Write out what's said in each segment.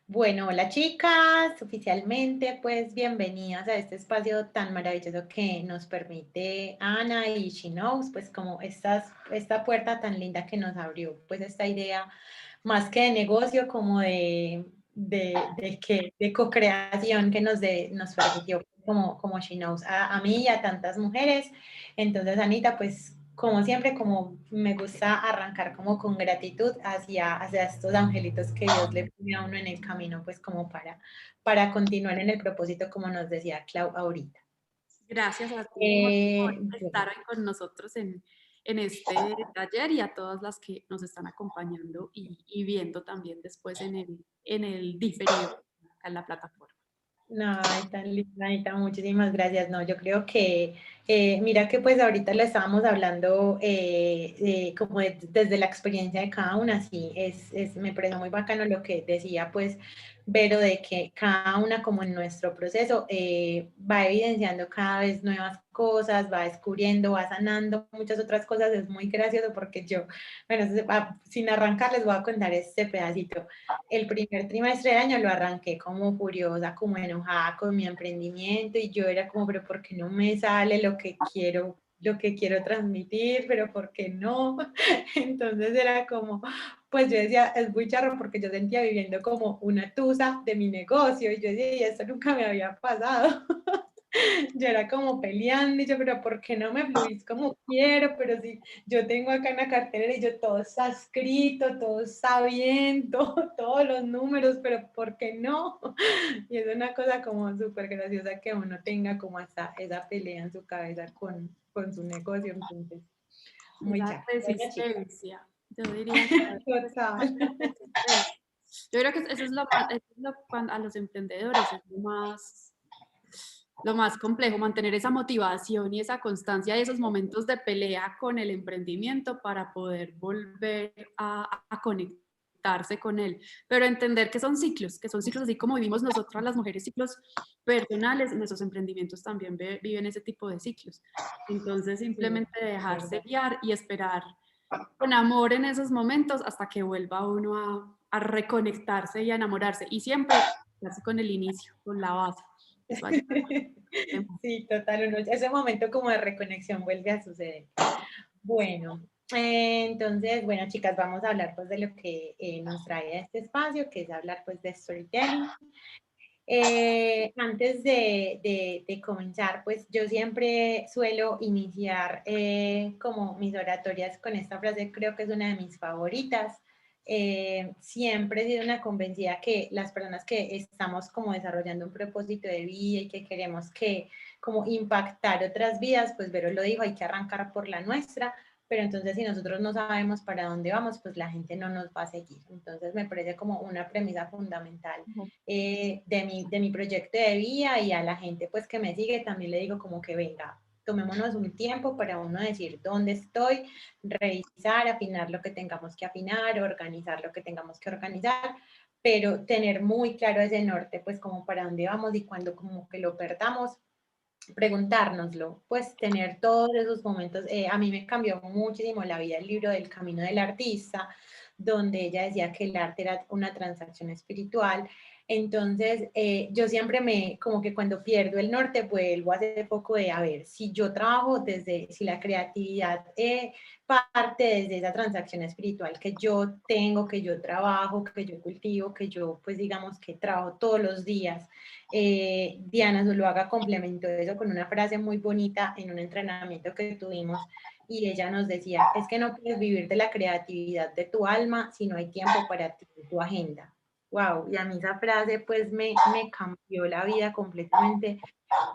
Bueno, hola chicas, oficialmente pues bienvenidas a este espacio tan maravilloso que nos permite Ana y She Knows, pues como esta puerta tan linda que nos abrió, pues esta idea más que de negocio, como de co-creación que nos permitió como She Knows a mí y a tantas mujeres. Entonces, Anita, pues como siempre, como me gusta arrancar como con gratitud hacia estos angelitos que Dios le pone a uno en el camino, pues como para continuar en el propósito, como nos decía Clau ahorita. Gracias a ti por Bueno, estar hoy con nosotros en este taller y a todas las que nos están acompañando y viendo también después en el diferido acá en la plataforma. no, ay, tan linda, Anita, muchísimas gracias. No, yo creo que, mira que pues ahorita lo estábamos hablando como desde la experiencia de cada una, sí, me parece muy bacano lo que decía pues Vero, de que cada una como en nuestro proceso va evidenciando cada vez nuevas cosas, va descubriendo, va sanando muchas otras cosas. Es muy gracioso porque yo, bueno, sin arrancar les voy a contar este pedacito. El primer trimestre del año lo arranqué como furiosa, como enojada con mi emprendimiento y yo era como, pero ¿por qué no me sale lo que quiero transmitir? Pero ¿por qué no? Entonces era como, pues yo decía, es muy charro porque yo sentía viviendo como una tusa de mi negocio y yo decía, y esto nunca me había pasado. Yo era como peleando y yo, pero ¿por qué no me fluís como quiero? Pero si yo tengo acá en la cartera y yo todo está escrito, todo está bien, todos los números, pero ¿por qué no? Y es una cosa como súper graciosa que uno tenga como hasta esa pelea en su cabeza con su negocio, entonces, muy Esa chévere. Bueno, chicas, resistencia, yo diría que a veces es total. parte de resistencia. Yo creo que eso es lo más, a los emprendedores es lo más complejo, mantener esa motivación y esa constancia y esos momentos de pelea con el emprendimiento para poder volver a conectarse con él. Pero entender que son ciclos así como vivimos nosotras las mujeres, ciclos personales, nuestros emprendimientos también viven ese tipo de ciclos. Entonces Sí, simplemente dejarse verdad. guiar y esperar con amor en esos momentos hasta que vuelva uno a reconectarse y a enamorarse. Y siempre quedarse con el inicio, con la base. Eso ayuda mucho. Sí, total, ese momento como de reconexión vuelve a suceder. Bueno, entonces, bueno, chicas, vamos a hablar pues de lo que nos trae a este espacio, que es hablar pues de storytelling. Antes de comenzar, pues yo siempre suelo iniciar como mis oratorias con esta frase, creo que es una de mis favoritas. Siempre he sido una convencida que las personas que estamos como desarrollando un propósito de vida y que queremos que como impactar otras vidas, pues Vero lo dijo, hay que arrancar por la nuestra, pero entonces si nosotros no sabemos para dónde vamos, pues la gente no nos va a seguir. Entonces me parece como una premisa fundamental de mi proyecto de vida, y a la gente pues que me sigue también le digo como que venga, tomémonos un tiempo para uno decir dónde estoy, revisar, afinar lo que tengamos que afinar, organizar lo que tengamos que organizar, pero tener muy claro ese norte, pues como para dónde vamos, y cuando como que lo perdamos, preguntárnoslo, pues tener todos esos momentos. A mí me cambió muchísimo la vida el libro del Camino del Artista, donde ella decía que el arte era una transacción espiritual. Entonces, yo siempre como que cuando pierdo el norte, vuelvo a hacer poco de, a ver, si yo trabajo si la creatividad parte desde esa transacción espiritual que yo tengo, que yo trabajo, que yo cultivo, que yo, pues digamos que trabajo todos los días. Diana Zuluaga complementó eso con una frase muy bonita en un entrenamiento que tuvimos, y ella nos decía, es que no puedes vivir de la creatividad de tu alma si no hay tiempo para ti en tu agenda. Wow, y a mí esa frase pues me cambió la vida completamente.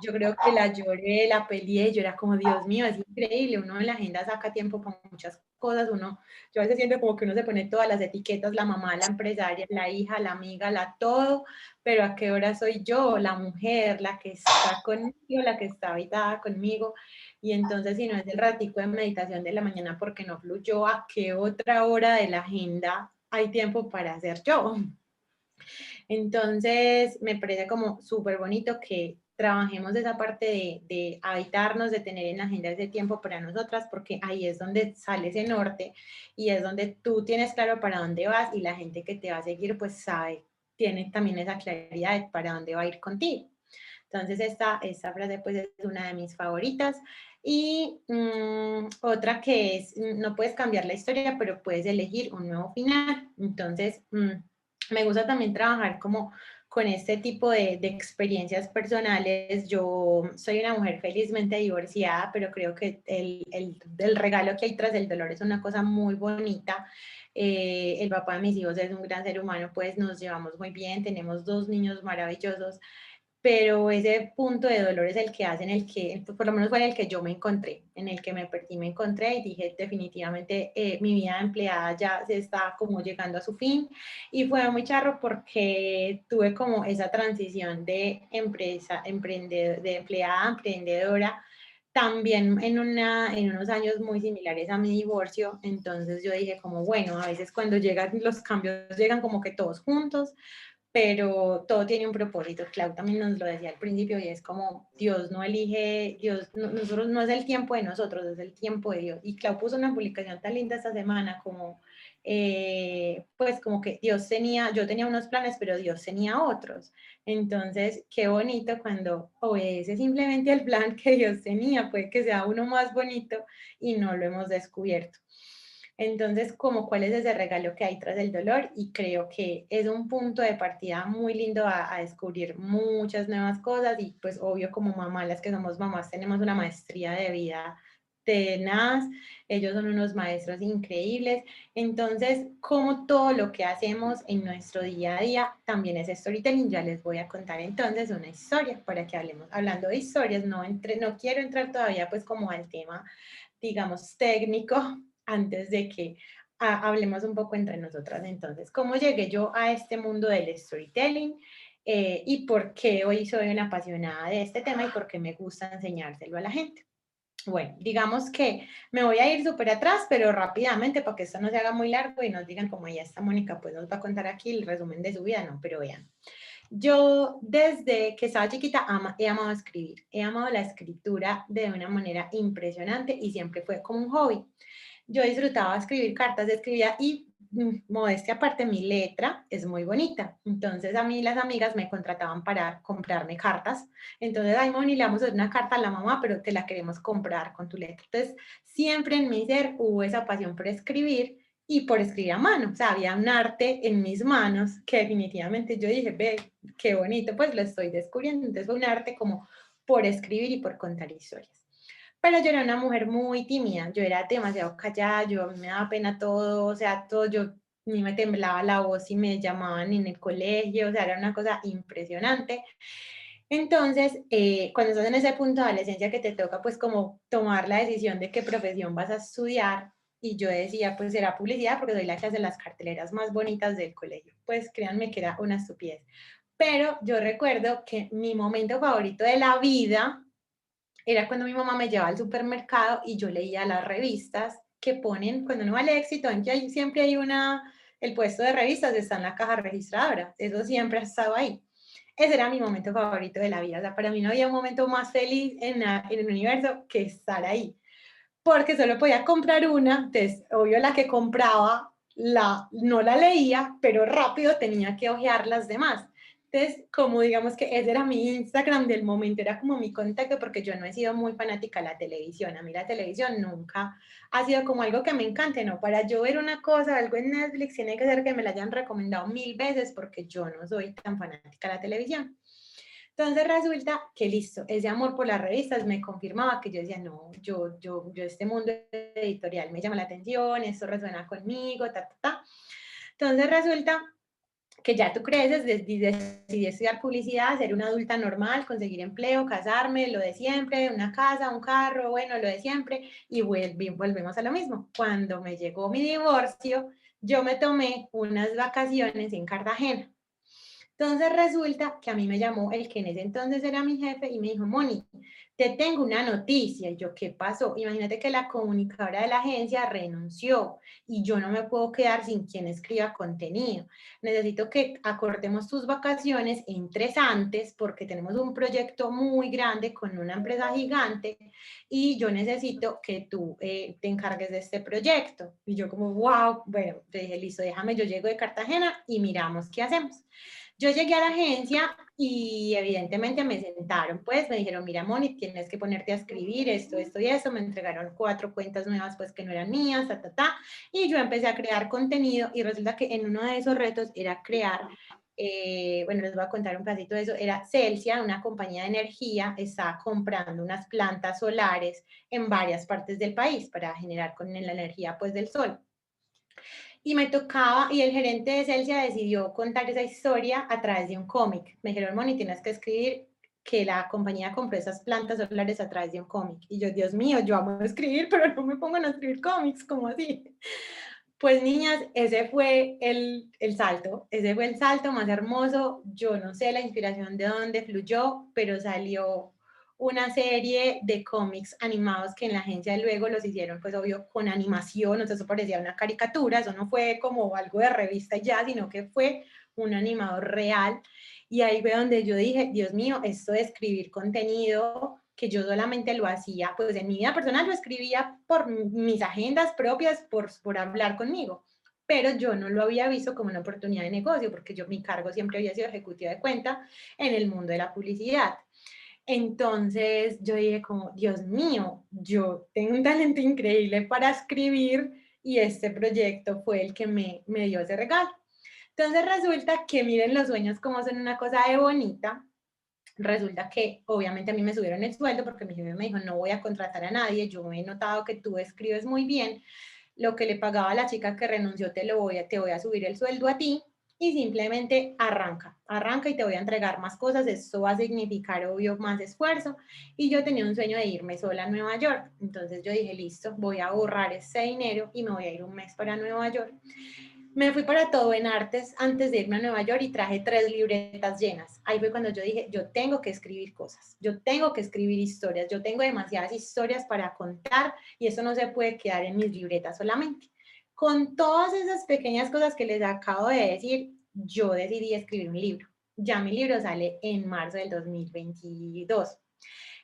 Yo creo que la lloré, la peleé, yo era como, Dios mío, es increíble, uno en la agenda saca tiempo para muchas cosas, yo a veces siento como que uno se pone todas las etiquetas, la mamá, la empresaria, la hija, la amiga, la todo, pero ¿a qué hora soy yo, la mujer, la que está conmigo, la que está habitada conmigo? Y entonces, si no es el ratico de meditación de la mañana porque no fluyó, ¿a qué otra hora de la agenda hay tiempo para hacer yo? Entonces, me parece como súper bonito que trabajemos esa parte de habitarnos, de tener en la agenda ese tiempo para nosotras, porque ahí es donde sale ese norte y es donde tú tienes claro para dónde vas, y la gente que te va a seguir pues sabe tiene también esa claridad de para dónde va a ir contigo. Entonces, esta frase pues es una de mis favoritas. Y otra que es, no puedes cambiar la historia, pero puedes elegir un nuevo final. Entonces, me gusta también trabajar como con este tipo de experiencias personales. Yo soy una mujer felizmente divorciada, pero creo que el regalo que hay tras el dolor es una cosa muy bonita. El papá de mis hijos es un gran ser humano, pues nos llevamos muy bien, tenemos 2 niños maravillosos, pero ese punto de dolor es el que hace, en el que, por lo menos fue en el que yo me encontré, en el que me perdí, me encontré y dije definitivamente mi vida de empleada ya se está como llegando a su fin, y fue muy charro porque tuve como esa transición de de empleada a emprendedora, también en unos años muy similares a mi divorcio. Entonces yo dije como, bueno, a veces cuando llegan los cambios, llegan como que todos juntos, pero todo tiene un propósito. Clau también nos lo decía al principio, y es como Dios no elige, Dios, nosotros no es el tiempo de nosotros, es el tiempo de Dios. Y Clau puso una publicación tan linda esta semana como, pues como que yo tenía unos planes, pero Dios tenía otros. Entonces, qué bonito cuando obedece simplemente el plan que Dios tenía, puede que sea uno más bonito y no lo hemos descubierto. Entonces, como cuál es ese regalo que hay tras el dolor, y creo que es un punto de partida muy lindo a descubrir muchas nuevas cosas. Y pues obvio, como mamá, las que somos mamás tenemos una maestría de vida tenaz, ellos son unos maestros increíbles. Entonces, como todo lo que hacemos en nuestro día a día también es storytelling. Ya les voy a contar entonces una historia para que hablemos. Hablando de historias, no quiero entrar todavía pues como al tema, digamos, técnico, antes de que hablemos un poco entre nosotras. Entonces, ¿cómo llegué yo a este mundo del storytelling? Y por qué hoy soy una apasionada de este tema y por qué me gusta enseñárselo a la gente. Bueno, digamos que me voy a ir súper atrás, pero rápidamente para que esto no se haga muy largo y nos digan como ya está Mónica, pues nos va a contar aquí el resumen de su vida, no, pero vean. Yo desde que estaba chiquita he amado escribir, he amado la escritura de una manera impresionante y siempre fue como un hobby. Yo disfrutaba escribir cartas, escribía, y modestia aparte, mi letra es muy bonita. Entonces a mí las amigas me contrataban para comprarme cartas. Entonces, ay, Moni, le vamos a hacer una carta a la mamá, pero te la queremos comprar con tu letra. Entonces, siempre en mi ser hubo esa pasión por escribir y por escribir a mano. O sea, había un arte en mis manos que definitivamente yo dije, ve, qué bonito, pues lo estoy descubriendo. Entonces fue un arte como por escribir y por contar historias. Pero yo era una mujer muy tímida, yo era demasiado callada, a mí me daba pena todo, o sea, todo, a mí me temblaba la voz y me llamaban en el colegio, o sea, era una cosa impresionante. Entonces, cuando estás en ese punto de adolescencia que te toca pues como tomar la decisión de qué profesión vas a estudiar, y yo decía, pues será publicidad porque soy la que hace las carteleras más bonitas del colegio. Pues créanme que era una estupidez. Pero yo recuerdo que mi momento favorito de la vida era cuando mi mamá me llevaba al supermercado y yo leía las revistas que ponen, cuando uno va al éxito, en que siempre hay el puesto de revistas está en la caja registradora, eso siempre ha estado ahí. Ese era mi momento favorito de la vida, o sea, para mí no había un momento más feliz en el universo que estar ahí, porque solo podía comprar una. Entonces obvio la que compraba, no la leía, pero rápido tenía que hojear las demás. Entonces, como digamos que ese era mi Instagram del momento, era como mi contacto, porque yo no he sido muy fanática de la televisión. A mí la televisión nunca ha sido como algo que me encante, ¿no? Para yo ver una cosa, algo en Netflix, tiene que ser que me la hayan recomendado 1000 veces, porque yo no soy tan fanática de la televisión. Entonces resulta que listo, ese amor por las revistas me confirmaba que yo decía, no, yo este mundo editorial me llama la atención, esto resuena conmigo, ta, ta, ta. Entonces resulta que ya tú creces, decidí estudiar publicidad, ser una adulta normal, conseguir empleo, casarme, lo de siempre, una casa, un carro, bueno, lo de siempre, y volvemos a lo mismo. Cuando me llegó mi divorcio, yo me tomé unas vacaciones en Cartagena. Entonces resulta que a mí me llamó el que en ese entonces era mi jefe y me dijo, Moni, te tengo una noticia. Y yo, ¿qué pasó? Imagínate que la comunicadora de la agencia renunció y yo no me puedo quedar sin quien escriba contenido. Necesito que acortemos tus vacaciones, entres antes porque tenemos un proyecto muy grande con una empresa gigante y yo necesito que tú te encargues de este proyecto. Y yo como, wow, bueno, dije, listo, déjame, yo llego de Cartagena y miramos qué hacemos. Yo llegué a la agencia y evidentemente me sentaron, pues me dijeron, mira, Moni, tienes que ponerte a escribir esto y eso. Me entregaron 4 cuentas nuevas, pues que no eran mías, y yo empecé a crear contenido y resulta que en uno de esos retos era crear, bueno, les voy a contar un pedacito de eso, era Celsia, una compañía de energía, estaba comprando unas plantas solares en varias partes del país para generar con la energía, pues, del sol. Y me tocaba, y el gerente de Celsia decidió contar esa historia a través de un cómic. Me dijeron, Moni, tienes que escribir que la compañía compró esas plantas solares a través de un cómic. Y yo, Dios mío, yo amo escribir, pero no me pongo a escribir cómics, ¿cómo así? Pues niñas, ese fue el salto, ese fue el salto más hermoso. Yo no sé la inspiración de dónde fluyó, pero salió una serie de cómics animados que en la agencia luego los hicieron, pues obvio, con animación, o sea, eso parecía una caricatura, eso no fue como algo de revista ya, sino que fue un animador real. Y ahí fue donde yo dije, Dios mío, esto de escribir contenido, que yo solamente lo hacía, pues en mi vida personal lo escribía por mis agendas propias, por hablar conmigo, pero yo no lo había visto como una oportunidad de negocio, porque yo, mi cargo siempre había sido ejecutiva de cuenta en el mundo de la publicidad. Entonces yo dije como, Dios mío, yo tengo un talento increíble para escribir y este proyecto fue el que me dio ese regalo. Entonces resulta que miren los sueños como son una cosa de bonita. Resulta que obviamente a mí me subieron el sueldo porque mi jefe me dijo, no voy a contratar a nadie, yo he notado que tú escribes muy bien, lo que le pagaba a la chica que renunció te voy a subir el sueldo a ti y simplemente arranca y te voy a entregar más cosas, esto va a significar obvio más esfuerzo y yo tenía un sueño de irme sola a Nueva York, entonces yo dije, listo, voy a ahorrar ese dinero y me voy a ir un mes para Nueva York. Me fui para Todo en Artes antes de irme a Nueva York y traje 3 libretas llenas. Ahí fue cuando yo dije, yo tengo que escribir cosas, yo tengo que escribir historias, yo tengo demasiadas historias para contar y eso no se puede quedar en mis libretas solamente. Con todas esas pequeñas cosas que les acabo de decir, yo decidí escribir un libro. Ya mi libro sale en marzo del 2022.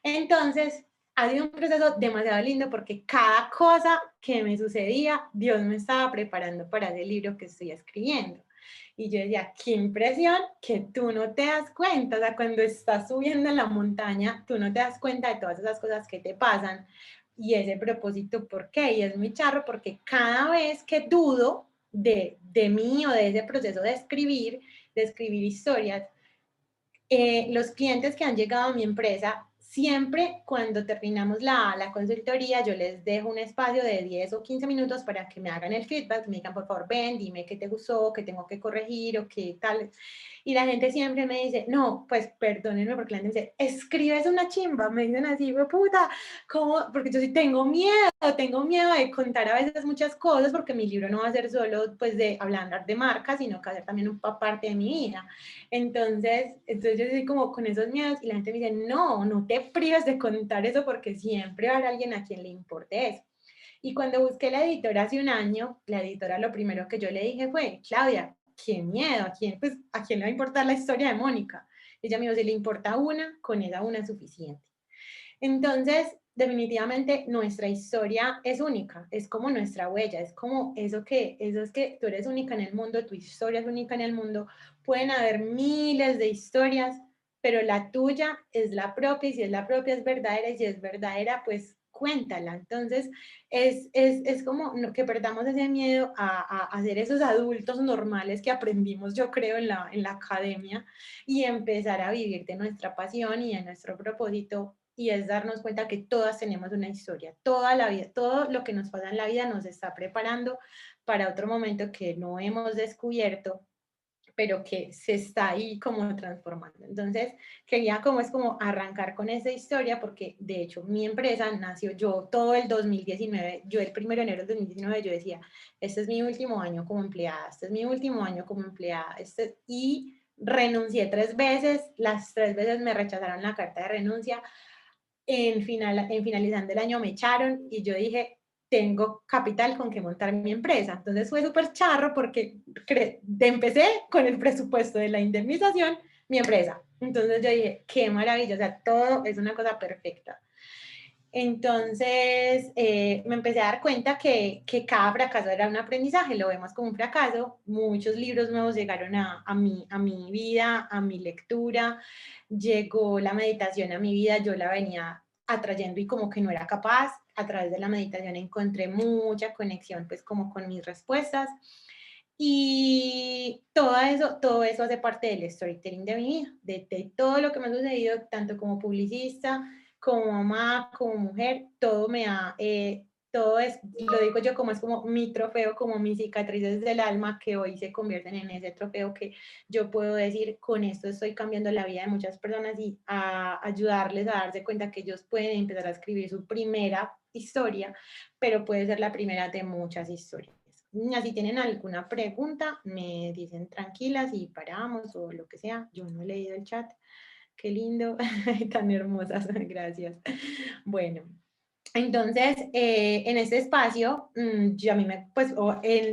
Entonces, ha sido un proceso demasiado lindo porque cada cosa que me sucedía, Dios me estaba preparando para ese libro que estoy escribiendo. Y yo decía, qué impresión que tú no te das cuenta, o sea, cuando estás subiendo en la montaña, tú no te das cuenta de todas esas cosas que te pasan y ese propósito, ¿por qué? Y es muy charro porque cada vez que dudo de mí o de ese proceso de escribir historias, los clientes que han llegado a mi empresa, siempre cuando terminamos la consultoría, yo les dejo un espacio de 10 o 15 minutos para que me hagan el feedback, me digan, por favor, ven, dime qué te gustó, qué tengo que corregir o qué tal. Y la gente siempre me dice, no, pues perdónenme, porque la gente dice, escribes una chimba, me dicen así, puta, ¿cómo? Porque yo sí tengo miedo de contar a veces muchas cosas, porque mi libro no va a ser solo, pues, de hablar de marca, sino que va a ser también una parte de mi vida. Entonces yo estoy como con esos miedos y la gente me dice, no, no te prives de contar eso porque siempre va a haber alguien a quien le importe eso. Y cuando busqué la editora hace un año, la editora lo primero que yo le dije fue, Claudia, qué miedo, ¿a quién le va a importar la historia de Mónica? Ella me dijo, si le importa una, con esa una es suficiente. Entonces, definitivamente nuestra historia es única, es como nuestra huella, es como eso es que tú eres única en el mundo, tu historia es única en el mundo. Pueden haber miles de historias, pero la tuya es la propia y si es la propia es verdadera y si es verdadera, pues cuéntala. Entonces, es como que perdamos ese miedo a ser esos adultos normales que aprendimos, yo creo, en la academia y empezar a vivir de nuestra pasión y de nuestro propósito y es darnos cuenta que todas tenemos una historia, toda la vida, todo lo que nos pasa en la vida nos está preparando para otro momento que no hemos descubierto, pero que se está ahí como transformando. Entonces, quería como arrancar con esa historia porque de hecho mi empresa nació yo todo el 2019, yo el 1 de enero del 2019 yo decía, este es mi último año como empleada, este es mi último año como empleada, y renuncié 3 veces, las 3 veces me rechazaron la carta de renuncia, en finalizando el año me echaron y yo dije, tengo capital con que montar mi empresa. Entonces fue súper charro porque empecé con el presupuesto de la indemnización, mi empresa. Entonces yo dije, qué maravilla, o sea, todo es una cosa perfecta. Entonces, me empecé a dar cuenta que cada fracaso era un aprendizaje, lo vemos como un fracaso. Muchos libros nuevos llegaron a mi vida, a mi lectura, llegó la meditación a mi vida, yo la venía atrayendo y como que no era capaz. A través de la meditación encontré mucha conexión pues como con mis respuestas y todo eso hace parte del storytelling de mi vida, de todo lo que me ha sucedido, tanto como publicista, como mamá, como mujer, todo me ha, todo es, lo digo yo como es como mi trofeo, como mis cicatrices del alma que hoy se convierten en ese trofeo que yo puedo decir, con esto estoy cambiando la vida de muchas personas y a ayudarles a darse cuenta que ellos pueden empezar a escribir su primera historia, pero puede ser la primera de muchas historias. Si tienen alguna pregunta, me dicen tranquilas y paramos o lo que sea. Yo no he leído el chat. Qué lindo, tan hermosas, gracias. Bueno, entonces, en este espacio, yo a mí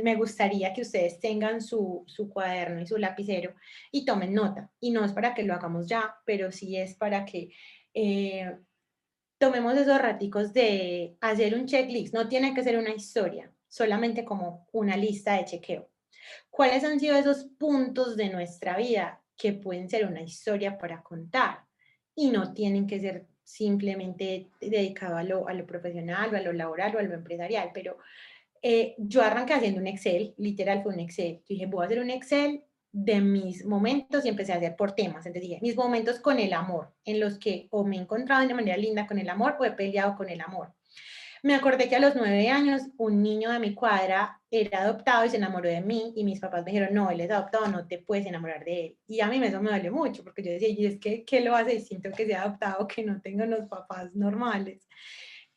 me gustaría que ustedes tengan su cuaderno y su lapicero y tomen nota. Y no es para que lo hagamos ya, pero sí es para que eh, tomemos esos raticos de hacer un checklist. No tiene que ser una historia, solamente como una lista de chequeo. ¿Cuáles han sido esos puntos de nuestra vida que pueden ser una historia para contar? Y no tienen que ser simplemente dedicado a lo profesional o a lo laboral o a lo empresarial, pero yo arranqué haciendo un Excel, literal fue un Excel. Yo dije, voy a hacer un Excel de mis momentos y empecé a hacer por temas. Entonces dije, mis momentos con el amor, en los que o me he encontrado de una manera linda con el amor o he peleado con el amor. Me acordé que a los 9 años un niño de mi cuadra era adoptado y se enamoró de mí y mis papás me dijeron, no, él es adoptado, no te puedes enamorar de él. Y a mí eso me dolió mucho porque yo decía, y es que, ¿qué lo hace distinto que sea adoptado que no tenga unos papás normales?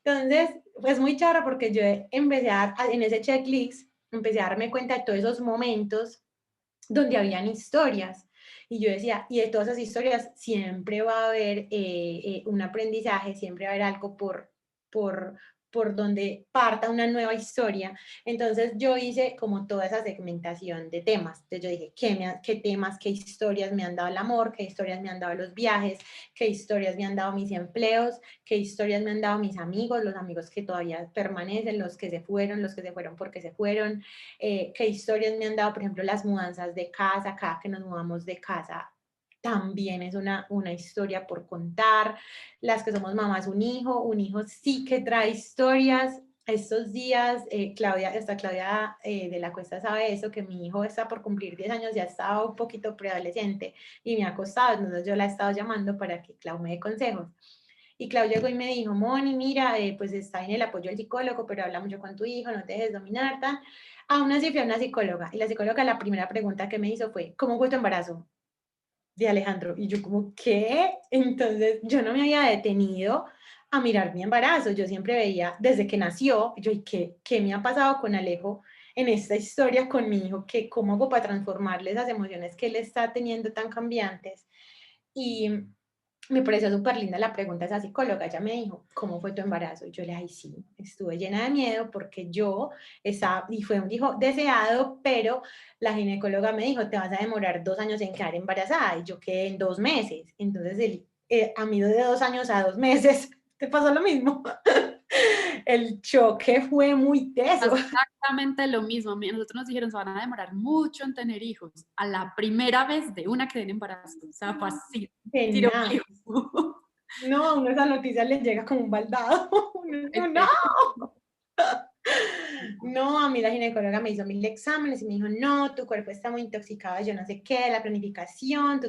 Entonces, pues muy charro porque yo empecé en ese checklist, empecé a darme cuenta de todos esos momentos donde habían historias. Y yo decía, y de todas esas historias siempre va a haber un aprendizaje, siempre va a haber algo por, por donde parta una nueva historia. Entonces yo hice como toda esa segmentación de temas. Entonces yo dije, ¿qué temas, qué historias me han dado el amor, qué historias me han dado los viajes, qué historias me han dado mis empleos, qué historias me han dado mis amigos, los amigos que todavía permanecen, los que se fueron porque se fueron, qué historias me han dado, por ejemplo, las mudanzas de casa, cada que nos mudamos de casa, también es una historia por contar. Las que somos mamás, un hijo sí que trae historias. Estos días, Claudia de la Cuesta sabe eso, que mi hijo está por cumplir 10 años, ya estaba un poquito preadolescente y me ha costado, entonces yo la he estado llamando para que Clau me dé consejos. Y Clau llegó y me dijo, Moni, mira, pues está en el apoyo del psicólogo, pero habla mucho con tu hijo, no te dejes dominar, tan. Aún así fui a una psicóloga, y la psicóloga la primera pregunta que me hizo fue, ¿cómo fue tu embarazo de Alejandro? Y yo como, ¿qué? Entonces yo no me había detenido a mirar mi embarazo, yo siempre veía desde que nació, yo, ¿y qué me ha pasado con Alejo en esta historia con mi hijo? ¿Cómo hago para transformarle esas emociones que él está teniendo tan cambiantes? Y me pareció súper linda la pregunta de esa psicóloga. Ella me dijo, ¿cómo fue tu embarazo? Y yo le dije, ay, sí, estuve llena de miedo porque yo estaba, y fue un hijo deseado, pero la ginecóloga me dijo, te vas a demorar 2 años en quedar embarazada. Y yo quedé en 2 meses. Entonces, a mí de 2 años a 2 meses, ¿te pasó lo mismo? El choque fue muy teso. Exactamente lo mismo. Nosotros nos dijeron, se van a demorar mucho en tener hijos. A la primera vez de una que den embarazo. O sea, fue así, tiro Tenaz. fijo. No, a uno esa noticia le llega como un baldado. No. No, a mí la ginecóloga me hizo 1000 exámenes y me dijo, no, tu cuerpo está muy intoxicado, yo no sé qué, la planificación,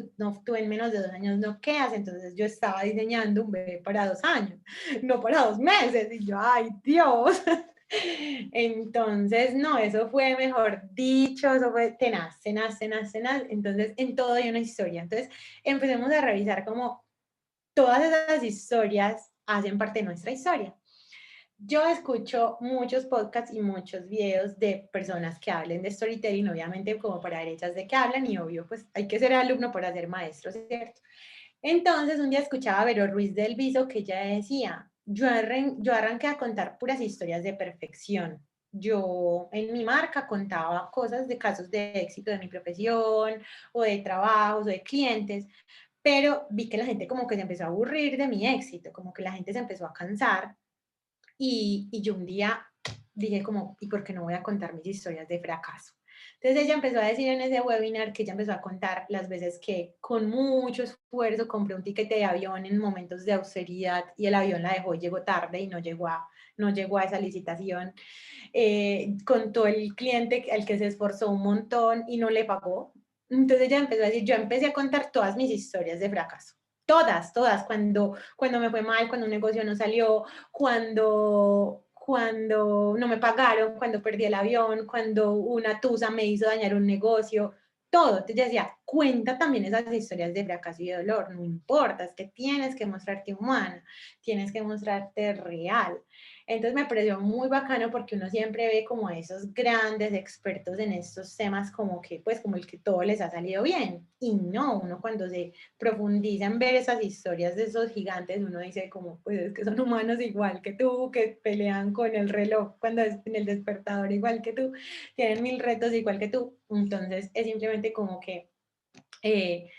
tú en menos de 2 años no quedas. Entonces yo estaba diseñando un bebé para 2 años, no para 2 meses. Y yo, ay, Dios. Entonces, no, eso fue, mejor dicho, eso fue tenaz, tenaz, tenaz, tenaz. Entonces, en todo hay una historia. Entonces, empecemos a revisar cómo todas esas historias hacen parte de nuestra historia. Yo escucho muchos podcasts y muchos videos de personas que hablen de storytelling, obviamente como para derechas de que hablan, y obvio, pues hay que ser alumno para ser maestro, ¿cierto? Entonces un día escuchaba a Vero Ruiz del Viso que ella decía, yo arranqué a contar puras historias de perfección. Yo en mi marca contaba cosas de casos de éxito de mi profesión o de trabajos o de clientes, pero vi que la gente como que se empezó a aburrir de mi éxito, como que la gente se empezó a cansar y yo un día dije como, ¿y por qué no voy a contar mis historias de fracaso? Entonces ella empezó a decir en ese webinar que ella empezó a contar las veces que con mucho esfuerzo compró un tiquete de avión en momentos de austeridad y el avión la dejó y llegó tarde y no llegó a esa licitación. Contó el cliente al que se esforzó un montón y no le pagó. Entonces ella empezó a decir, yo empecé a contar todas mis historias de fracaso. Todas, cuando me fue mal, cuando un negocio no salió, cuando no me pagaron, cuando perdí el avión, cuando una tusa me hizo dañar un negocio, todo. Entonces decía, cuenta también esas historias de fracaso y de dolor, no importa, es que tienes que mostrarte humana, tienes que mostrarte real. Entonces me pareció muy bacano porque uno siempre ve como a esos grandes expertos en estos temas como que, pues como el que todo les ha salido bien. Y no, uno cuando se profundiza en ver esas historias de esos gigantes, uno dice como, pues es que son humanos igual que tú, que pelean con el reloj cuando es en el despertador igual que tú, tienen mil retos igual que tú. Entonces es simplemente como que eh,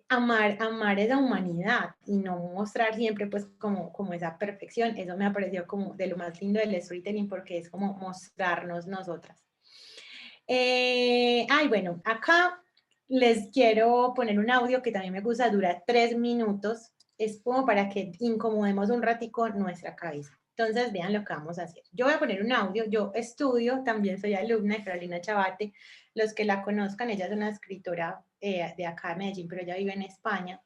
amar esa humanidad y no mostrar siempre pues como esa perfección. Eso me ha parecido como de lo más lindo del storytelling porque es como mostrarnos nosotras. Bueno, acá les quiero poner un audio que también me gusta, dura 3 minutos, es como para que incomodemos un ratico nuestra cabeza. Entonces, vean lo que vamos a hacer. Yo voy a poner un audio, yo estudio, también soy alumna de Carolina Chabate, los que la conozcan, ella es una escritora de acá de Medellín, pero ella vive en España.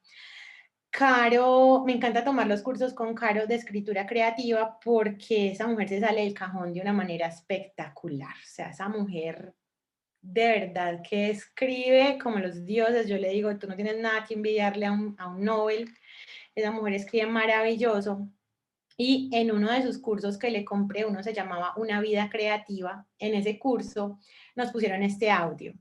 Caro, me encanta tomar los cursos con Caro de escritura creativa porque esa mujer se sale del cajón de una manera espectacular. O sea, esa mujer de verdad que escribe como los dioses. Yo le digo, tú no tienes nada que envidiarle a un Nobel. Esa mujer escribe maravilloso. Y en uno de sus cursos que le compré, uno se llamaba Una vida creativa, en ese curso nos pusieron este audio.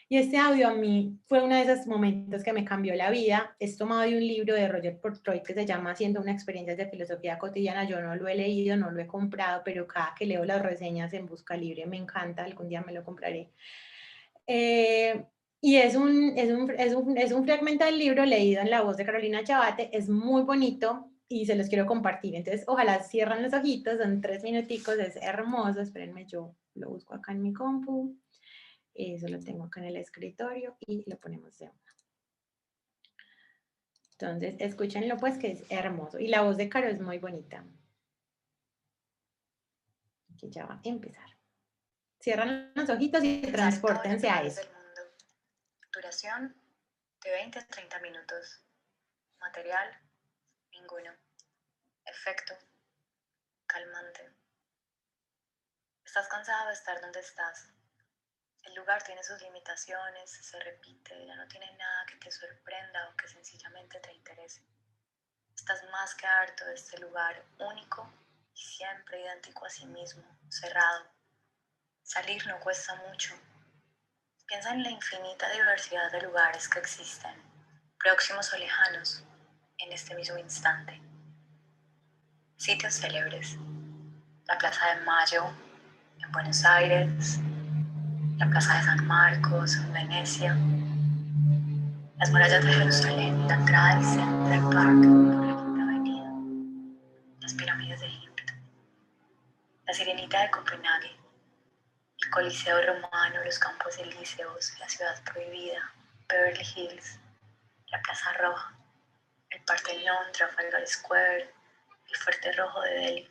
Y este audio a mí fue uno de esos momentos que me cambió la vida. Es tomado de un libro de Roger Portroy que se llama Haciendo una experiencia de filosofía cotidiana. Yo no lo he leído, no lo he comprado, pero cada que leo las reseñas en Busca Libre me encanta, algún día me lo compraré. Y es un fragmento del libro leído en la voz de Carolina Chabate, es muy bonito y se los quiero compartir. Entonces, ojalá cierran los ojitos, son 3 minuticos, es hermoso. Espérenme, yo lo busco acá en mi compu. Eso lo tengo acá en el escritorio y lo ponemos de una. Entonces, escúchenlo pues que es hermoso. Y la voz de Caro es muy bonita. Aquí ya va a empezar. Cierran los ojitos y transpórtense a eso. Duración de 20 a 30 minutos. Material, ninguno. Efecto, calmante. Estás cansado de estar donde estás. El lugar tiene sus limitaciones, se repite, ya no tiene nada que te sorprenda o que sencillamente te interese. Estás más que harto de este lugar único y siempre idéntico a sí mismo, cerrado. Salir no cuesta mucho. Piensa en la infinita diversidad de lugares que existen, próximos o lejanos, en este mismo instante. Sitios célebres: la Plaza de Mayo en Buenos Aires, la Plaza de San Marcos en Venecia, las murallas de Jerusalén, la entrada del Central Park por la Quinta Avenida, las pirámides de Egipto, la Sirenita de Copenhague, el Coliseo Romano, los Campos Elíseos, la Ciudad Prohibida, Beverly Hills, la Plaza Roja, el Partenón, Trafalgar Square, el Fuerte Rojo de Delhi.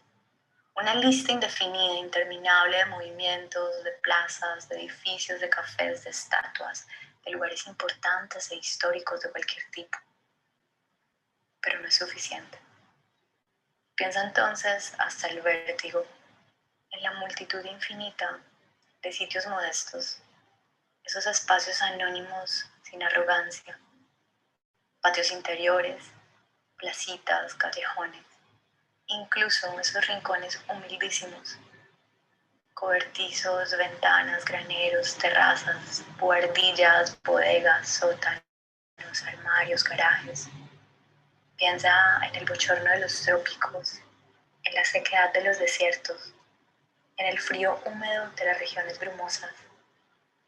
Una lista indefinida, interminable de movimientos, de plazas, de edificios, de cafés, de estatuas, de lugares importantes e históricos de cualquier tipo. Pero no es suficiente. Piensa entonces hasta el vértigo en la multitud infinita de sitios modestos, esos espacios anónimos sin arrogancia, patios interiores, placitas, callejones, incluso esos rincones humildísimos, cobertizos, ventanas, graneros, terrazas, buhardillas, bodegas, sótanos, armarios, garajes. Piensa en el bochorno de los trópicos, en la sequedad de los desiertos, en el frío húmedo de las regiones brumosas.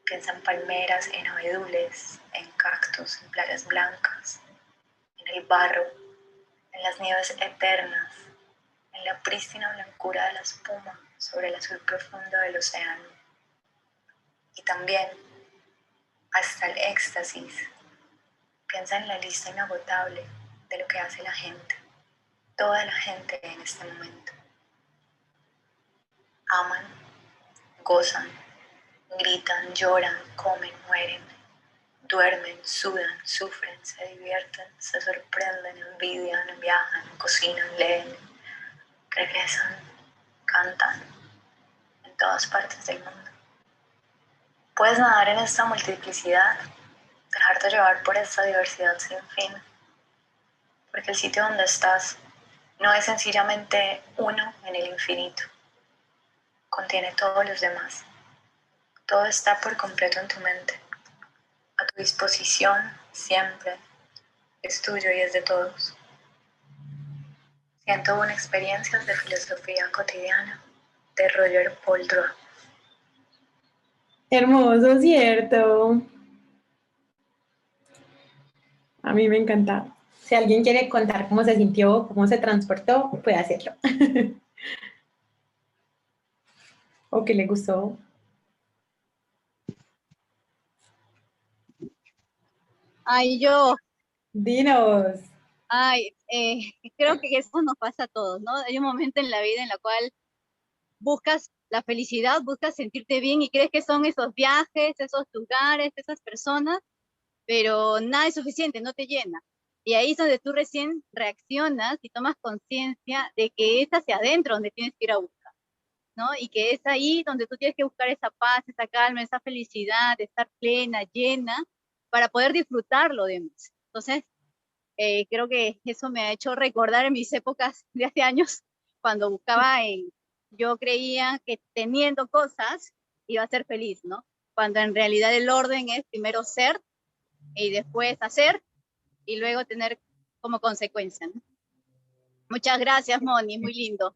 Piensa en palmeras, en abedules, en cactus, en playas blancas, en el barro, en las nieves eternas, en la prístina blancura de la espuma sobre el azul profundo del océano. Y también, hasta el éxtasis, piensa en la lista inagotable de lo que hace la gente, toda la gente en este momento. Aman, gozan, gritan, lloran, comen, mueren, duermen, sudan, sufren, se divierten, se sorprenden, envidian, viajan, cocinan, leen, regresan, cantan, en todas partes del mundo. Puedes nadar en esta multiplicidad, dejarte llevar por esta diversidad sin fin, porque el sitio donde estás no es sencillamente uno en el infinito, contiene todos los demás. Todo está por completo en tu mente, a tu disposición siempre, es tuyo y es de todos. 101 experiencias de filosofía cotidiana de Roger Poldroa. Hermoso, ¿cierto? A mí me encanta. Si alguien quiere contar cómo se sintió, cómo se transportó, puede hacerlo. O que le gustó. Ay, yo, Dinos. ay, creo que eso nos pasa a todos, ¿no? Hay un momento en la vida en la cual buscas la felicidad, buscas sentirte bien y crees que son esos viajes, esos lugares, esas personas, pero nada es suficiente, no te llena. Y ahí es donde tú recién reaccionas y tomas conciencia de que es hacia adentro donde tienes que ir a buscar, ¿no? Y que es ahí donde tú tienes que buscar esa paz, esa calma, esa felicidad, de estar plena, llena, para poder disfrutar lo demás. Entonces, creo que eso me ha hecho recordar en mis épocas de hace años, cuando buscaba yo creía que teniendo cosas iba a ser feliz, ¿no? Cuando en realidad el orden es primero ser y después hacer y luego tener como consecuencia, ¿no? Muchas gracias, Moni, muy lindo.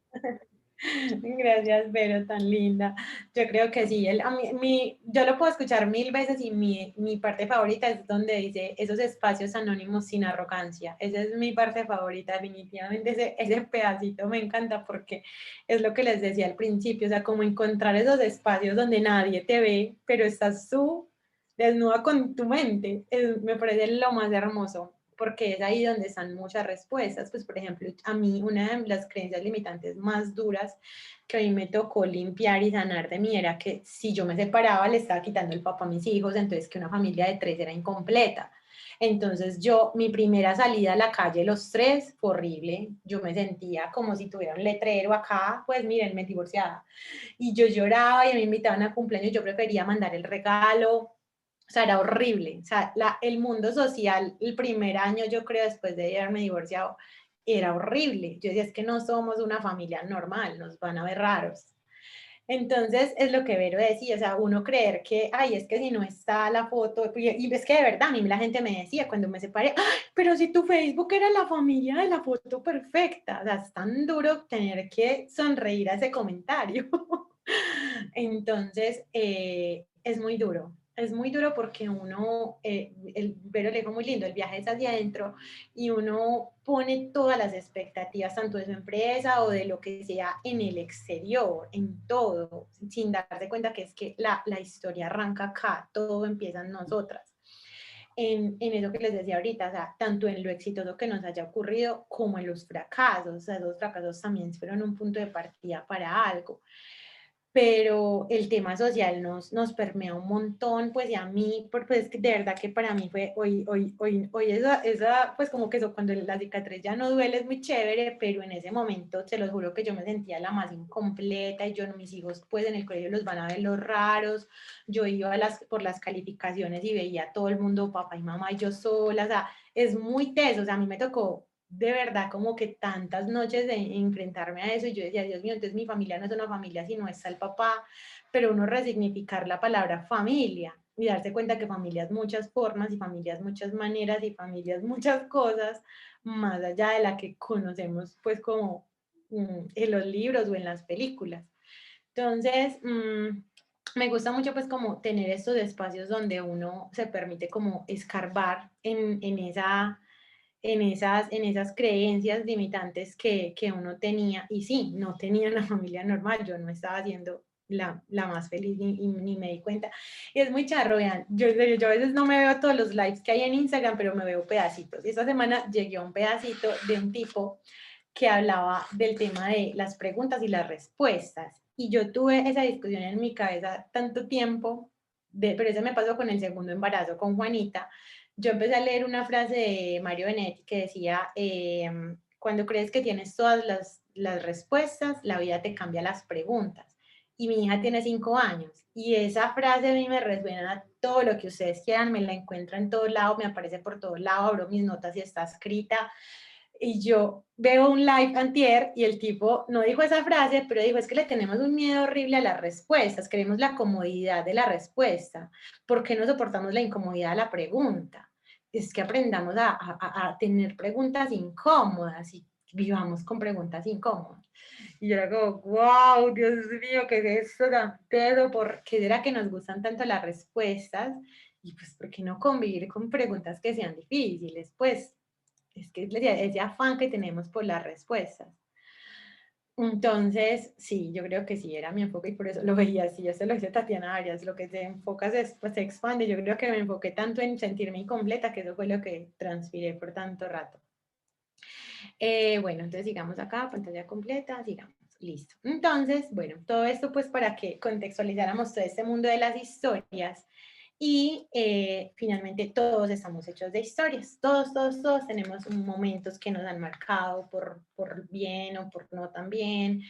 Gracias, Vero, tan linda. Yo creo que sí, yo lo puedo escuchar mil veces y mi parte favorita es donde dice esos espacios anónimos sin arrogancia. Esa es mi parte favorita, definitivamente ese pedacito me encanta porque es lo que les decía al principio, o sea, como encontrar esos espacios donde nadie te ve, pero estás tú desnuda con tu mente, me parece lo más hermoso porque es ahí donde están muchas respuestas. Pues, por ejemplo, a mí una de las creencias limitantes más duras que a mí me tocó limpiar y sanar de mí era que si yo me separaba le estaba quitando el papá a mis hijos, entonces que una familia de 3 era incompleta. Entonces mi primera salida a la calle, los 3, fue horrible. Yo me sentía como si tuviera un letrero acá, pues miren, me divorciada. Y yo lloraba y me invitaban a cumpleaños, yo prefería mandar el regalo. O sea, era horrible. O sea, el mundo social, el primer año, yo creo, después de haberme divorciado, era horrible. Yo decía, es que no somos una familia normal, nos van a ver raros. Entonces, es lo que Vero decía, o sea, uno creer que, ay, es que si no está la foto, y es que de verdad, a mí la gente me decía cuando me separé, ay, pero si tu Facebook era la familia de la foto perfecta, o sea, es tan duro tener que sonreír a ese comentario. Entonces, es muy duro porque uno, Vero le dijo muy lindo, el viaje es hacia adentro y uno pone todas las expectativas, tanto de su empresa o de lo que sea, en el exterior, en todo, sin darse cuenta que es que la historia arranca acá, todo empieza en nosotras. En eso que les decía ahorita, o sea, tanto en lo exitoso que nos haya ocurrido como en los fracasos, o sea, esos fracasos también fueron un punto de partida para algo, pero el tema social nos permea un montón, pues y a mí, pues de verdad que para mí fue hoy pues como que eso, cuando la cicatriz ya no duele es muy chévere, pero en ese momento, se los juro que yo me sentía la más incompleta y yo, mis hijos pues en el colegio los van a ver los raros, yo iba por las calificaciones y veía a todo el mundo, papá y mamá y yo sola, o sea, es muy teso, o sea, a mí me tocó de verdad como que tantas noches de enfrentarme a eso y yo decía, Dios mío, entonces mi familia no es una familia si no está el papá, pero uno resignificar la palabra familia y darse cuenta que familias muchas formas y familias muchas maneras y familias muchas cosas más allá de la que conocemos pues como en los libros o en las películas. Entonces, me gusta mucho pues como tener estos espacios donde uno se permite como escarbar en esa en esas creencias limitantes que uno tenía. Y sí, no tenía una familia normal, yo no estaba siendo la más feliz ni me di cuenta. Y es muy charro, vean, yo a veces no me veo todos los lives que hay en Instagram, pero me veo pedacitos. Y esta semana llegué a un pedacito de un tipo que hablaba del tema de las preguntas y las respuestas. Y yo tuve esa discusión en mi cabeza tanto tiempo, pero eso me pasó con el segundo embarazo, con Juanita. Yo empecé a leer una frase de Mario Benetti que decía, cuando crees que tienes todas las respuestas, la vida te cambia las preguntas. Y mi hija tiene 5 años. Y esa frase a mí me resuena todo lo que ustedes quieran, me la encuentro en todo lado, me aparece por todo lado, abro mis notas y está escrita. Y yo veo un live antier y el tipo no dijo esa frase, pero dijo, es que le tenemos un miedo horrible a las respuestas, queremos la comodidad de la respuesta, ¿por qué no soportamos la incomodidad de la pregunta? Es que aprendamos a tener preguntas incómodas y vivamos con preguntas incómodas. Y yo era como, wow, Dios mío, ¿qué es esto tan pedo? ¿Por qué será que nos gustan tanto las respuestas? Y pues, ¿por qué no convivir con preguntas que sean difíciles? Pues, es que ese afán que tenemos por las respuestas. Entonces, sí, yo creo que sí, era mi enfoque y por eso lo veía así. Yo se lo dice Tatiana Arias, lo que se enfoca pues, se expande. Yo creo que me enfoqué tanto en sentirme incompleta que eso fue lo que transpiré por tanto rato. Bueno, entonces sigamos acá, pantalla completa, sigamos. Listo. Entonces, bueno, todo esto pues para que contextualizáramos todo este mundo de las historias. Y finalmente todos estamos hechos de historias, todos tenemos momentos que nos han marcado por bien o por no tan bien,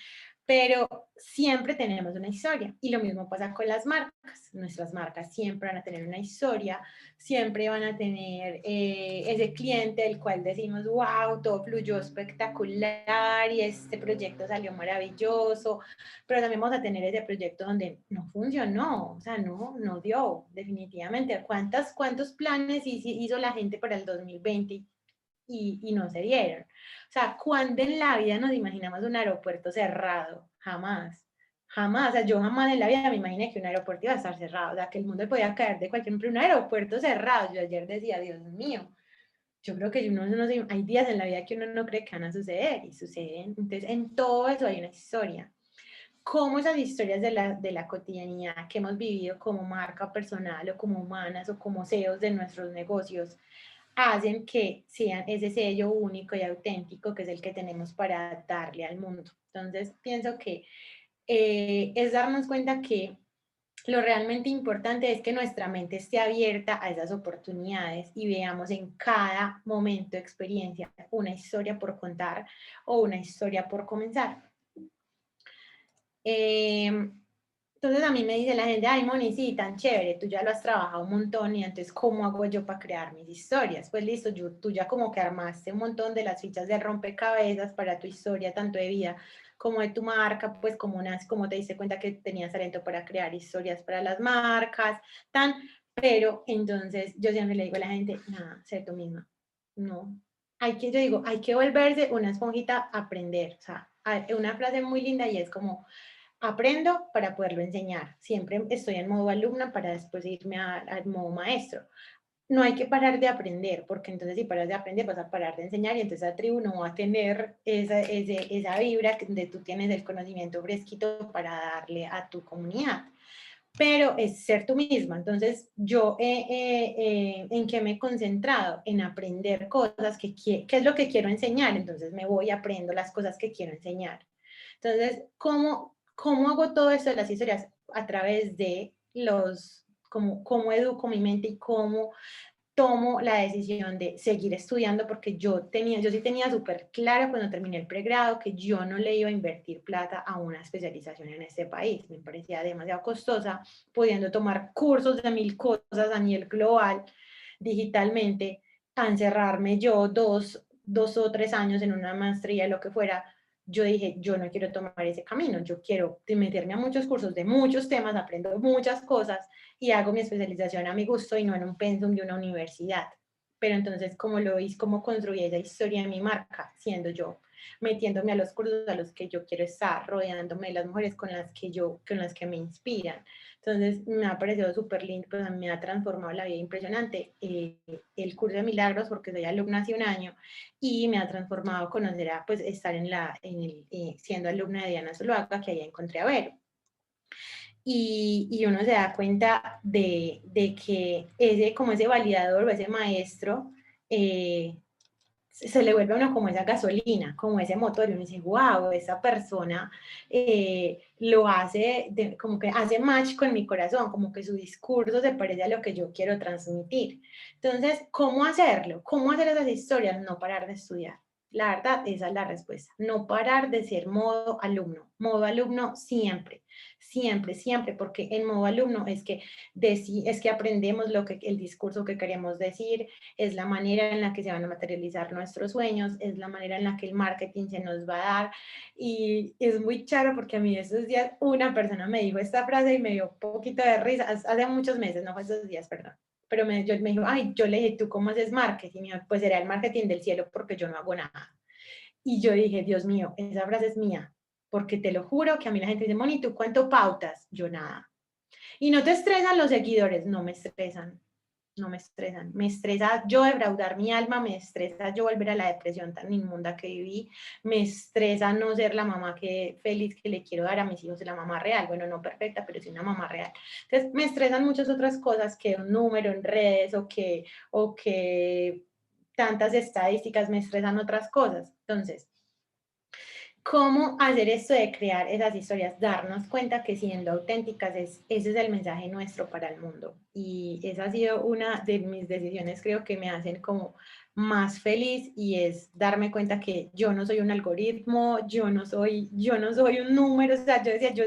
pero siempre tenemos una historia. Y lo mismo pasa con las marcas. Nuestras marcas siempre van a tener una historia, siempre van a tener ese cliente del cual decimos, wow, todo fluyó espectacular y este proyecto salió maravilloso, pero también vamos a tener ese proyecto donde no funcionó, o sea, no dio, definitivamente. ¿Cuántos planes hizo la gente para el 2020 y no se dieron? O sea, ¿cuándo en la vida nos imaginamos un aeropuerto cerrado? Jamás. Jamás, o sea, yo jamás en la vida me imaginé que un aeropuerto iba a estar cerrado, o sea, que el mundo podía caer de cualquier manera, un aeropuerto cerrado. Yo ayer decía, Dios mío, yo creo que hay días en la vida que uno no cree que van a suceder y suceden. Entonces, en todo eso hay una historia. Cómo esas historias de la cotidianidad que hemos vivido como marca personal o como humanas o como CEOs de nuestros negocios hacen que sean ese sello único y auténtico que es el que tenemos para darle al mundo. Entonces, pienso que es darnos cuenta que lo realmente importante es que nuestra mente esté abierta a esas oportunidades y veamos en cada momento, experiencia, una historia por contar o una historia por comenzar. Entonces a mí me dice la gente, ay Moni, sí, tan chévere, tú ya lo has trabajado un montón y entonces ¿cómo hago yo para crear mis historias? Pues listo, tú ya como que armaste un montón de las fichas de rompecabezas para tu historia, tanto de vida como de tu marca, pues como te diste cuenta que tenías talento para crear historias para las marcas, pero entonces yo siempre le digo a la gente, nada, sé tú misma, no. Hay que volverse una esponjita a aprender, o sea, hay una frase muy linda y es como, aprendo para poderlo enseñar. Siempre estoy en modo alumna para después irme al modo maestro. No hay que parar de aprender, porque entonces si paras de aprender vas a parar de enseñar y entonces la tribu no va a tener esa vibra donde tú tienes el conocimiento fresquito para darle a tu comunidad. Pero es ser tú misma. Entonces, yo, ¿en qué me he concentrado? En aprender cosas ¿qué es lo que quiero enseñar? Entonces, me voy y aprendo las cosas que quiero enseñar. Entonces, ¿cómo hago todo esto de las historias? A través de cómo educo mi mente y cómo tomo la decisión de seguir estudiando, porque yo sí tenía súper claro cuando terminé el pregrado que yo no le iba a invertir plata a una especialización en este país. Me parecía demasiado costosa, pudiendo tomar cursos de 1000 cosas a nivel global, digitalmente, a encerrarme yo 2 o 3 años en una maestría, lo que fuera. Yo dije, yo no quiero tomar ese camino, yo quiero meterme a muchos cursos de muchos temas, aprendo muchas cosas y hago mi especialización a mi gusto y no en un pensum de una universidad. Pero entonces, ¿cómo lo hice? ¿Cómo construí esa historia de mi marca siendo yo? metiéndome a los cursos a los que yo quiero estar, rodeándome de las mujeres con las que me inspiran. Entonces me ha parecido súper lindo, pues me ha transformado la vida impresionante. El curso de milagros, porque soy alumna hace un año, y me ha transformado conocer a, pues estar siendo alumna de Diana Zuluaga, que allá encontré a Vero. Y uno se da cuenta de que como ese validador o ese maestro, se le vuelve a uno como esa gasolina, como ese motor, y uno dice, wow, esa persona lo hace, como que hace match con mi corazón, como que su discurso se parece a lo que yo quiero transmitir. Entonces, ¿cómo hacerlo? ¿Cómo hacer esas historias? No parar de estudiar. La verdad, esa es la respuesta. No parar de ser modo alumno siempre, siempre, siempre, porque en modo alumno es que aprendemos el discurso que queremos decir, es la manera en la que se van a materializar nuestros sueños, es la manera en la que el marketing se nos va a dar. Y es muy charo porque a mí esos días una persona me dijo esta frase y me dio un poquito de risa, hace muchos meses, no fue esos días, perdón. Pero me dijo, ay, yo le dije, ¿tú cómo haces marketing? Y yo, pues era el marketing del cielo porque yo no hago nada. Y yo dije, Dios mío, esa frase es mía, porque te lo juro que a mí la gente dice, Moni, ¿tú cuánto pautas? Yo nada. ¿Y no te estresan los seguidores? No me estresan, no me estresan. Me estresa yo defraudar mi alma, me estresa yo volver a la depresión tan inmunda que viví, me estresa no ser la mamá feliz que le quiero dar a mis hijos, la mamá real, bueno, no perfecta, pero sí una mamá real. Entonces, me estresan muchas otras cosas que un número en redes o que tantas estadísticas, me estresan otras cosas. Entonces, ¿cómo hacer esto de crear esas historias? Darnos cuenta que siendo auténticas, ese es el mensaje nuestro para el mundo. Y esa ha sido una de mis decisiones, creo que me hacen como más feliz, y es darme cuenta que yo no soy un algoritmo, yo no soy un número. O sea, yo decía, yo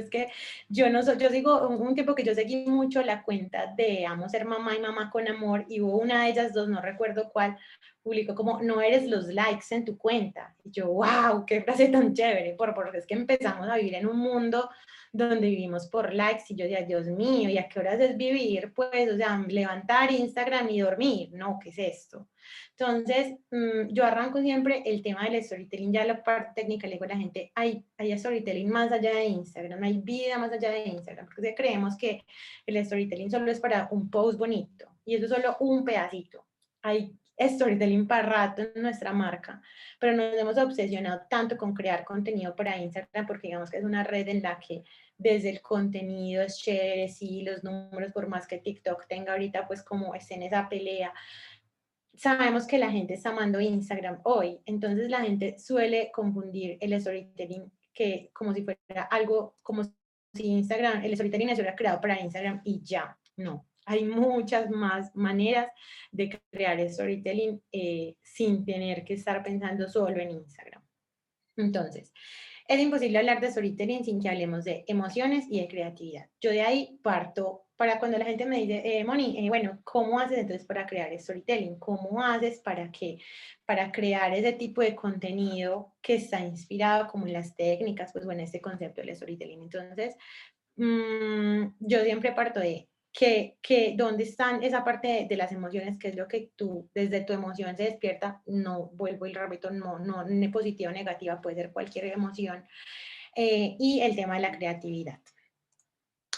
sigo un tiempo que yo seguí mucho la cuenta de Amo Ser Mamá y Mamá con Amor, y hubo una de ellas dos, no recuerdo cuál, publicó como, no eres los likes en tu cuenta. Y yo, wow, qué frase tan chévere, porque es que empezamos a vivir en un mundo donde vivimos por likes, y yo decía, Dios mío, ¿y a qué horas es vivir? Pues, o sea, levantar Instagram y dormir, no, ¿qué es esto? Entonces, yo arranco siempre el tema del storytelling, ya la parte técnica, le digo a la gente, hay storytelling más allá de Instagram, hay vida más allá de Instagram, porque creemos que el storytelling solo es para un post bonito, y eso es solo un pedacito. Hay storytelling para rato en nuestra marca, pero nos hemos obsesionado tanto con crear contenido para Instagram, porque digamos que es una red en la que desde el contenido es chévere, sí, los números, por más que TikTok tenga ahorita, pues como es en esa pelea, sabemos que la gente está amando Instagram hoy, entonces la gente suele confundir el storytelling que como si fuera algo, como si Instagram, el storytelling estuviera creado para Instagram y ya, no. Hay muchas más maneras de crear storytelling sin tener que estar pensando solo en Instagram. Entonces, es imposible hablar de storytelling sin que hablemos de emociones y de creatividad. Yo de ahí parto para cuando la gente me dice, Moni, bueno, ¿cómo haces entonces para crear storytelling? ¿Cómo haces para crear ese tipo de contenido que está inspirado como en las técnicas, pues bueno, este concepto del storytelling? Entonces, yo siempre parto de dónde están esa parte de las emociones, que es lo que tú, desde tu emoción se despierta, no vuelvo y repito, no positiva o negativa, puede ser cualquier emoción, y el tema de la creatividad.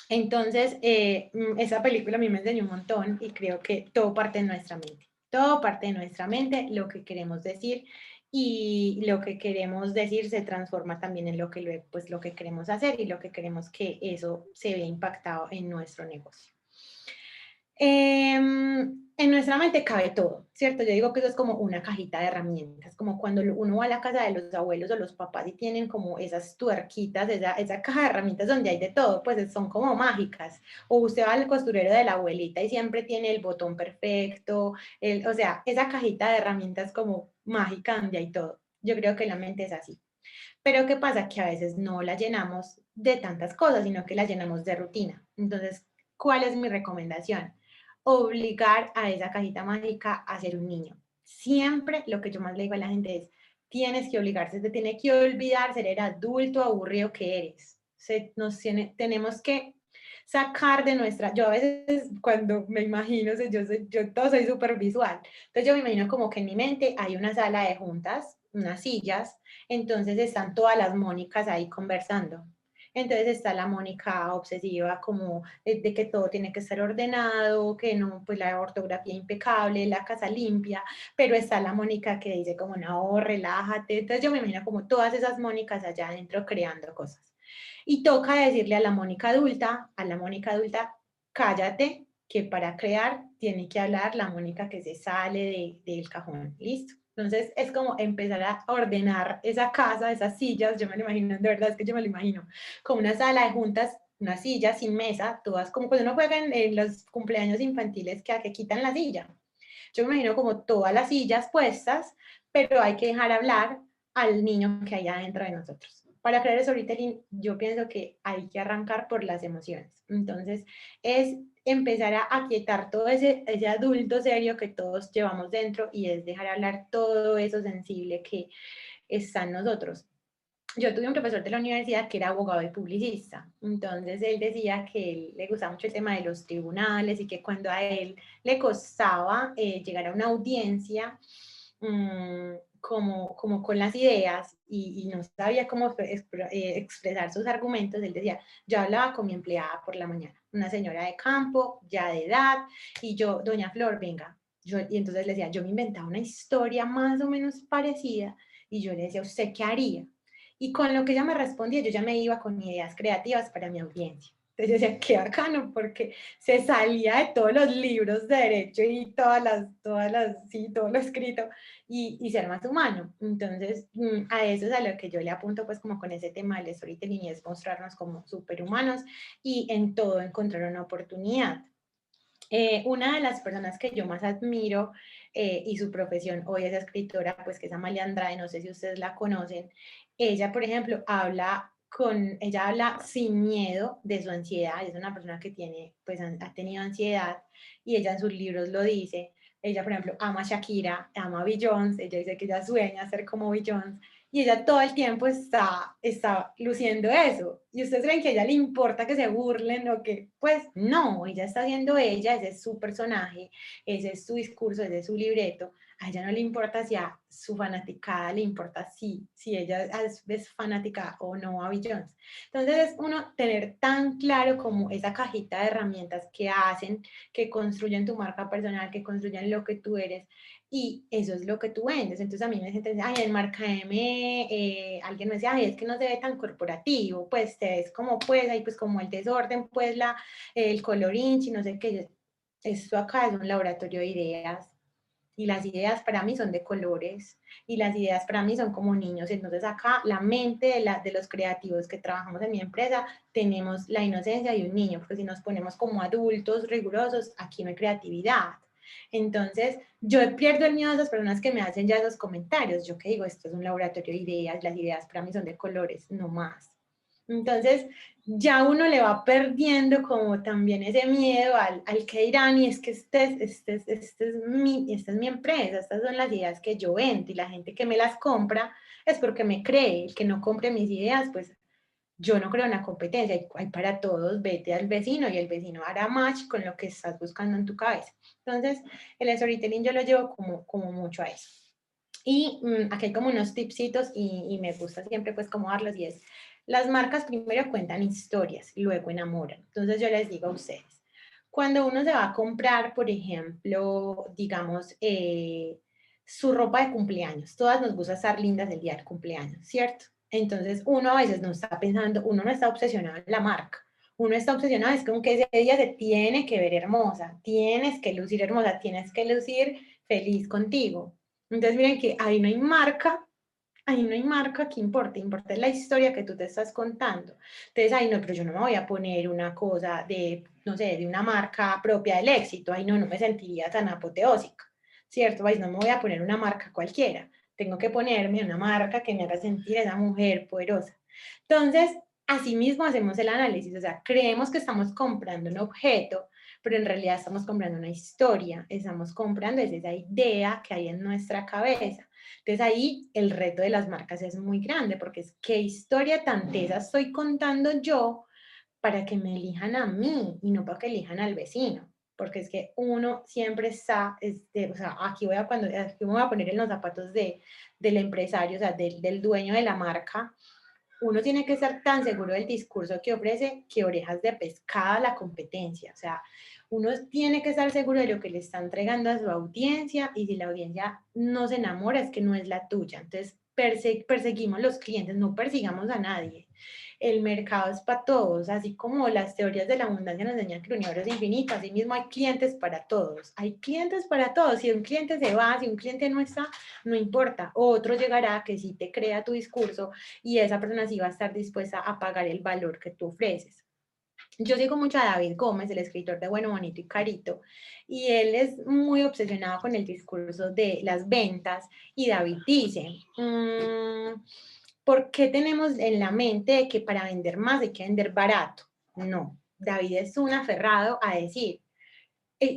Entonces, esa película a mí me enseñó un montón, y creo que todo parte de nuestra mente. Todo parte de nuestra mente, lo que queremos decir, y lo que queremos decir se transforma también en lo que queremos hacer, y lo que queremos que eso se vea impactado en nuestro negocio. En nuestra mente cabe todo, ¿cierto? Yo digo que eso es como una cajita de herramientas, como cuando uno va a la casa de los abuelos o los papás y tienen como esas tuerquitas, esa caja de herramientas donde hay de todo, pues son como mágicas. O usted va al costurero de la abuelita y siempre tiene el botón perfecto, o sea, esa cajita de herramientas como mágica donde hay todo. Yo creo que la mente es así. Pero ¿qué pasa? Que a veces no la llenamos de tantas cosas, sino que la llenamos de rutina. Entonces, ¿cuál es mi recomendación? Obligar a esa cajita mágica a ser un niño. Siempre lo que yo más le digo a la gente es, tienes que obligarse, te tiene que olvidar ser el adulto aburrido que eres. Tenemos que sacar de nuestra, yo a veces cuando me imagino, yo todo soy súper visual, entonces yo me imagino como que en mi mente hay una sala de juntas unas sillas, entonces están todas las Mónicas ahí conversando. Entonces está la Mónica obsesiva como de que todo tiene que estar ordenado, que no, pues la ortografía impecable, la casa limpia, pero está la Mónica que dice como no, relájate. Entonces yo me imagino como todas esas Mónicas allá adentro creando cosas. Y toca decirle a la Mónica adulta, cállate, que para crear tiene que hablar la Mónica que se sale del cajón, ¿listo? Entonces es como empezar a ordenar esa casa, esas sillas, yo me lo imagino, de verdad es que yo me lo imagino, como una sala de juntas, una silla sin mesa, todas como cuando uno juega en los cumpleaños infantiles que quitan la silla. Yo me imagino como todas las sillas puestas, pero hay que dejar hablar al niño que hay adentro de nosotros. Para crear el storytelling, yo pienso que hay que arrancar por las emociones. Entonces, es empezar a aquietar todo ese adulto serio que todos llevamos dentro y es dejar hablar todo eso sensible que está en nosotros. Yo tuve un profesor de la universidad que era abogado y publicista, entonces él decía que él le gustaba mucho el tema de los tribunales y que cuando a él le costaba llegar a una audiencia como con las ideas y no sabía cómo expresar sus argumentos, él decía, yo hablaba con mi empleada por la mañana, una señora de campo, ya de edad, y yo, doña Flor, venga, y entonces le decía, yo me inventaba una historia más o menos parecida y yo le decía, ¿usted qué haría? Y con lo que ella me respondía, yo ya me iba con ideas creativas para mi audiencia. Entonces yo decía, qué bacano, porque se salía de todos los libros de derecho y sí, todo lo escrito y ser más humano. Entonces, a eso es a lo que yo le apunto, pues como con ese tema del storytelling, y es mostrarnos como superhumanos y en todo encontrar una oportunidad. Una de las personas que yo más admiro y su profesión hoy es escritora, pues que es Amalia Andrade, no sé si ustedes la conocen. Ella, por ejemplo, ella habla sin miedo de su ansiedad, es una persona que tiene, pues ha tenido ansiedad y ella en sus libros lo dice. Ella, por ejemplo, ama a Shakira, ama a Beyoncé, ella dice que ella sueña ser como Beyoncé y ella todo el tiempo está luciendo eso. ¿Y ustedes creen que a ella le importa que se burlen o que? Pues no, ella está haciendo ella, ese es su personaje, ese es su discurso, ese es su libreto. A ella no le importa si a su fanaticada le importa si ella es fanática o no a Beyoncé. Entonces es uno tener tan claro como esa cajita de herramientas que hacen, que construyen tu marca personal, que construyen lo que tú eres, y eso es lo que tú vendes. Entonces a mí me dicen, ay, en Marca M, alguien me decía, ay, es que no se ve tan corporativo, pues es como, pues, ahí pues como el desorden, pues el colorinchi, no sé qué. Esto acá es un laboratorio de ideas, y las ideas para mí son de colores, y las ideas para mí son como niños. Entonces acá la mente de los creativos que trabajamos en mi empresa, tenemos la inocencia de un niño, porque si nos ponemos como adultos rigurosos, aquí no hay creatividad. Entonces, yo pierdo el miedo a esas personas que me hacen ya esos comentarios. Yo que digo, esto es un laboratorio de ideas, las ideas para mí son de colores, no más. Entonces, ya uno le va perdiendo como también ese miedo al que dirán, y es que esta es mi empresa, estas son las ideas que yo vendo, y la gente que me las compra es porque me cree. El que no compre mis ideas, pues yo no creo en la competencia, hay para todos, vete al vecino y el vecino hará match con lo que estás buscando en tu cabeza. Entonces, el storytelling yo lo llevo como mucho a eso. Y aquí hay como unos tipsitos y me gusta siempre pues como darlos, y es, las marcas primero cuentan historias, luego enamoran. Entonces yo les digo a ustedes, cuando uno se va a comprar, por ejemplo, digamos, su ropa de cumpleaños, todas nos gusta estar lindas el día del cumpleaños, ¿cierto? Entonces uno a veces no está pensando, uno no está obsesionado en la marca, uno está obsesionado, es como que ese día se tiene que ver hermosa, tienes que lucir hermosa, tienes que lucir feliz contigo. Entonces miren que ahí no hay marca que importa la historia que tú te estás contando. Entonces, ahí no, pero yo no me voy a poner una cosa de, no sé, de una marca propia del éxito, ahí no me sentiría tan apoteósica, ¿cierto? Ahí no me voy a poner una marca cualquiera, tengo que ponerme una marca que me haga sentir esa mujer poderosa. Entonces, así mismo hacemos el análisis, o sea, creemos que estamos comprando un objeto, pero en realidad estamos comprando una historia, estamos comprando esa idea que hay en nuestra cabeza. Entonces ahí el reto de las marcas es muy grande, porque es qué historia tan tesa estoy contando yo para que me elijan a mí y no para que elijan al vecino. porque es que uno siempre está, o sea, aquí me voy a poner en los zapatos del empresario, o sea, del dueño de la marca. Uno tiene que estar tan seguro del discurso que ofrece que orejas de pescado a la competencia. O sea, uno tiene que estar seguro de lo que le está entregando a su audiencia, y si la audiencia no se enamora es que no es la tuya. Entonces, perseguimos los clientes, no persigamos a nadie. El mercado es para todos, así como las teorías de la abundancia nos enseñan que el universo es infinito, así mismo hay clientes para todos. Hay clientes para todos. Si un cliente se va, si un cliente no está, no importa. Otro llegará que sí te crea tu discurso, y esa persona sí va a estar dispuesta a pagar el valor que tú ofreces. Yo sigo mucho a David Gómez, el escritor de Bueno, Bonito y Carito, y él es muy obsesionado con el discurso de las ventas, y David dice, ¿por qué tenemos en la mente que para vender más hay que vender barato? No, David es un aferrado a decir,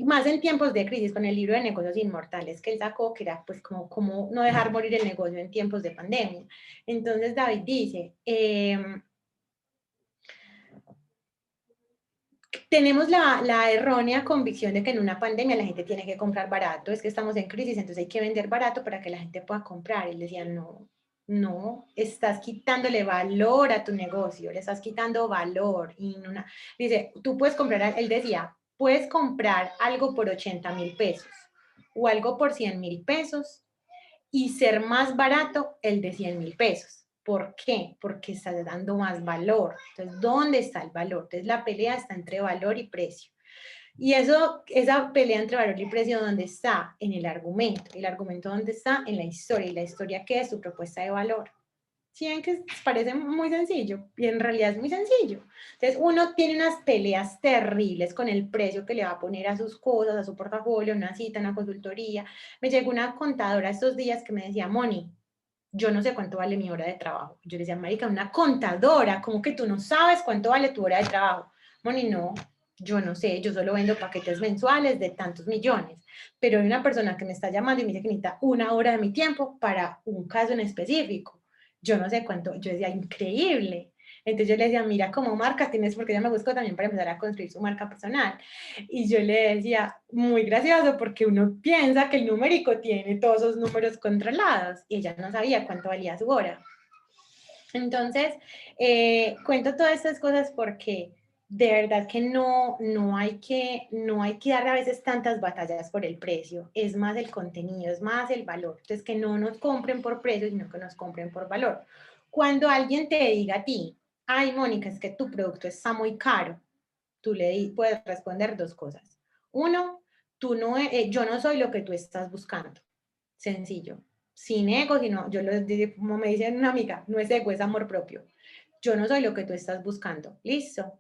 más en tiempos de crisis, con el libro de negocios inmortales que él sacó, que era pues como no dejar morir el negocio en tiempos de pandemia. Entonces David dice, tenemos la errónea convicción de que en una pandemia la gente tiene que comprar barato, es que estamos en crisis, entonces hay que vender barato para que la gente pueda comprar. Y él decía, no, estás quitándole valor a tu negocio, le estás quitando valor. Dice, tú puedes comprar, él decía, puedes comprar algo por 80,000 pesos o algo por 100,000 pesos y ser más barato el de 100,000 pesos. ¿Por qué? Porque estás dando más valor. Entonces, ¿dónde está el valor? Entonces, la pelea está entre valor y precio. Y esa pelea entre valor y precio, ¿dónde está? En el argumento. ¿El argumento dónde está? En la historia. ¿Y la historia qué es? Su propuesta de valor. ¿Sí ven que parece muy sencillo? Y en realidad es muy sencillo. Entonces, uno tiene unas peleas terribles con el precio que le va a poner a sus cosas, a su portafolio, una cita, una consultoría. Me llegó una contadora estos días que me decía, Moni, yo no sé cuánto vale mi hora de trabajo. Yo le decía, marica, una contadora, ¿cómo que tú no sabes cuánto vale tu hora de trabajo? Moni, no, yo no sé, yo solo vendo paquetes mensuales de tantos millones, pero hay una persona que me está llamando y me dice que necesita una hora de mi tiempo para un caso en específico. Yo no sé cuánto, yo decía, increíble. Entonces yo le decía, mira, como marca tienes, porque ella me buscó también para empezar a construir su marca personal. Y yo le decía, muy gracioso, porque uno piensa que el numérico tiene todos esos números controlados, y ella no sabía cuánto valía su hora. Entonces, cuento todas estas cosas porque de verdad que no hay que dar a veces tantas batallas por el precio. Es más el contenido, es más el valor. Entonces, que no nos compren por precio, sino que nos compren por valor. Cuando alguien te diga a ti, ay, Mónica, es que tu producto está muy caro, tú le puedes responder dos cosas. Uno, yo no soy lo que tú estás buscando. Sencillo. Sin ego, sino, como me dice una amiga, no es ego, es amor propio. Yo no soy lo que tú estás buscando. Listo.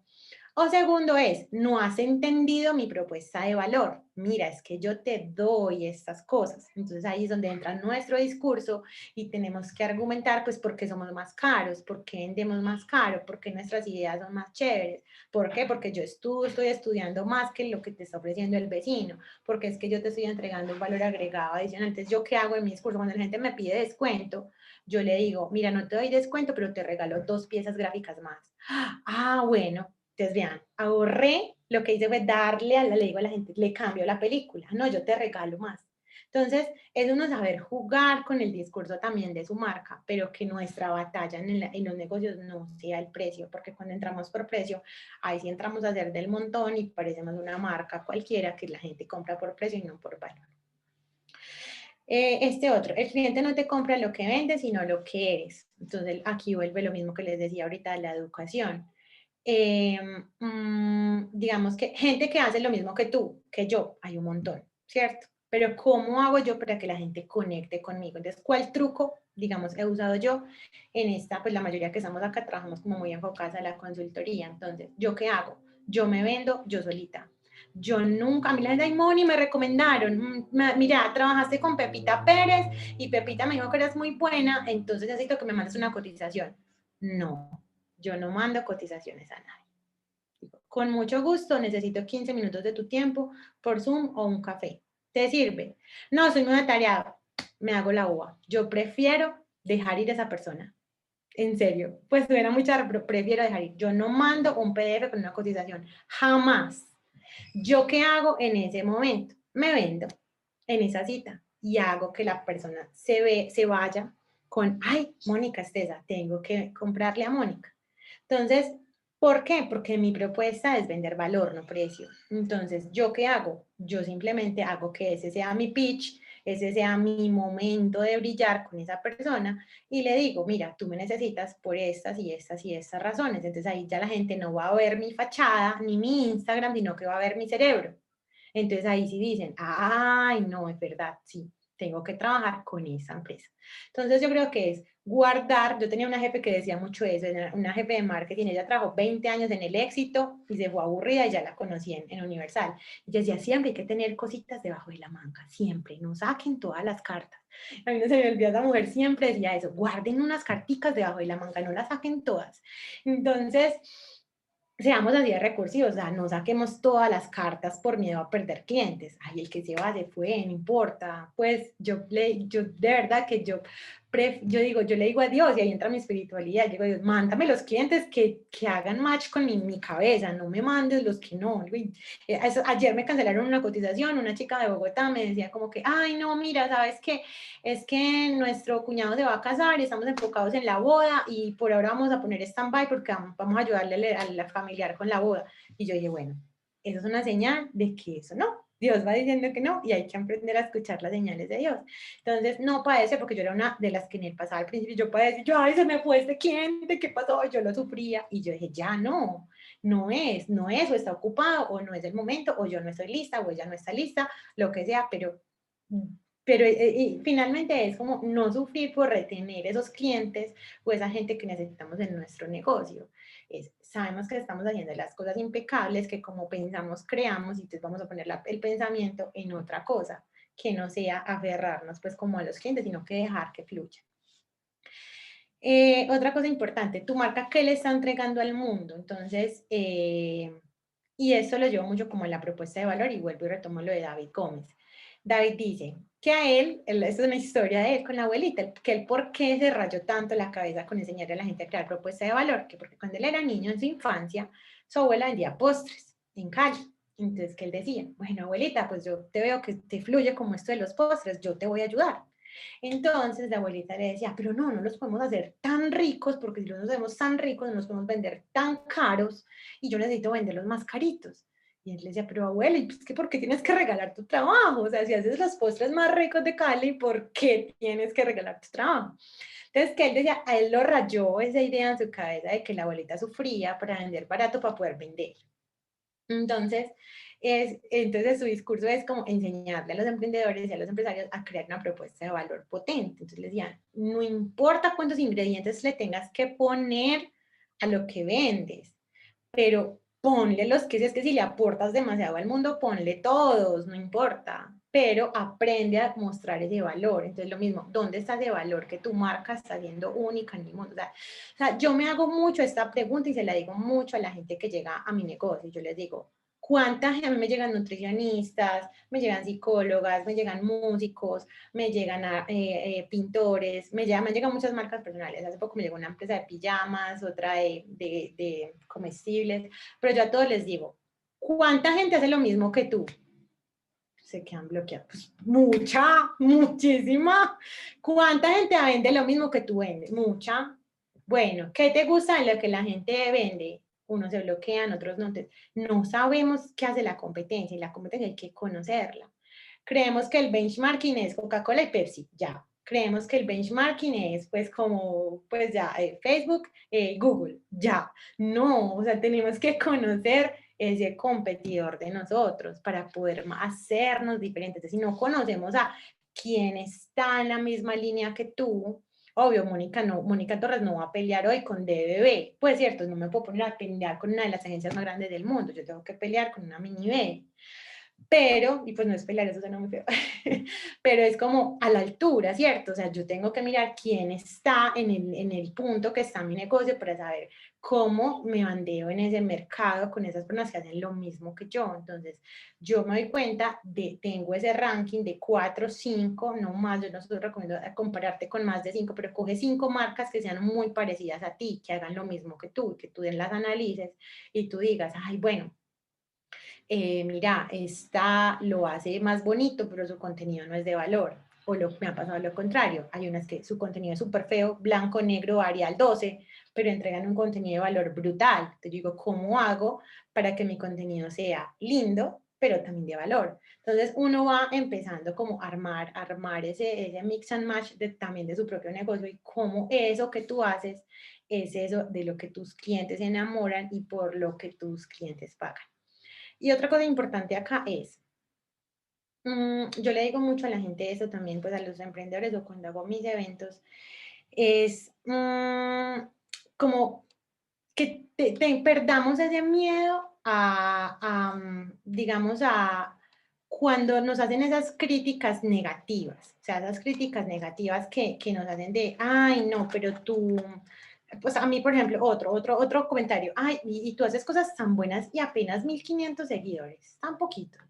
O segundo es, no has entendido mi propuesta de valor. Mira, es que yo te doy estas cosas. Entonces ahí es donde entra nuestro discurso y tenemos que argumentar, pues, por qué somos más caros, por qué vendemos más caro, por qué nuestras ideas son más chéveres. ¿Por qué? Porque yo estoy estudiando más que lo que te está ofreciendo el vecino, porque es que yo te estoy entregando un valor agregado adicional. Entonces, ¿yo qué hago en mi discurso? Cuando la gente me pide descuento, yo le digo, mira, no te doy descuento, pero te regalo 2 piezas gráficas más. Ah, bueno. Entonces, vean, ahorré, lo que hice fue le digo a la gente, le cambio la película, no, yo te regalo más. Entonces, es uno saber jugar con el discurso también de su marca, pero que nuestra batalla en los negocios no sea el precio, porque cuando entramos por precio, ahí sí entramos a hacer del montón y parecemos una marca cualquiera que la gente compra por precio y no por valor. Este otro, el cliente no te compra lo que vendes, sino lo que eres. Entonces, aquí vuelve lo mismo que les decía ahorita de la educación. Digamos que gente que hace lo mismo que tú, que yo, hay un montón, ¿cierto? Pero ¿cómo hago yo para que la gente conecte conmigo? Entonces, ¿cuál truco, digamos, he usado yo en esta? Pues la mayoría que estamos acá trabajamos como muy enfocadas a la consultoría. Entonces, ¿yo qué hago? Yo me vendo yo solita. Yo nunca, a mí la gente, ay, Moni, me recomendaron, mira, trabajaste con Pepita Pérez y Pepita me dijo que eras muy buena, entonces necesito que me mandes una cotización. No, yo no mando cotizaciones a nadie. Con mucho gusto, necesito 15 minutos de tu tiempo por Zoom o un café. ¿Te sirve? No, soy muy atareado. Me hago la uva. Yo prefiero dejar ir a esa persona. En serio, pues suena muy charro, pero prefiero dejar ir. Yo no mando un PDF con una cotización. Jamás. ¿Yo qué hago en ese momento? Me vendo en esa cita y hago que la persona se vaya con, ay, Mónica Estesa, tengo que comprarle a Mónica. Entonces, ¿por qué? Porque mi propuesta es vender valor, no precio. Entonces, ¿yo qué hago? Yo simplemente hago que ese sea mi pitch, ese sea mi momento de brillar con esa persona y le digo, mira, tú me necesitas por estas y estas y estas razones. Entonces ahí ya la gente no va a ver mi fachada ni mi Instagram, sino que va a ver mi cerebro. Entonces ahí sí dicen, ay, no, es verdad, sí, tengo que trabajar con esa empresa. Entonces yo creo que es guardar, yo tenía una jefe que decía mucho eso, una jefe de marketing, ella trabajó 20 años en el éxito y se fue aburrida y ya la conocí en Universal. Y ella decía, siempre hay que tener cositas debajo de la manga, siempre, no saquen todas las cartas. A mí no se me olvida, esa mujer siempre decía eso, guarden unas carticas debajo de la manga, no las saquen todas. Entonces, seamos así de recursivos, o sea, no saquemos todas las cartas por miedo a perder clientes. Ay, el que se va, se fue, no importa. Pues yo de verdad que yo digo, yo le digo a Dios y ahí entra mi espiritualidad. Yo digo, Dios, mándame los clientes que hagan match con mi cabeza, no me mandes los que no. Ayer me cancelaron una cotización, una chica de Bogotá me decía como que, ay, no, mira, ¿sabes qué? Es que nuestro cuñado se va a casar y estamos enfocados en la boda y por ahora vamos a poner stand-by porque vamos a ayudarle a la familiar con la boda. Y yo dije, bueno, eso es una señal de que eso no. Dios va diciendo que no y hay que aprender a escuchar las señales de Dios. Entonces, no padecer, porque yo era una de las que en el pasado al principio yo padecía, yo, ay, se me fue este cliente, ¿qué pasó? Yo lo sufría y yo dije, ya no, no es, o está ocupado, o no es el momento, o yo no estoy lista, o ella no está lista, lo que sea, pero finalmente es como no sufrir por retener esos clientes o esa gente que necesitamos en nuestro negocio. Sabemos que estamos haciendo las cosas impecables, que como pensamos, creamos, y entonces vamos a poner el pensamiento en otra cosa, que no sea aferrarnos pues como a los clientes, sino que dejar que fluya. Otra cosa importante, tu marca, ¿qué le está entregando al mundo? Entonces, y esto lo llevo mucho como en la propuesta de valor y vuelvo y retomo lo de David Gómez. David dice que a esta es una historia de él con la abuelita, que él por qué se rayó tanto la cabeza con enseñarle a la gente a crear propuesta de valor, que porque cuando él era niño en su infancia, su abuela vendía postres en Cali. Entonces, que él decía, bueno, abuelita, pues yo te veo que te fluye como esto de los postres, yo te voy a ayudar. Entonces la abuelita le decía, pero no los podemos hacer tan ricos, porque si los hacemos tan ricos, no los podemos vender tan caros, y yo necesito venderlos más caritos. Y él le decía, pero abuela, ¿y pues, por qué tienes que regalar tu trabajo? O sea, si haces los postres más ricos de Cali, ¿por qué tienes que regalar tu trabajo? Entonces, que él decía, a él lo rayó esa idea en su cabeza de que la abuelita sufría para vender barato para poder vender. Entonces, entonces su discurso es como enseñarle a los emprendedores y a los empresarios a crear una propuesta de valor potente. Entonces les decían, no importa cuántos ingredientes le tengas que poner a lo que vendes, pero ponle los que, si es que si le aportas demasiado al mundo, ponle todos, no importa, pero aprende a mostrar ese valor. Entonces lo mismo, ¿dónde está ese valor que tu marca está siendo única en el mundo? O sea, yo me hago mucho esta pregunta y se la digo mucho a la gente que llega a mi negocio. Yo les digo, ¿cuánta gente? A mí me llegan nutricionistas, me llegan psicólogas, me llegan músicos, me llegan pintores, me han llegado muchas marcas personales. Hace poco me llegó una empresa de pijamas, otra de comestibles, pero yo a todos les digo, ¿cuánta gente hace lo mismo que tú? Se quedan bloqueados. Pues mucha, muchísima. ¿Cuánta gente vende lo mismo que tú vendes? Mucha. Bueno, ¿qué te gusta de lo que la gente vende? Unos se bloquean, otros no. Entonces, no sabemos qué hace la competencia y la competencia hay que conocerla. Creemos que el benchmarking es Coca-Cola y Pepsi, ya. Creemos que el benchmarking es pues como, pues ya, Facebook, Google, ya. No, o sea, tenemos que conocer ese competidor de nosotros para poder hacernos diferentes. Si no conocemos a quién está en la misma línea que tú, obvio, Mónica Torres no va a pelear hoy con DBB, pues cierto, no me puedo poner a pelear con una de las agencias más grandes del mundo, yo tengo que pelear con una mini B. Pero, y pues no es pelear, eso suena muy feo, pero es como a la altura, ¿cierto? O sea, yo tengo que mirar quién está en el punto que está mi negocio para saber cómo me bandeo en ese mercado con esas personas que hacen lo mismo que yo. Entonces, yo me doy cuenta tengo ese ranking de 4, 5, no más, yo no te recomiendo compararte con más de 5, pero coge 5 marcas que sean muy parecidas a ti, que hagan lo mismo que tú las analices y tú digas, ay, bueno, mira, esta lo hace más bonito, pero su contenido no es de valor. O me ha pasado lo contrario, hay unas que su contenido es súper feo, blanco, negro, Arial 12, pero entregan un contenido de valor brutal. Te digo, ¿cómo hago para que mi contenido sea lindo, pero también de valor? Entonces uno va empezando como a armar ese mix and match también de su propio negocio y cómo eso que tú haces es eso de lo que tus clientes se enamoran y por lo que tus clientes pagan. Y otra cosa importante acá es, yo le digo mucho a la gente eso también, pues a los emprendedores o cuando hago mis eventos, es como que perdamos ese miedo digamos, a cuando nos hacen esas críticas negativas, o sea, esas críticas negativas que nos hacen de, ay, no, pero tú, pues a mí, por ejemplo, otro comentario, ay, y tú haces cosas tan buenas y apenas 1500 seguidores, tan poquitos.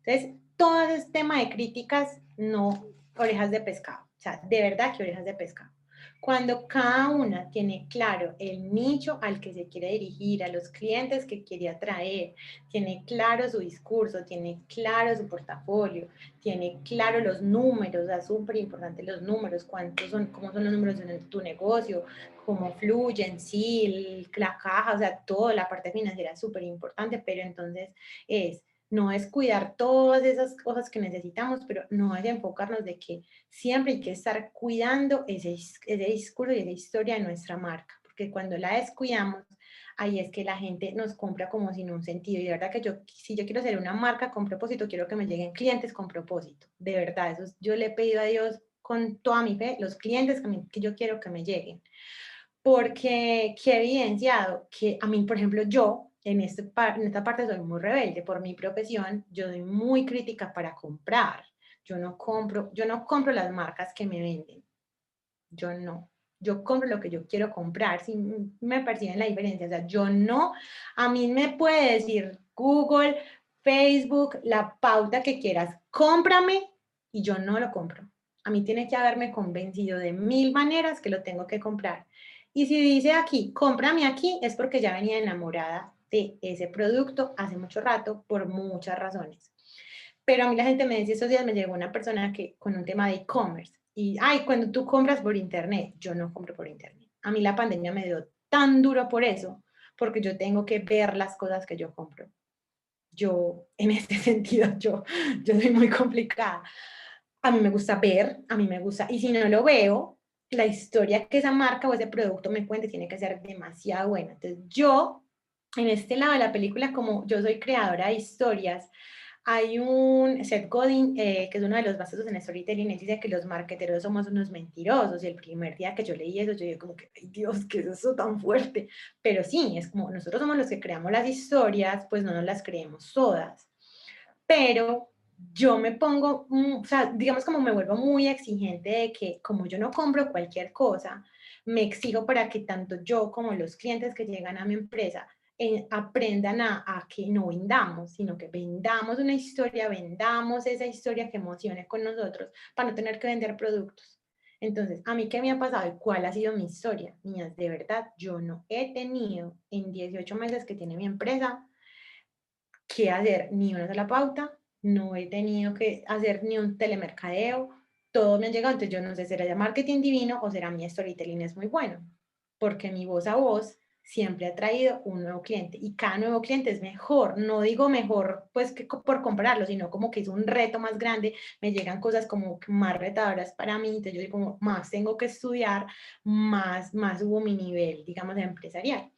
Entonces, todo ese tema de críticas, no, orejas de pescado, o sea, de verdad que orejas de pescado. Cuando cada una tiene claro el nicho al que se quiere dirigir, a los clientes que quiere atraer, tiene claro su discurso, tiene claro su portafolio, tiene claro los números, es súper importante los números, cuántos son, cómo son los números de tu negocio, cómo fluyen, sí, la caja, o sea, toda la parte financiera es súper importante, pero entonces no es cuidar todas esas cosas que necesitamos, pero no es enfocarnos de que siempre hay que estar cuidando ese discurso y esa historia de nuestra marca, porque cuando la descuidamos, ahí es que la gente nos compra como sin un sentido. Y de verdad que si yo quiero ser una marca con propósito, quiero que me lleguen clientes con propósito. De verdad, eso yo le he pedido a Dios con toda mi fe, los clientes que yo quiero que me lleguen. Porque he evidenciado que a mí, por ejemplo, yo en esta parte soy muy rebelde por mi profesión, yo soy muy crítica para comprar. Yo no compro las marcas que me venden. Yo no. Yo compro lo que yo quiero comprar, si me perciben la diferencia. O sea, yo no, a mí me puede decir Google, Facebook, la pauta que quieras, cómprame y yo no lo compro. A mí tiene que haberme convencido de 1000 maneras que lo tengo que comprar. Y si dice aquí, cómprame aquí, es porque ya venía enamorada de ese producto hace mucho rato por muchas razones. Pero a mí la gente me decía, estos días me llegó una persona que con un tema de e-commerce y, ay, cuando tú compras por internet, yo no compro por internet. A mí la pandemia me dio tan duro por eso, porque yo tengo que ver las cosas que yo compro. Yo, en este sentido, yo soy muy complicada. A mí me gusta ver, a mí me gusta, y si no lo veo, la historia que esa marca o ese producto me cuente tiene que ser demasiado buena. Entonces, yo, en este lado de la película, como yo soy creadora de historias, hay un Seth Godin, que es uno de los básicos en storytelling, y dice que los marketeros somos unos mentirosos. Y el primer día que yo leí eso, yo dije como que, ay Dios, ¿qué es eso tan fuerte? Pero sí, es como nosotros somos los que creamos las historias, pues no nos las creemos todas. Pero yo me pongo, o sea, digamos como me vuelvo muy exigente de que como yo no compro cualquier cosa, me exijo para que tanto yo como los clientes que llegan a mi empresa aprendan a que no vendamos, sino que vendamos una historia, vendamos esa historia que emocione con nosotros para no tener que vender productos. Entonces, ¿a mí qué me ha pasado y cuál ha sido mi historia? Niñas, de verdad, yo no he tenido en 18 meses que tiene mi empresa que hacer ni una sola pauta, no he tenido que hacer ni un telemercadeo, todo me ha llegado, entonces yo no sé, será ya marketing divino o será mi storytelling es muy bueno, porque mi voz a voz siempre ha traído un nuevo cliente y cada nuevo cliente es mejor, no digo mejor pues que por compararlo, sino como que es un reto más grande, me llegan cosas como más retadoras para mí, entonces yo digo más tengo que estudiar, más hubo mi nivel, digamos, empresarial.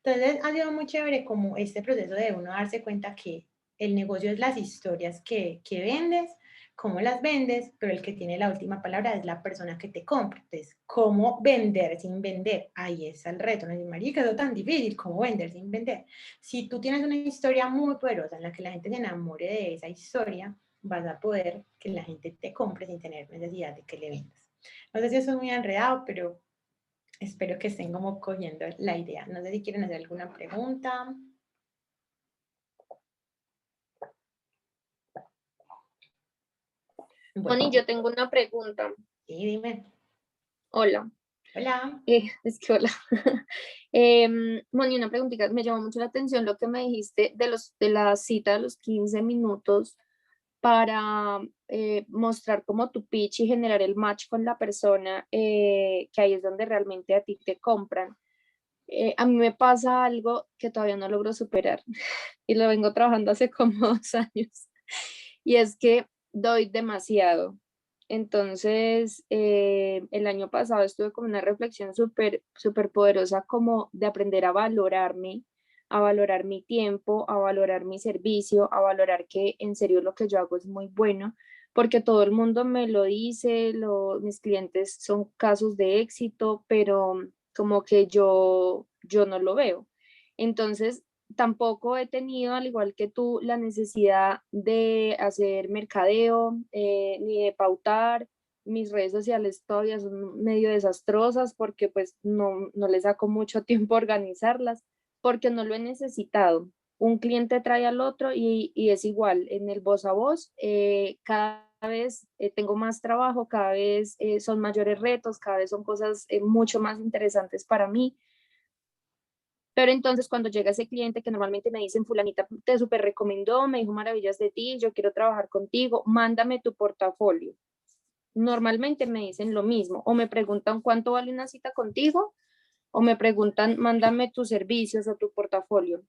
Entonces ha sido muy chévere como este proceso de uno darse cuenta que el negocio es las historias que vendes, cómo las vendes, pero el que tiene la última palabra es la persona que te compra. Entonces, ¿cómo vender sin vender? Ahí está el reto. No es, marica, eso es tan difícil, ¿cómo vender sin vender? Si tú tienes una historia muy poderosa en la que la gente se enamore de esa historia, vas a poder que la gente te compre sin tener necesidad de que le vendas. No sé si eso es muy enredado, pero espero que estén como cogiendo la idea. No sé si quieren hacer alguna pregunta. Bueno, Moni, yo tengo una pregunta. sí, dime. Hola. Hola. Es que hola. Moni, una preguntita, me llamó mucho la atención lo que me dijiste de la cita de los 15 minutos para mostrar como tu pitch y generar el match con la persona, que ahí es donde realmente a ti te compran. A mí me pasa algo que todavía no logro superar y lo vengo trabajando hace como 2 años, y es que doy demasiado. Entonces, el año pasado estuve con una reflexión súper, súper poderosa como de aprender a valorar mi tiempo, a valorar mi servicio, a valorar que en serio lo que yo hago es muy bueno, porque todo el mundo me lo dice, mis clientes son casos de éxito, pero como que yo no lo veo. Entonces, tampoco he tenido, al igual que tú, la necesidad de hacer mercadeo, ni de pautar. Mis redes sociales todavía son medio desastrosas porque pues no les saco mucho tiempo organizarlas, porque no lo he necesitado. Un cliente trae al otro y es igual, en el voz a voz, cada vez tengo más trabajo, cada vez son mayores retos, cada vez son cosas mucho más interesantes para mí. Pero entonces cuando llega ese cliente que normalmente me dicen, fulanita te súper recomendó, me dijo maravillas de ti, yo quiero trabajar contigo, mándame tu portafolio. Normalmente me dicen lo mismo, o me preguntan cuánto vale una cita contigo, o me preguntan, mándame tus servicios o tu portafolio.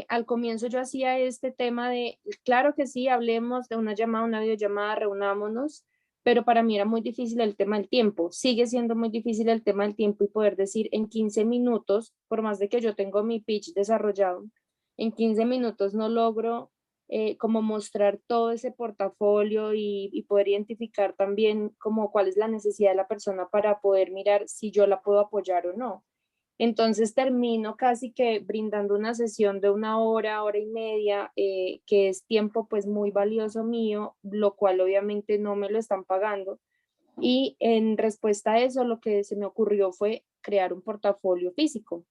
Al comienzo yo hacía este tema de, claro que sí, hablemos de una llamada, una videollamada, reunámonos, pero para mí era muy difícil el tema del tiempo. Sigue siendo muy difícil el tema del tiempo y poder decir en 15 minutos, por más de que yo tengo mi pitch desarrollado, en 15 minutos no logro como mostrar todo ese portafolio y poder identificar también como cuál es la necesidad de la persona para poder mirar si yo la puedo apoyar o no. Entonces termino casi que brindando una sesión de 1 hora, hora y media, que es tiempo pues muy valioso mío, lo cual obviamente no me lo están pagando. Y en respuesta a eso, lo que se me ocurrió fue crear un portafolio físico,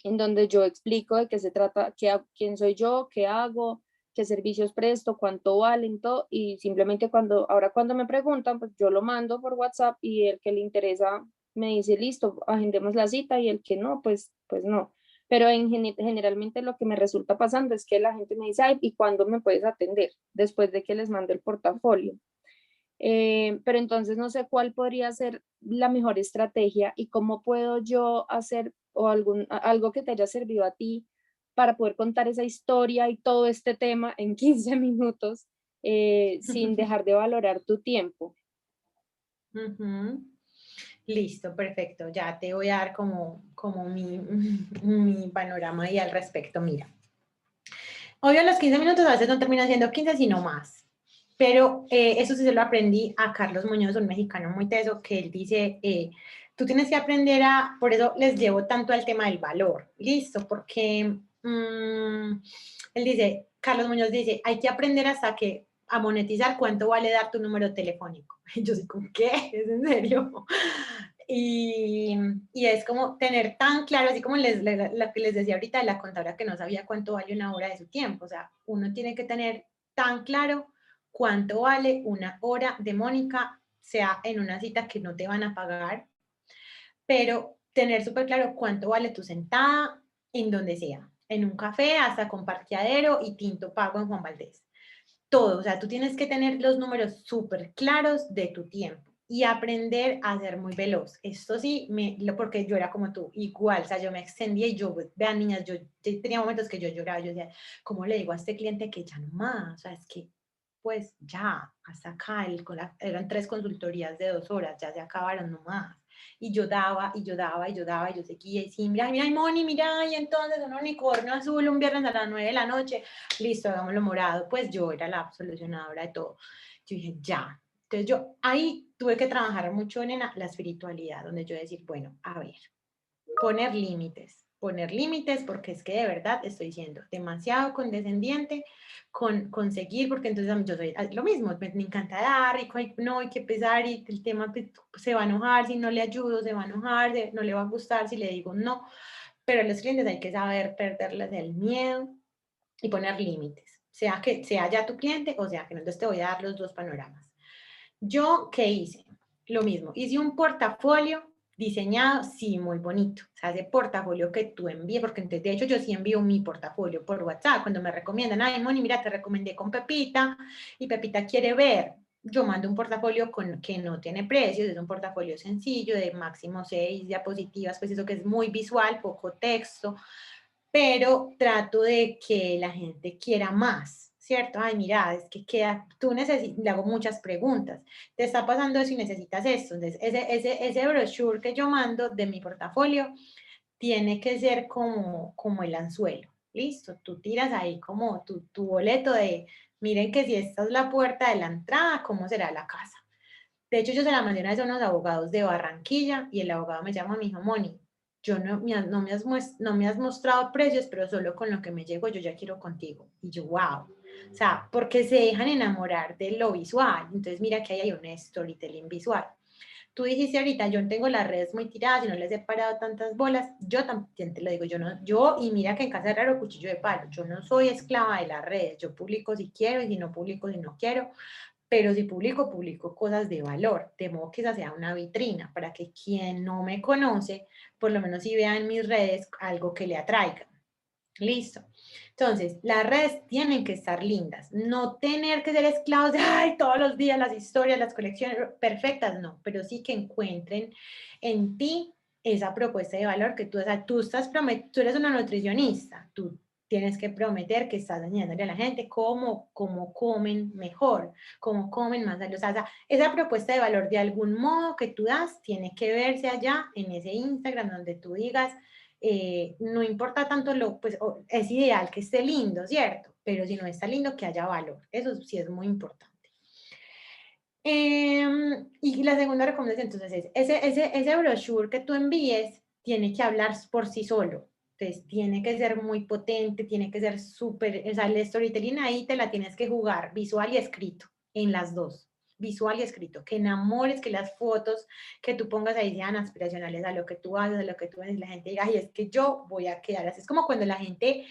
en donde yo explico de qué se trata, quién soy yo, qué hago, qué servicios presto, cuánto valen, todo, y simplemente ahora cuando me preguntan, pues yo lo mando por WhatsApp y el que le interesa me dice, listo, agendemos la cita, y el que no, pues no. Pero generalmente lo que me resulta pasando es que la gente me dice, ay, ¿y cuándo me puedes atender? Después de que les mando el portafolio. Pero entonces no sé cuál podría ser la mejor estrategia y cómo puedo yo hacer o algo que te haya servido a ti para poder contar esa historia y todo este tema en 15 minutos, sin dejar de valorar tu tiempo. Ujú. Listo, perfecto. Ya te voy a dar como mi panorama ahí al respecto. Mira, obvio los 15 minutos a veces no terminan siendo 15, sino más. Pero eso sí se lo aprendí a Carlos Muñoz, un mexicano muy teso, que él dice, tú tienes que aprender por eso les llevo tanto al tema del valor, listo, porque él dice, Carlos Muñoz dice, hay que aprender a monetizar cuánto vale dar tu número telefónico. Y yo soy como, ¿qué? ¿Es en serio? Y es como tener tan claro, así como lo que les decía ahorita de la contadora que no sabía cuánto vale 1 hora de su tiempo, o sea, uno tiene que tener tan claro cuánto vale 1 hora de Mónica, sea en una cita que no te van a pagar, pero tener súper claro cuánto vale tu sentada en donde sea, en un café, hasta con parqueadero y tinto pago en Juan Valdés. Todo, o sea, tú tienes que tener los números súper claros de tu tiempo y aprender a ser muy veloz. Esto sí, porque yo era como tú, igual, o sea, yo me extendía y yo, vean niñas, yo tenía momentos que yo lloraba, yo decía, ¿cómo le digo a este cliente que ya no más? O sea, es que pues ya, hasta acá, eran 3 consultorías de 2 horas, ya se acabaron nomás. Y yo daba, y yo daba, y yo daba, y yo seguía, y sí, mira, mira, Moni, mira, y entonces un unicornio azul un viernes a las 9 de la noche, listo, hagámoslo morado, pues yo era la solucionadora de todo. Yo dije, ya. Entonces yo ahí tuve que trabajar mucho en la espiritualidad, donde yo decir, bueno, a ver, poner límites, porque es que de verdad estoy siendo demasiado condescendiente con conseguir, porque entonces yo soy lo mismo, me encanta dar, y no hay que pesar, y el tema se va a enojar, si no le ayudo, se va a enojar, no le va a gustar si le digo no, pero a los clientes hay que saber perderles el miedo y poner límites, sea que sea ya tu cliente o sea que no. Entonces te voy a dar los dos panoramas. Yo, ¿qué hice? Lo mismo, hice un portafolio Diseñado, sí, muy bonito. O sea, ese portafolio que tú envíes, porque entonces, de hecho, yo sí envío mi portafolio por WhatsApp. Cuando me recomiendan, ay, Moni, mira, te recomendé con Pepita y Pepita quiere ver. Yo mando un portafolio que no tiene precios, es un portafolio sencillo de máximo 6 diapositivas, pues eso que es muy visual, poco texto, pero trato de que la gente quiera más, ¿cierto? Ay, mira, es que queda, tú necesitas, le hago muchas preguntas, te está pasando eso y necesitas esto, entonces ese brochure que yo mando de mi portafolio tiene que ser como el anzuelo, ¿listo? Tú tiras ahí como tu boleto de, miren que si esta es la puerta de la entrada, ¿cómo será la casa? De hecho, yo se la mandé una vez a unos abogados de Barranquilla y el abogado me llama, me dijo, Moni, yo no me has mostrado precios, pero solo con lo que me llegó yo ya quiero contigo. Y yo, wow. O sea, porque se dejan enamorar de lo visual. Entonces, mira que ahí hay un storytelling visual. Tú dijiste ahorita, yo tengo las redes muy tiradas y no les he parado tantas bolas. Yo también te lo digo, y mira que en casa de raro cuchillo de palo, yo no soy esclava de las redes. Yo publico si quiero y si no publico si no quiero, pero si publico, publico cosas de valor, de modo que esa sea una vitrina para que quien no me conoce, por lo menos si vea en mis redes algo que le atraiga. Listo. Entonces, las redes tienen que estar lindas, no tener que ser esclavos de, ay, todos los días las historias, las colecciones perfectas, no, pero sí que encuentren en ti esa propuesta de valor que tú, o sea, tú eres una nutricionista, tú tienes que prometer que estás enseñándole a la gente cómo comen mejor, cómo comen más saludable. O sea, esa propuesta de valor de algún modo que tú das tiene que verse allá en ese Instagram donde tú digas, no importa tanto pues es ideal que esté lindo, ¿cierto? Pero si no está lindo, que haya valor. Eso sí es muy importante. Y la segunda recomendación, entonces, es ese brochure que tú envíes tiene que hablar por sí solo. Entonces, tiene que ser muy potente, tiene que ser súper, o sea, el storytelling ahí te la tienes que jugar, visual y escrito, en las dos, visual y escrito, que enamores, que las fotos que tú pongas ahí sean aspiracionales a lo que tú haces, a lo que tú ves, la gente diga, ay, es que yo voy a quedar así. Es como cuando la gente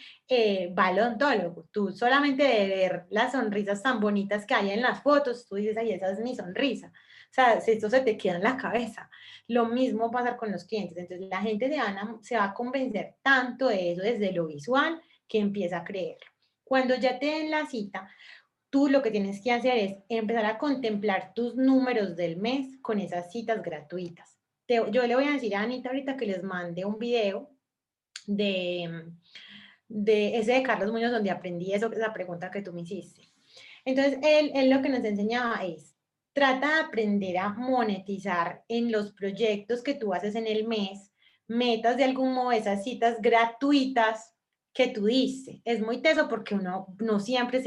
va al odontólogo, tú solamente de ver las sonrisas tan bonitas que hay en las fotos, tú dices, ay, esa es mi sonrisa. O sea, esto se te queda en la cabeza. Lo mismo pasa con los clientes. Entonces, la gente se va a convencer tanto de eso desde lo visual que empieza a creerlo. Cuando ya te den la cita, tú lo que tienes que hacer es empezar a contemplar tus números del mes con esas citas gratuitas. Yo le voy a decir a Anita ahorita que les mande un video de ese de Carlos Muñoz donde aprendí eso, esa pregunta que tú me hiciste. Entonces, él lo que nos enseñaba es, trata de aprender a monetizar en los proyectos que tú haces en el mes, metas de algún modo esas citas gratuitas que tú diste. Es muy teso porque uno no siempre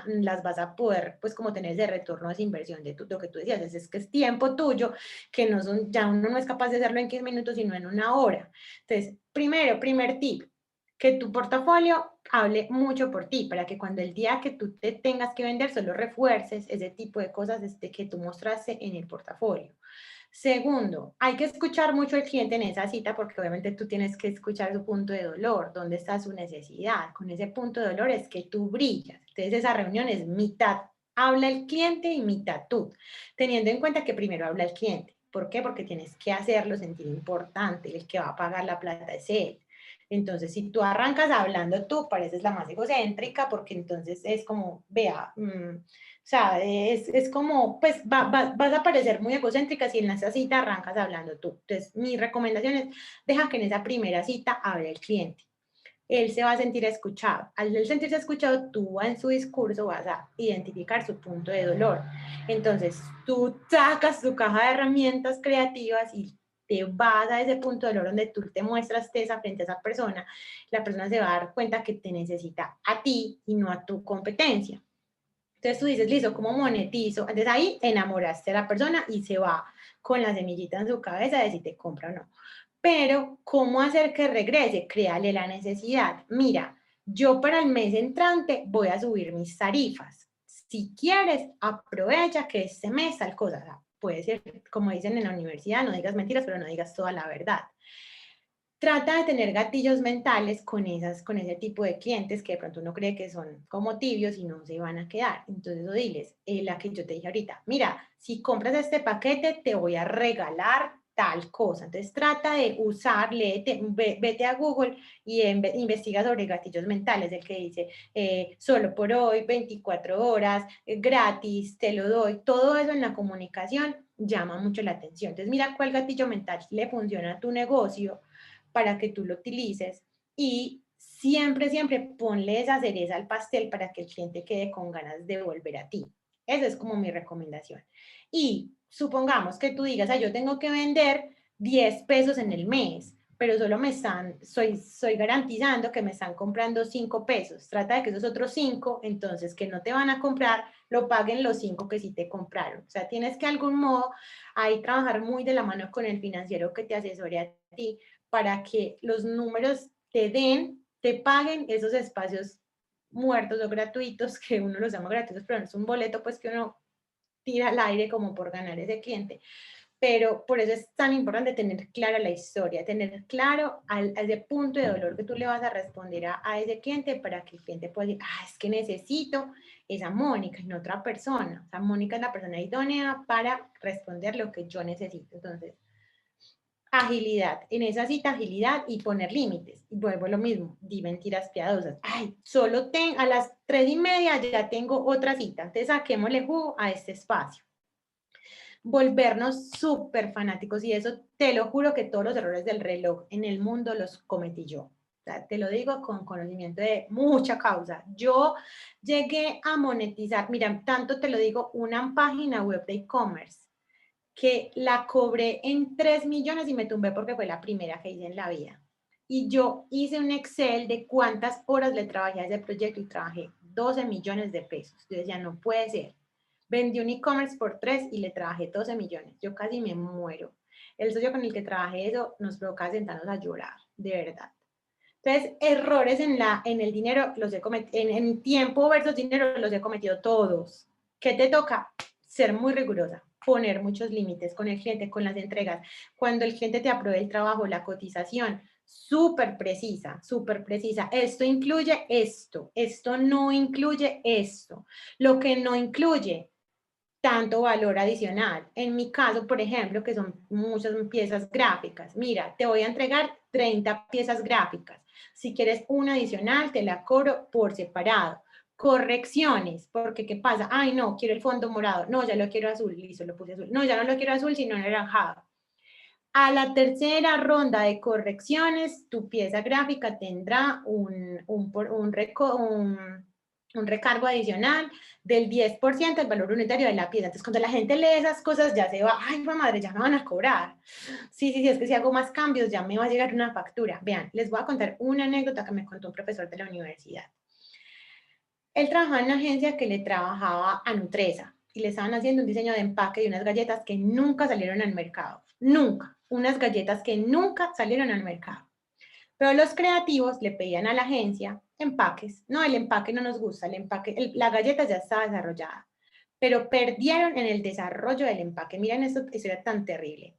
las vas a poder, pues como tener ese retorno de esa inversión de lo que tú decías, es que es tiempo tuyo, que ya uno no es capaz de hacerlo en 15 minutos, sino en una hora. Entonces, primer tip, que tu portafolio hable mucho por ti, para que cuando el día que tú te tengas que vender, solo refuerces ese tipo de cosas que tú mostraste en el portafolio. Segundo, hay que escuchar mucho al cliente en esa cita porque obviamente tú tienes que escuchar su punto de dolor, dónde está su necesidad. Con ese punto de dolor es que tú brillas. Entonces esa reunión es mitad habla el cliente y mitad tú, teniendo en cuenta que primero habla el cliente. ¿Por qué? Porque tienes que hacerlo sentir importante, el que va a pagar la plata es él. Entonces, si tú arrancas hablando tú, pareces la más egocéntrica, porque entonces es como, vea, o sea, es como, pues vas a parecer muy egocéntrica si en esa cita arrancas hablando tú. Entonces, mi recomendación es, deja que en esa primera cita hable el cliente. Él se va a sentir escuchado. Al él sentirse escuchado, tú en su discurso vas a identificar su punto de dolor. Entonces, tú sacas tu caja de herramientas creativas y te vas a ese punto de dolor donde tú te muestras tesa frente a esa persona. La persona se va a dar cuenta que te necesita a ti y no a tu competencia. Entonces tú dices, listo, ¿cómo monetizo? Entonces ahí enamoraste a la persona y se va con la semillita en su cabeza de si te compra o no. Pero, ¿cómo hacer que regrese? Créale la necesidad. Mira, yo para el mes entrante voy a subir mis tarifas. Si quieres, aprovecha que este mes tal cosa. Puede ser, como dicen en la universidad, no digas mentiras, pero no digas toda la verdad. Trata de tener gatillos mentales con ese tipo de clientes que de pronto uno cree que son como tibios y no se van a quedar. Entonces, diles, la que yo te dije ahorita, mira, si compras este paquete, te voy a regalar tal cosa. Entonces trata de usar, léete, vete a Google y investiga sobre gatillos mentales, el que dice solo por hoy, 24 horas, gratis, te lo doy. Todo eso en la comunicación llama mucho la atención. Entonces mira cuál gatillo mental le funciona a tu negocio para que tú lo utilices y siempre, siempre ponle esa cereza al pastel para que el cliente quede con ganas de volver a ti. Esa es como mi recomendación. Y supongamos que tú digas, yo tengo que vender 10 pesos en el mes, pero solo soy garantizando que me están comprando 5 pesos. Trata de que esos otros 5, entonces, que no te van a comprar, lo paguen los 5 que sí te compraron. O sea, tienes que de algún modo ahí trabajar muy de la mano con el financiero que te asesore a ti para que los números te paguen esos espacios muertos o gratuitos, que uno los llama gratuitos, pero no es un boleto pues que uno tira al aire como por ganar ese cliente. Pero por eso es tan importante tener clara la historia, tener claro ese punto de dolor que tú le vas a responder a ese cliente para que el cliente pueda decir, es que necesito esa Mónica y no otra persona. O sea, Mónica es la persona idónea para responder lo que yo necesito. Entonces, agilidad, en esa cita agilidad y poner límites. Y vuelvo a lo mismo, di mentiras piadosas. Solo a las 3:30 ya tengo otra cita, entonces saquémosle jugo a este espacio. Volvernos súper fanáticos, y eso te lo juro que todos los errores del reloj en el mundo los cometí yo. O sea, te lo digo con conocimiento de mucha causa. Yo llegué a monetizar, mira, tanto te lo digo, una página web de e-commerce que la cobré en 3 millones y me tumbé porque fue la primera que hice en la vida. Y yo hice un Excel de cuántas horas le trabajé a ese proyecto y trabajé 12 millones de pesos. Yo decía, no puede ser. Vendí un e-commerce por 3 y le trabajé 12 millones. Yo casi me muero. El socio con el que trabajé eso nos provoca sentarnos a llorar, de verdad. Entonces, errores en el dinero los he cometido, en tiempo versus dinero los he cometido todos. ¿Qué te toca? Ser muy rigurosa, poner muchos límites con el cliente, con las entregas. Cuando el cliente te apruebe el trabajo, la cotización, súper precisa, súper precisa. Esto incluye esto no incluye esto. Lo que no incluye tanto valor adicional. En mi caso, por ejemplo, que son muchas piezas gráficas. Mira, te voy a entregar 30 piezas gráficas. Si quieres una adicional, te la cobro por separado. Correcciones, porque ¿qué pasa? No, quiero el fondo morado. No, ya lo quiero azul. Listo, lo puse azul. No, ya no lo quiero azul, sino anaranjado. A la tercera ronda de correcciones, tu pieza gráfica tendrá un recargo adicional del 10% del valor unitario de la pieza. Entonces, cuando la gente lee esas cosas, ya se va, madre, ya me van a cobrar. Sí, es que si hago más cambios, ya me va a llegar una factura. Vean, les voy a contar una anécdota que me contó un profesor de la universidad. Él trabajaba en una agencia que le trabajaba a Nutresa y le estaban haciendo un diseño de empaque de unas galletas que nunca salieron al mercado. Nunca. Unas galletas que nunca salieron al mercado. Pero los creativos le pedían a la agencia empaques. No, el empaque no nos gusta, la galleta ya estaba desarrollada. Pero perdieron en el desarrollo del empaque. Miren, eso era tan terrible.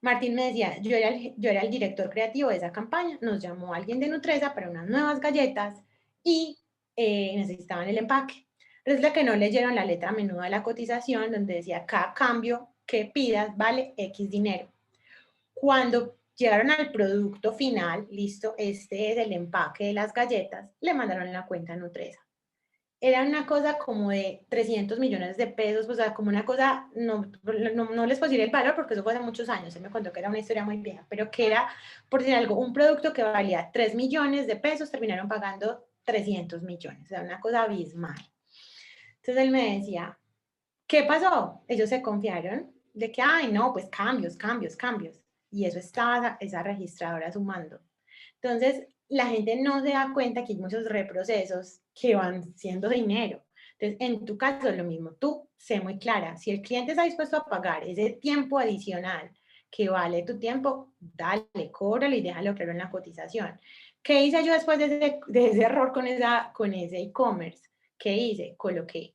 Martín me decía, yo era el director creativo de esa campaña, nos llamó alguien de Nutresa para unas nuevas galletas y necesitaban el empaque. Resulta que no leyeron la letra menuda de la cotización donde decía cada cambio que pidas vale X dinero. Cuando llegaron al producto final, listo, este es el empaque de las galletas, le mandaron la cuenta a Nutresa. Era una cosa como de 300 millones de pesos, o sea, como una cosa, no les puedo decir el valor porque eso fue hace muchos años, se me contó que era una historia muy vieja, pero que era, por decir algo, un producto que valía 3 millones de pesos, terminaron pagando 300 millones, o sea, una cosa abismal. Entonces él me decía, ¿qué pasó? Ellos se confiaron de que, no, pues cambios, y eso estaba esa registradora sumando. Entonces, la gente no se da cuenta que hay muchos reprocesos que van siendo dinero. Entonces, en tu caso es lo mismo. Tú sé muy clara. Si el cliente está dispuesto a pagar ese tiempo adicional que vale tu tiempo, dale, cóbralo y déjalo claro en la cotización. ¿Qué hice yo después de ese error con ese e-commerce? ¿Qué hice? Coloqué,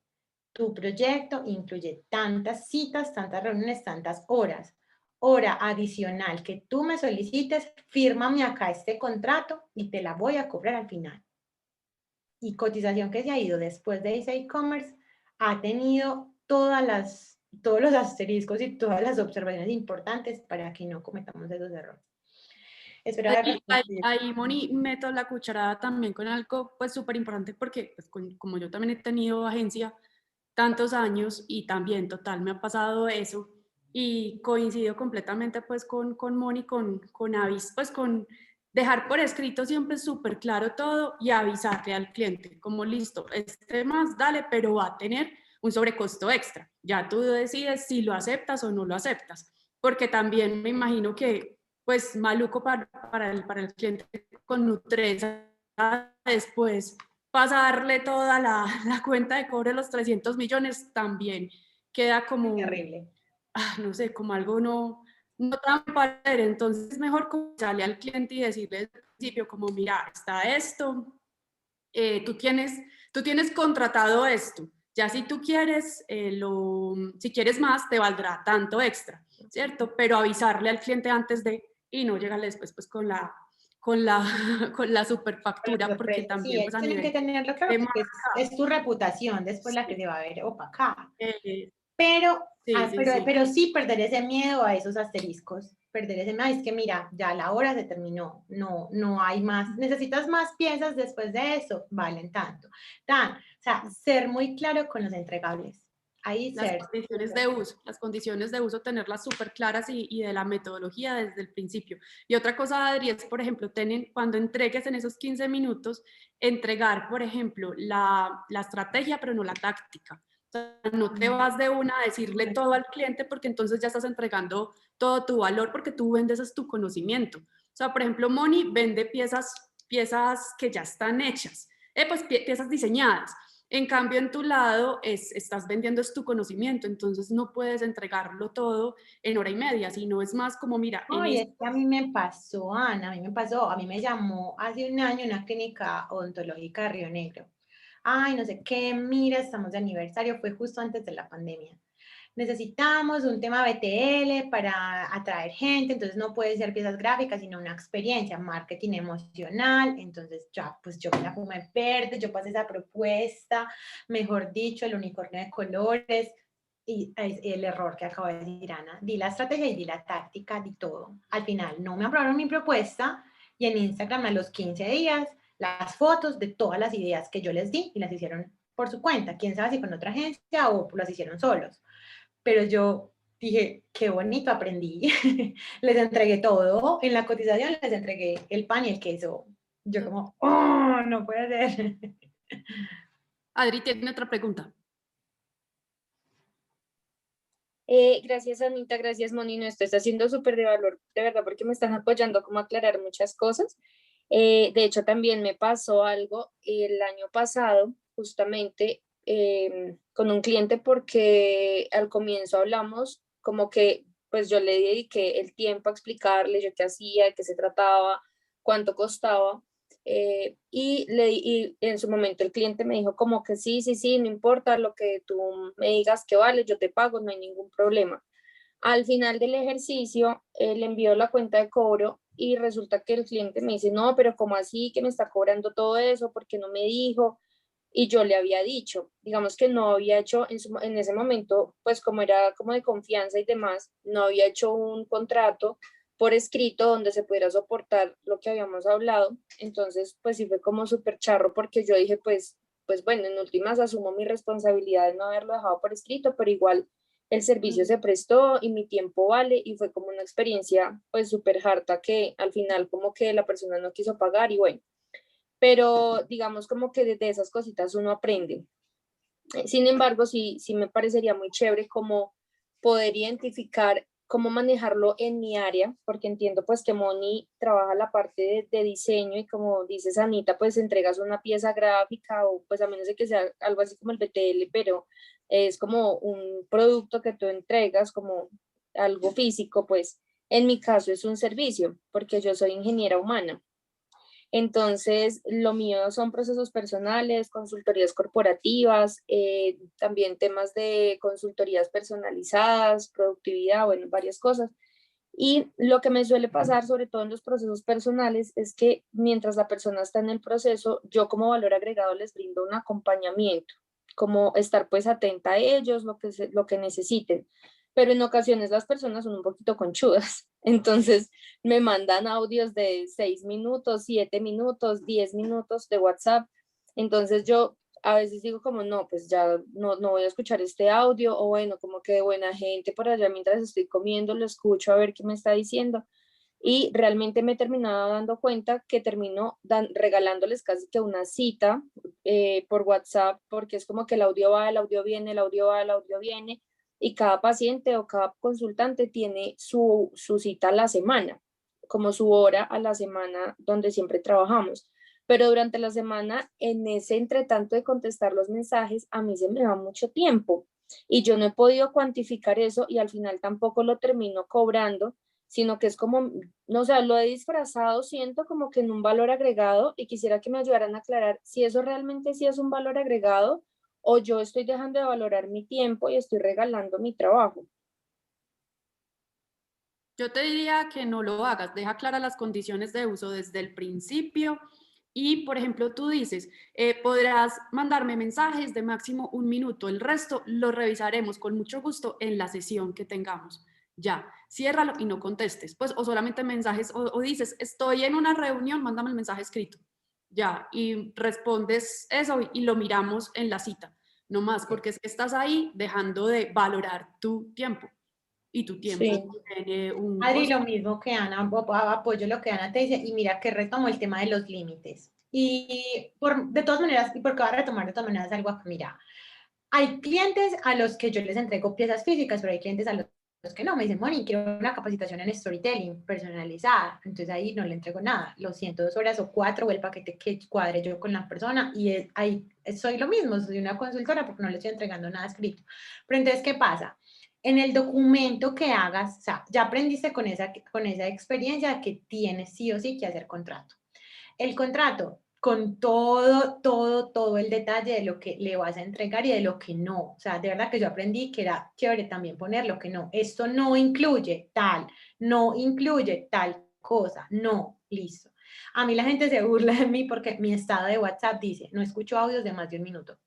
tu proyecto incluye tantas citas, tantas reuniones, tantas horas. Hora adicional que tú me solicites, fírmame acá este contrato y te la voy a cobrar al final. Y cotización que se ha ido después de ese e-commerce ha tenido todas las todos los asteriscos y todas las observaciones importantes para que no cometamos esos errores. Espero haber respondido. Ahí, Moni, meto la cucharada también con algo pues súper importante porque pues, como yo también he tenido agencia tantos años y también total me ha pasado eso y coincido completamente pues con Moni, con avis, pues con dejar por escrito siempre súper claro todo y avisarle al cliente como listo, este más dale, pero va a tener un sobrecosto extra. Ya tú decides si lo aceptas o no lo aceptas, porque también me imagino que pues maluco para el cliente con Nutresa después pasarle toda la cuenta de cobro de los 300 millones también queda como, Terrible. no sé, como algo no tan padre. Entonces es mejor sale al cliente y decirle desde el principio como, mira, está esto, tú tienes contratado esto, ya si tú quieres, si quieres más, te valdrá tanto extra, ¿cierto? Pero avisarle al cliente antes de, y no llegarle después pues con la superfactura, porque también pues a tienen que nivel tenerlo claro de porque es tu reputación después la que sí, se va a ver opacada. sí, Pero, sí. pero sí perder ese miedo a esos asteriscos, perder ese miedo, es que mira, ya la hora se terminó, no hay más, necesitas más piezas después de eso, valen tanto. O sea, ser muy claro con los entregables. Ahí las condiciones de uso, tenerlas súper claras y de la metodología desde el principio. Y otra cosa, Adri, es, por ejemplo, cuando entregues en esos 15 minutos, entregar, por ejemplo, la estrategia, pero no la táctica. O sea, no te vas de una a decirle todo al cliente porque entonces ya estás entregando todo tu valor porque tú vendes es tu conocimiento. O sea, por ejemplo, Moni vende piezas que ya están hechas, pues piezas diseñadas. En cambio, en tu lado estás vendiendo es tu conocimiento, entonces no puedes entregarlo todo en hora y media, sino es más como, mira, Ay, es que a mí me pasó, Ana, a mí me llamó hace un año una clínica odontológica de Río Negro. Ay, no sé qué, mira, estamos de aniversario, fue justo antes de la pandemia. Necesitamos un tema BTL para atraer gente, entonces no puede ser piezas gráficas, sino una experiencia, marketing emocional. Entonces ya, pues yo me la fumé verde, yo pasé esa propuesta, mejor dicho, el unicornio de colores, y el error que acabo de decir, Ana. Di la estrategia y di la táctica, di todo. Al final no me aprobaron mi propuesta y en Instagram a los 15 días las fotos de todas las ideas que yo les di y las hicieron por su cuenta. Quién sabe si con otra agencia o las hicieron solos. Pero yo dije, qué bonito, aprendí. Les entregué todo. En la cotización les entregué el pan y el queso. Yo como, oh, no puede ser. Adri tiene otra pregunta. Gracias, Anita, gracias, Moni. Esto está siendo súper de valor, de verdad, porque me están apoyando como a aclarar muchas cosas. De hecho, también me pasó algo el año pasado, justamente con un cliente, porque al comienzo hablamos como que, pues yo le dediqué el tiempo a explicarle yo qué hacía, de qué se trataba, cuánto costaba. Y en su momento el cliente me dijo como que sí, no importa lo que tú me digas que vale, yo te pago, no hay ningún problema. Al final del ejercicio, le envió la cuenta de cobro y resulta que el cliente me dice, no, pero ¿cómo así que me está cobrando todo eso? ¿Por qué no me dijo? Y yo le había dicho, digamos que no había hecho en ese momento, pues como era como de confianza y demás, no había hecho un contrato por escrito donde se pudiera soportar lo que habíamos hablado. Entonces, pues sí fue como súper charro porque yo dije, pues bueno, en últimas asumo mi responsabilidad de no haberlo dejado por escrito, pero igual el servicio se prestó y mi tiempo vale y fue como una experiencia pues súper harta que al final como que la persona no quiso pagar y bueno, pero digamos como que desde esas cositas uno aprende. Sin embargo, sí me parecería muy chévere como poder identificar cómo manejarlo en mi área, porque entiendo pues que Moni trabaja la parte de diseño y como dices Anita, pues entregas una pieza gráfica o pues a menos de que sea algo así como el BTL, pero es como un producto que tú entregas como algo físico, pues en mi caso es un servicio, porque yo soy ingeniera humana. Entonces, lo mío son procesos personales, consultorías corporativas, también temas de consultorías personalizadas, productividad, bueno, varias cosas. Y lo que me suele pasar, sobre todo en los procesos personales, es que mientras la persona está en el proceso, yo como valor agregado les brindo un acompañamiento. como estar pues atenta a ellos, lo que necesiten. Pero en ocasiones las personas son un poquito conchudas, entonces me mandan audios de 6 minutos, 7 minutos, 10 minutos de WhatsApp, entonces yo a veces digo como no, pues ya no voy a escuchar este audio, o bueno, como que de buena gente por allá mientras estoy comiendo, lo escucho a ver qué me está diciendo, y realmente me he terminado dando cuenta que termino regalándoles casi que una cita por WhatsApp, porque es como que el audio va, el audio viene, el audio va, el audio viene, y cada paciente o cada consultante tiene su cita a la semana, como su hora a la semana donde siempre trabajamos. Pero durante la semana, en ese entretanto de contestar los mensajes, a mí se me va mucho tiempo y yo no he podido cuantificar eso y al final tampoco lo termino cobrando, sino que es como, no sé, lo he disfrazado, siento como que en un valor agregado, y quisiera que me ayudaran a aclarar si eso realmente sí es un valor agregado o yo estoy dejando de valorar mi tiempo y estoy regalando mi trabajo. Yo te diría que no lo hagas, deja claras las condiciones de uso desde el principio y, por ejemplo, tú dices, podrás mandarme mensajes de máximo 1 minuto, el resto lo revisaremos con mucho gusto en la sesión que tengamos. Ya, ciérralo y no contestes, pues, o solamente mensajes, o dices, estoy en una reunión, mándame el mensaje escrito. Ya, y respondes eso y lo miramos en la cita, no más, porque es que estás ahí dejando de valorar tu tiempo. Y tu Sí. tiempo tiene un Adri, lo costo. mismo que Ana, apoyo lo que Ana te dice, y mira que retomo el tema de los límites. Y de todas maneras, y porque voy a retomar de todas maneras algo acá, mira, hay clientes a los que yo les entrego piezas físicas, pero hay clientes a los que no, me dicen, Moni, quiero una capacitación en storytelling personalizada, entonces ahí no le entrego nada, los 102 horas o 4 o el paquete que cuadre yo con la persona, y ahí soy lo mismo, soy una consultora porque no le estoy entregando nada escrito. Pero entonces, ¿qué pasa? En el documento que hagas, o sea, ya aprendiste con esa experiencia que tienes sí o sí que hacer contrato. El contrato con todo el detalle de lo que le vas a entregar y de lo que no. O sea, de verdad que yo aprendí que era chévere también poner lo que no. Esto no incluye tal, no incluye tal cosa, no, listo. A mí la gente se burla de mí porque mi estado de WhatsApp dice, no escucho audios de más de 1 minuto.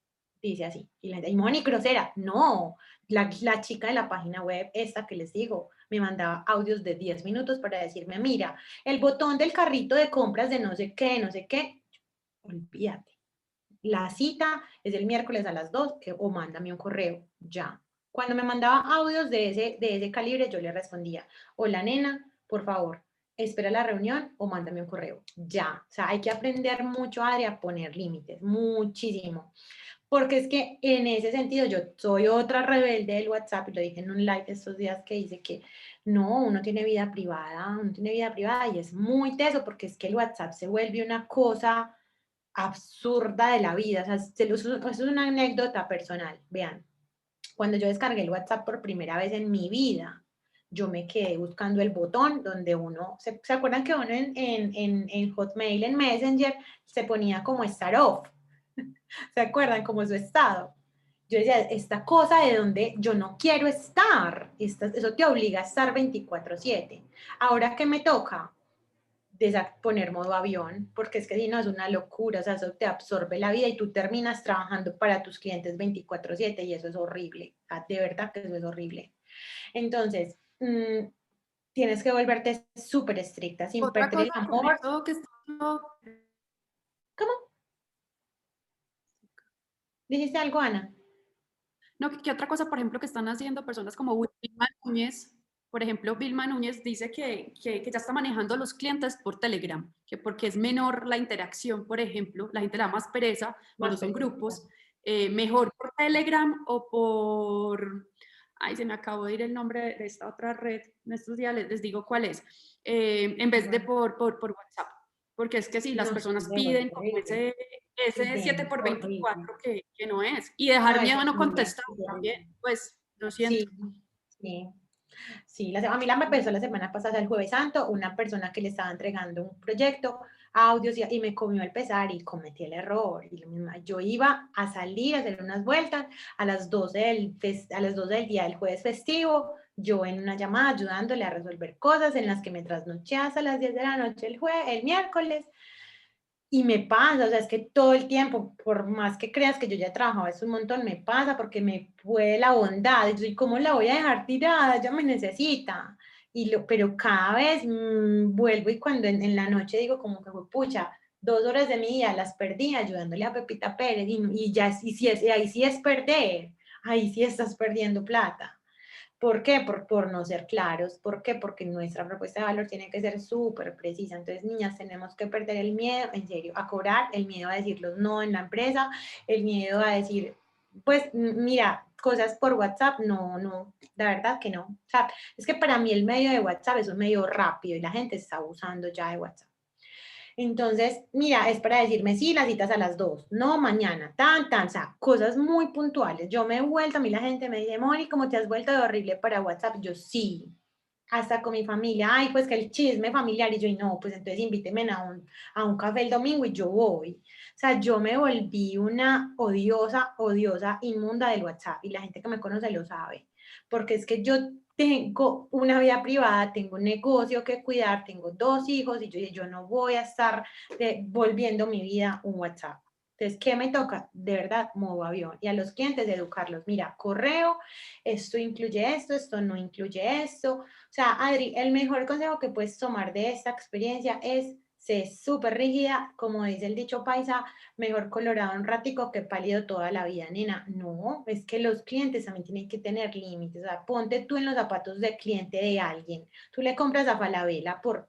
Dice así. Y la gente, y Moni, grosera. No, la chica de la página web, esta que les digo, me mandaba audios de 10 minutos para decirme, mira, el botón del carrito de compras de no sé qué, olvídate. La cita es el miércoles a las 2 o mándame un correo, ya. Cuando me mandaba audios de ese calibre, yo le respondía, hola nena, por favor, espera la reunión o mándame un correo, ya. O sea, hay que aprender mucho, Adri, a poner límites, muchísimo. Porque es que en ese sentido yo soy otra rebelde del WhatsApp, y lo dije en un live estos días que dice que no, uno tiene vida privada y es muy teso porque es que el WhatsApp se vuelve una cosa absurda de la vida. O sea, eso es una anécdota personal. Vean, cuando yo descargué el WhatsApp por primera vez en mi vida, yo me quedé buscando el botón donde uno, ¿se acuerdan que uno en Hotmail, en Messenger, se ponía como estar off? ¿Se acuerdan? Como su estado. Yo decía, esta cosa de donde yo no quiero estar, eso te obliga a estar 24/7. Ahora, ¿qué me toca? Poner modo avión, porque es que si no es una locura, o sea, eso te absorbe la vida y tú terminas trabajando para tus clientes 24/7 y eso es horrible, de verdad que eso es horrible. Entonces, tienes que volverte súper estricta, sin Otra perder el cosa con amor. eso que ¿Cómo? ¿Dijiste algo, Ana? no, ¿qué otra cosa, por ejemplo, que están haciendo personas como Vilma Núñez? Por ejemplo, Vilma Núñez dice que ya está manejando a los clientes por Telegram, que porque es menor la interacción, por ejemplo, la gente le da más pereza cuando son grupos, mejor por Telegram o por, ay, se me acabó de ir el nombre de esta otra red, en estos días les digo cuál es, en vez de por WhatsApp, porque es que si las No, personas se vuelve piden como horrible. ese Bien, 7 por horrible. 24 que no es, y dejar No, es miedo a no horrible. contestar también, pues lo siento. Sí, sí. Sí, a mí me pasó la semana pasada, el Jueves Santo, una persona que le estaba entregando un proyecto, audios, y me comió el pesar y cometí el error. Y yo iba a salir a hacer unas vueltas a las 12 a las 12 del día del jueves festivo, yo en una llamada ayudándole a resolver cosas en las que me trasnoché hasta las 10 de la noche el miércoles. Y me pasa, o sea, es que todo el tiempo, por más que creas que yo ya trabajaba eso un montón, me pasa porque me puede la bondad. Y yo, ¿y cómo la voy a dejar tirada? Ella me necesita. Pero cada vez vuelvo y cuando en la noche digo como que, pucha, 2 horas de mi día las perdí ayudándole a Pepita Pérez y ya, ahí sí es perder, ahí sí estás perdiendo plata. ¿Por qué? Por no ser claros. ¿Por qué? Porque nuestra propuesta de valor tiene que ser súper precisa. Entonces, niñas, tenemos que perder el miedo, en serio, a cobrar, el miedo a decir los no en la empresa, el miedo a decir, pues, mira, cosas por WhatsApp, no, la verdad que no. O sea, es que para mí el medio de WhatsApp es un medio rápido y la gente está abusando ya de WhatsApp. Entonces, mira, es para decirme, sí, las citas a las 2, no mañana, o sea, cosas muy puntuales. Yo me he vuelto, a mí la gente me dice, Moni, ¿cómo te has vuelto de horrible para WhatsApp? Yo sí, hasta con mi familia, ay, pues que el chisme familiar, y yo, y no, pues entonces invíteme a un café el domingo y yo voy. O sea, yo me volví una odiosa, inmunda del WhatsApp, y la gente que me conoce lo sabe, porque es que yo tengo una vida privada, tengo un negocio que cuidar, tengo 2 hijos, y yo no voy a estar volviendo mi vida un WhatsApp. Entonces, ¿qué me toca? De verdad, modo avión. Y a los clientes educarlos, mira, correo, esto incluye esto no incluye esto. O sea, Adri, el mejor consejo que puedes tomar de esta experiencia es ser súper rígida, como dice el dicho paisa, mejor colorado un ratico que pálido toda la vida, nena. No, es que los clientes también tienen que tener límites. O sea, ponte tú en los zapatos del cliente de alguien. Tú le compras a Falabella por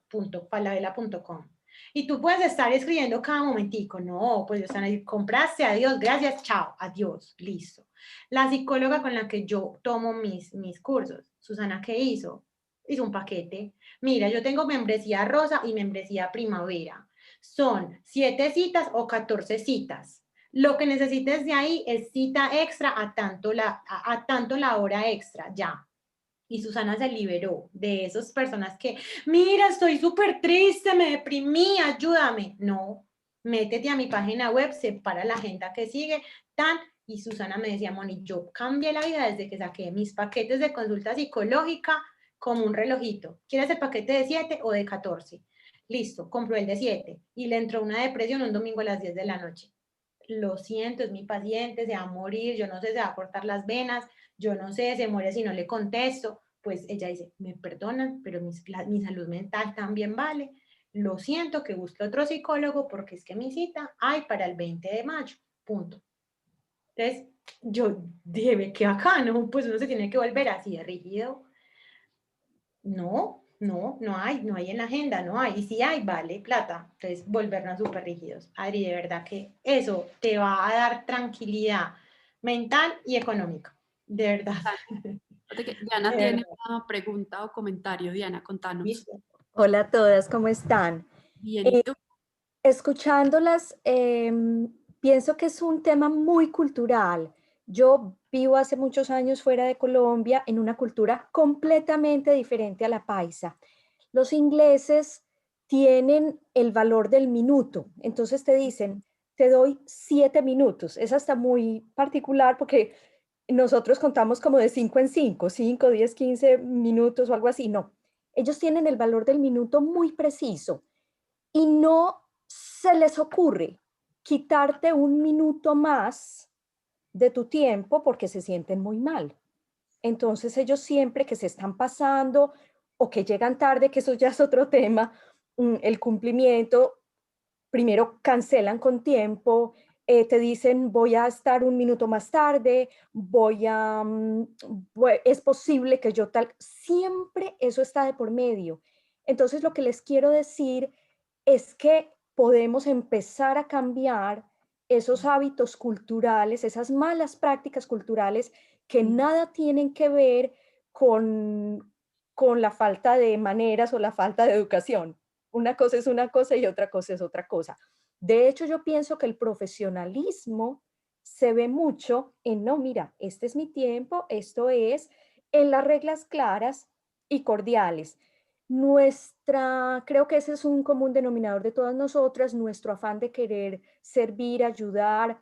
falabella.com. Y tú puedes estar escribiendo cada momentico, no, pues están ahí, compraste, adiós, gracias, chao, adiós, listo. La psicóloga con la que yo tomo mis cursos, Susana, ¿qué hizo? Hizo un paquete. Mira, yo tengo membresía rosa y membresía primavera. Son 7 citas o 14 citas. Lo que necesites de ahí es cita extra a tanto la hora extra, ya. Y Susana se liberó de esas personas que, mira, estoy súper triste, me deprimí, ayúdame. No, métete a mi página web, separa la agenda que sigue, tan, y Susana me decía, Moni, yo cambié la vida desde que saqué mis paquetes de consulta psicológica como un relojito. ¿Quieres el paquete de 7 o de 14? Listo, compró el de 7 y le entró una depresión un domingo a las 10 de la noche. Lo siento, es mi paciente, se va a morir, yo no sé, se va a cortar las venas, yo no sé, se muere si no le contesto. Pues ella dice, me perdonan, pero mi salud mental también vale. Lo siento, que busque otro psicólogo porque es que mi cita hay para el 20 de mayo, punto. Entonces, yo dije, qué bacano, pues uno se tiene que volver así de rígido. No hay en la agenda, no hay. Y si hay, vale plata. Entonces, volvernos súper rígidos. Adri, de verdad que eso te va a dar tranquilidad mental y económica. De verdad. Fíjate que Diana De tiene verdad. una pregunta o comentario. Diana, contanos. ¿Listo? Hola a todas, ¿cómo están? Bien, ¿y tú? Escuchándolas, pienso que es un tema muy cultural. Yo vivo hace muchos años fuera de Colombia en una cultura completamente diferente a la paisa. Los ingleses tienen el valor del minuto, entonces te dicen, te doy 7 minutos. Es hasta muy particular porque nosotros contamos como de 5 en 5, 5, 10, 15 minutos o algo así. No, ellos tienen el valor del minuto muy preciso y no se les ocurre quitarte un minuto más de tu tiempo porque se sienten muy mal. Entonces ellos siempre que se están pasando o que llegan tarde, que eso ya es otro tema, el cumplimiento, primero cancelan con tiempo, te dicen voy a estar un minuto más tarde, es posible que yo tal, siempre eso está de por medio. Entonces lo que les quiero decir es que podemos empezar a cambiar esos hábitos culturales, esas malas prácticas culturales que nada tienen que ver con la falta de maneras o la falta de educación. Una cosa es una cosa y otra cosa es otra cosa. De hecho, yo pienso que el profesionalismo se ve mucho en, no, mira, este es mi tiempo, esto es, en las reglas claras y cordiales. Creo que ese es un común denominador de todas nosotras, nuestro afán de querer servir, ayudar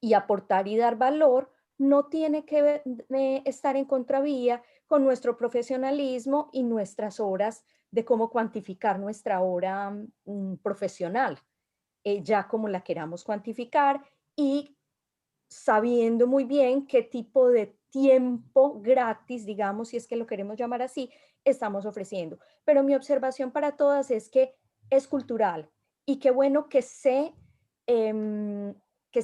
y aportar y dar valor, no tiene que estar en contravía con nuestro profesionalismo y nuestras horas de cómo cuantificar nuestra hora profesional. ya como la queramos cuantificar y sabiendo muy bien qué tipo de tiempo gratis, digamos, si es que lo queremos llamar así, estamos ofreciendo. Pero mi observación para todas es que es cultural y qué bueno que se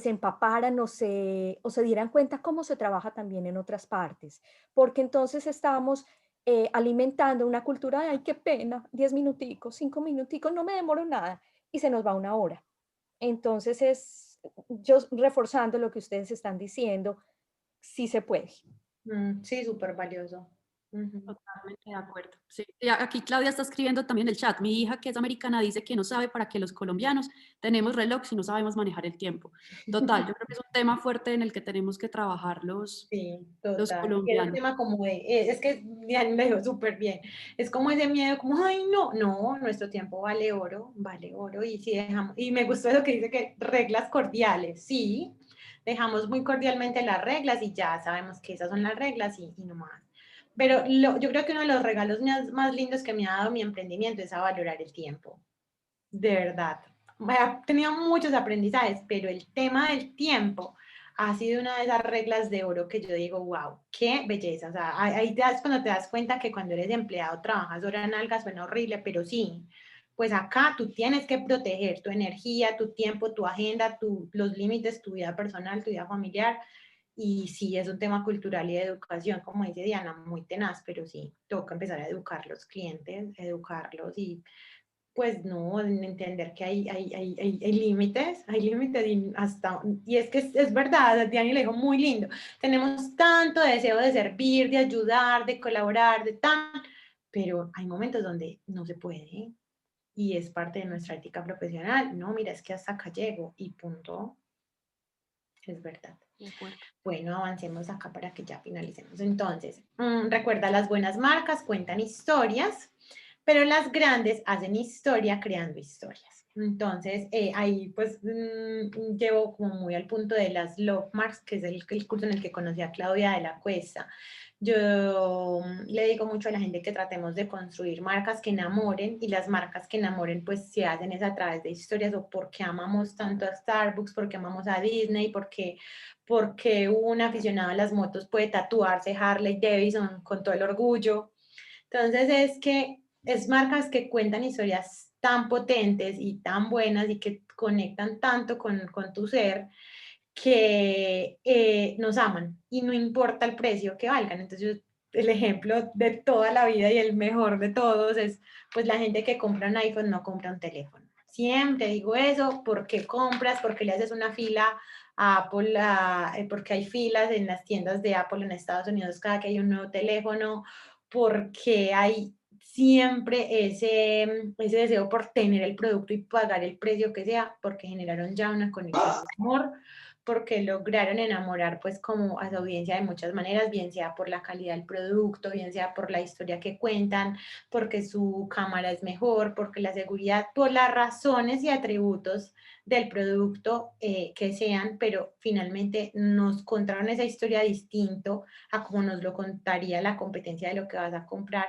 empaparan o se dieran cuenta cómo se trabaja también en otras partes, porque entonces estamos alimentando una cultura de, ay, qué pena, 10 minuticos, 5 minuticos, no me demoro nada, y se nos va una hora. Entonces yo reforzando lo que ustedes están diciendo, sí se puede. Sí, súper valioso. Totalmente de acuerdo. Sí. Y aquí Claudia está escribiendo también en el chat. Mi hija, que es americana, dice que no sabe para qué los colombianos tenemos reloj si no sabemos manejar el tiempo. Total, yo creo que es un tema fuerte en el que tenemos que trabajar los Sí, los total. Y es el colombianos. tema como de, es que Diana me dijo súper bien. Es como ese miedo, como, ay, no, no, nuestro tiempo vale oro. Y si dejamos, y me gustó lo que dice que reglas cordiales, sí, dejamos muy cordialmente las reglas y ya sabemos que esas son las reglas y no más. Pero yo creo que uno de los regalos más lindos que me ha dado mi emprendimiento es a valorar el tiempo. De verdad. He tenido muchos aprendizajes, pero el tema del tiempo ha sido una de esas reglas de oro que yo digo, wow, qué belleza. O sea, ahí cuando te das cuenta que cuando eres empleado trabajas horas nalgas, suena horrible, pero sí, pues acá tú tienes que proteger tu energía, tu tiempo, tu agenda, los límites, tu vida personal, tu vida familiar. Y sí, es un tema cultural y de educación, como dice Diana, muy tenaz, pero sí, toca empezar a educar los clientes, educarlos y pues no, en entender que hay límites y es que es verdad, Diana le dijo muy lindo, tenemos tanto deseo de servir, de ayudar, de colaborar, pero hay momentos donde no se puede y es parte de nuestra ética profesional, no, mira, es que hasta acá llego y punto, es verdad. De acuerdo. Bueno, avancemos acá para que ya finalicemos. Entonces, recuerda, las buenas marcas cuentan historias, pero las grandes hacen historia creando historias. Entonces, ahí pues llevo como muy al punto de las Love Marks, que es el curso en el que conocí a Claudia de la Cuesta. Yo le digo mucho a la gente que tratemos de construir marcas que enamoren y las marcas que enamoren pues se hacen es a través de historias o porque amamos tanto a Starbucks, porque amamos a Disney, porque un aficionado a las motos puede tatuarse Harley Davidson con todo el orgullo. Entonces es que es marcas que cuentan historias tan potentes y tan buenas y que conectan tanto con tu ser que nos aman y no importa el precio que valgan. Entonces, el ejemplo de toda la vida y el mejor de todos es, pues la gente que compra un iPhone no compra un teléfono. Siempre digo eso, ¿por qué compras? ¿Por qué le haces una fila a Apple? Porque hay filas en las tiendas de Apple en Estados Unidos cada que hay un nuevo teléfono, porque hay siempre ese deseo por tener el producto y pagar el precio que sea, porque generaron ya una conexión de amor, porque lograron enamorar pues como a su audiencia de muchas maneras, bien sea por la calidad del producto, bien sea por la historia que cuentan, porque su cámara es mejor, porque la seguridad, por las razones y atributos del producto que sean, pero finalmente nos contaron esa historia distinto a como nos lo contaría la competencia de lo que vas a comprar.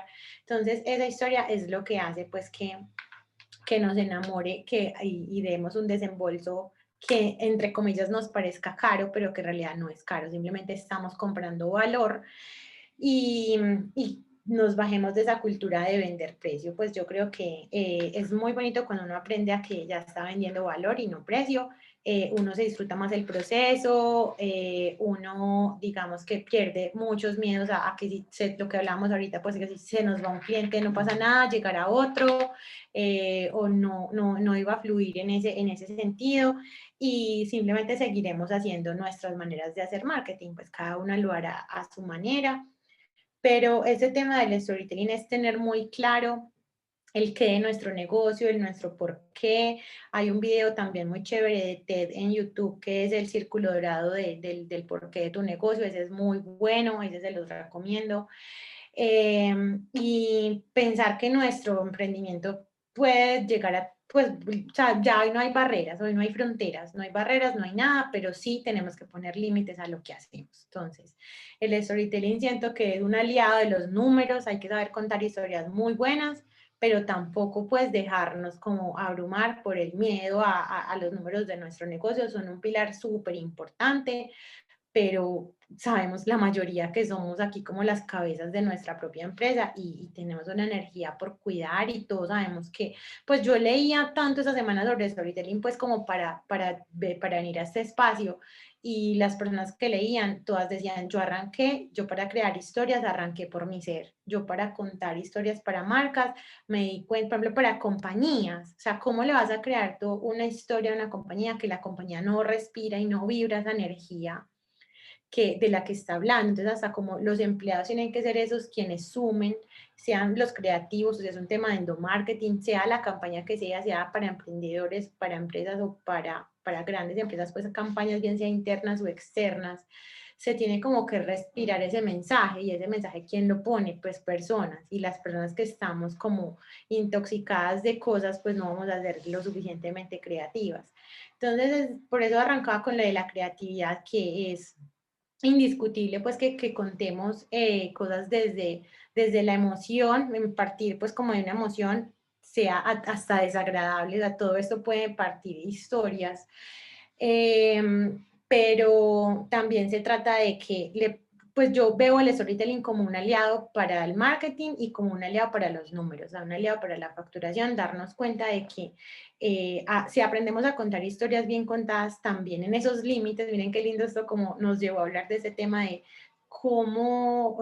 Entonces, esa historia es lo que hace pues que nos enamore y demos un desembolso que entre comillas nos parezca caro, pero que en realidad no es caro, simplemente estamos comprando valor y nos bajemos de esa cultura de vender precio. Pues yo creo que es muy bonito cuando uno aprende a que ya está vendiendo valor y no precio. Uno se disfruta más el proceso, uno digamos que pierde muchos miedos a que lo que hablamos ahorita, pues que si se nos va un cliente no pasa nada, llegará otro, o no iba a fluir en ese sentido y simplemente seguiremos haciendo nuestras maneras de hacer marketing, pues cada uno lo hará a su manera, pero ese tema del storytelling es tener muy claro el qué de nuestro negocio, el nuestro por qué. Hay un video también muy chévere de TED en YouTube que es el círculo dorado del porqué de tu negocio, ese es muy bueno, ese se los recomiendo. Y pensar que nuestro emprendimiento puede llegar a, pues, o sea, ya hoy no hay barreras, hoy no hay fronteras, no hay barreras, no hay nada, pero sí tenemos que poner límites a lo que hacemos. Entonces, el storytelling siento que es un aliado de los números, hay que saber contar historias muy buenas, pero tampoco pues dejarnos como abrumar por el miedo a los números de nuestro negocio. Son un pilar súper importante, pero sabemos la mayoría que somos aquí como las cabezas de nuestra propia empresa y tenemos una energía por cuidar y todos sabemos que, pues yo leía tanto esa semana sobre storytelling, pues como para venir a este espacio, y las personas que leían, todas decían, yo para crear historias arranqué por mi ser, yo para contar historias para marcas, me di cuenta, por ejemplo, para compañías, o sea, ¿cómo le vas a crear tú una historia a una compañía que la compañía no respira y no vibra esa energía de la que está hablando? Entonces, hasta como los empleados tienen que ser esos quienes sumen, sean los creativos, o sea, es un tema de endomarketing, sea la campaña que sea para emprendedores, para empresas o para grandes empresas, pues campañas bien sea internas o externas, se tiene como que respirar ese mensaje, y ese mensaje, ¿quién lo pone? Pues personas, y las personas que estamos como intoxicadas de cosas, pues no vamos a ser lo suficientemente creativas. Entonces, por eso arrancaba con lo de la creatividad, que es indiscutible pues que contemos cosas desde la emoción, en partir pues como de una emoción, sea hasta desagradable, o todo esto puede partir historias, pero también se trata de que pues yo veo el storytelling como un aliado para el marketing y como un aliado para los números, o sea, un aliado para la facturación, darnos cuenta de que si aprendemos a contar historias bien contadas también en esos límites. Miren qué lindo esto como nos llevó a hablar de ese tema de cómo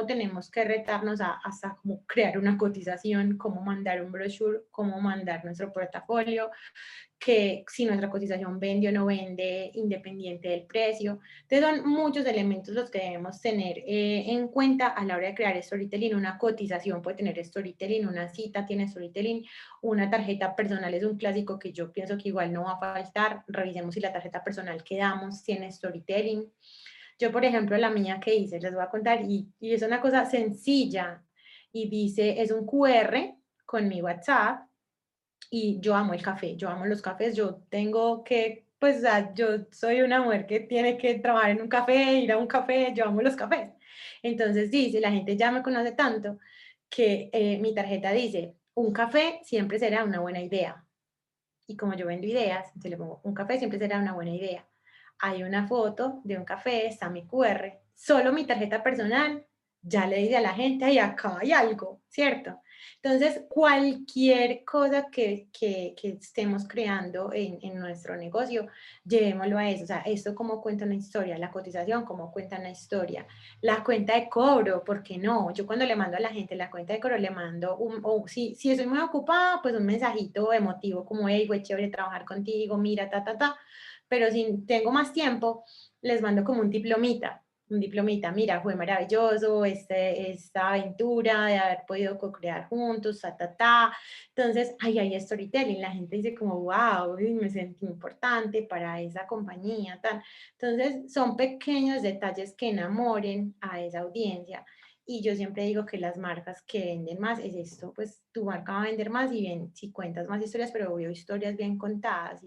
tenemos que retarnos hasta cómo crear una cotización, cómo mandar un brochure, cómo mandar nuestro portafolio, que si nuestra cotización vende o no vende, independiente del precio. Entonces son muchos elementos los que debemos tener en cuenta a la hora de crear storytelling. Una cotización puede tener storytelling, una cita tiene storytelling, una tarjeta personal es un clásico que yo pienso que igual no va a faltar. Revisemos si la tarjeta personal que damos tiene storytelling. Yo, por ejemplo, la mía que hice, les voy a contar, y es una cosa sencilla, y dice, es un QR con mi WhatsApp, y yo amo el café, yo amo los cafés, yo tengo que, pues, yo soy una mujer que tiene que trabajar en un café, ir a un café, yo amo los cafés. Entonces dice, la gente ya me conoce tanto que mi tarjeta dice, un café siempre será una buena idea. Y como yo vendo ideas, entonces le pongo, un café siempre será una buena idea. Hay una foto de un café, está mi QR, solo mi tarjeta personal ya le dice a la gente, ay, acá hay algo, ¿cierto? Entonces, cualquier cosa que estemos creando en nuestro negocio, llevémoslo a eso. O sea, esto como cuenta una historia, la cotización como cuenta una historia, la cuenta de cobro, ¿por qué no? Yo cuando le mando a la gente la cuenta de cobro, le mando si estoy muy ocupada, pues un mensajito emotivo como, hey, güey, chévere trabajar contigo, mira, ta. Pero si tengo más tiempo, les mando como un diplomita, mira, fue maravilloso esta aventura de haber podido co-crear juntos, ta. Entonces, hay storytelling, la gente dice como, wow, me sentí importante para esa compañía, tal. Entonces, son pequeños detalles que enamoren a esa audiencia. Y yo siempre digo que las marcas que venden más es esto, pues tu marca va a vender más y bien, si cuentas más historias, pero obvio historias bien contadas.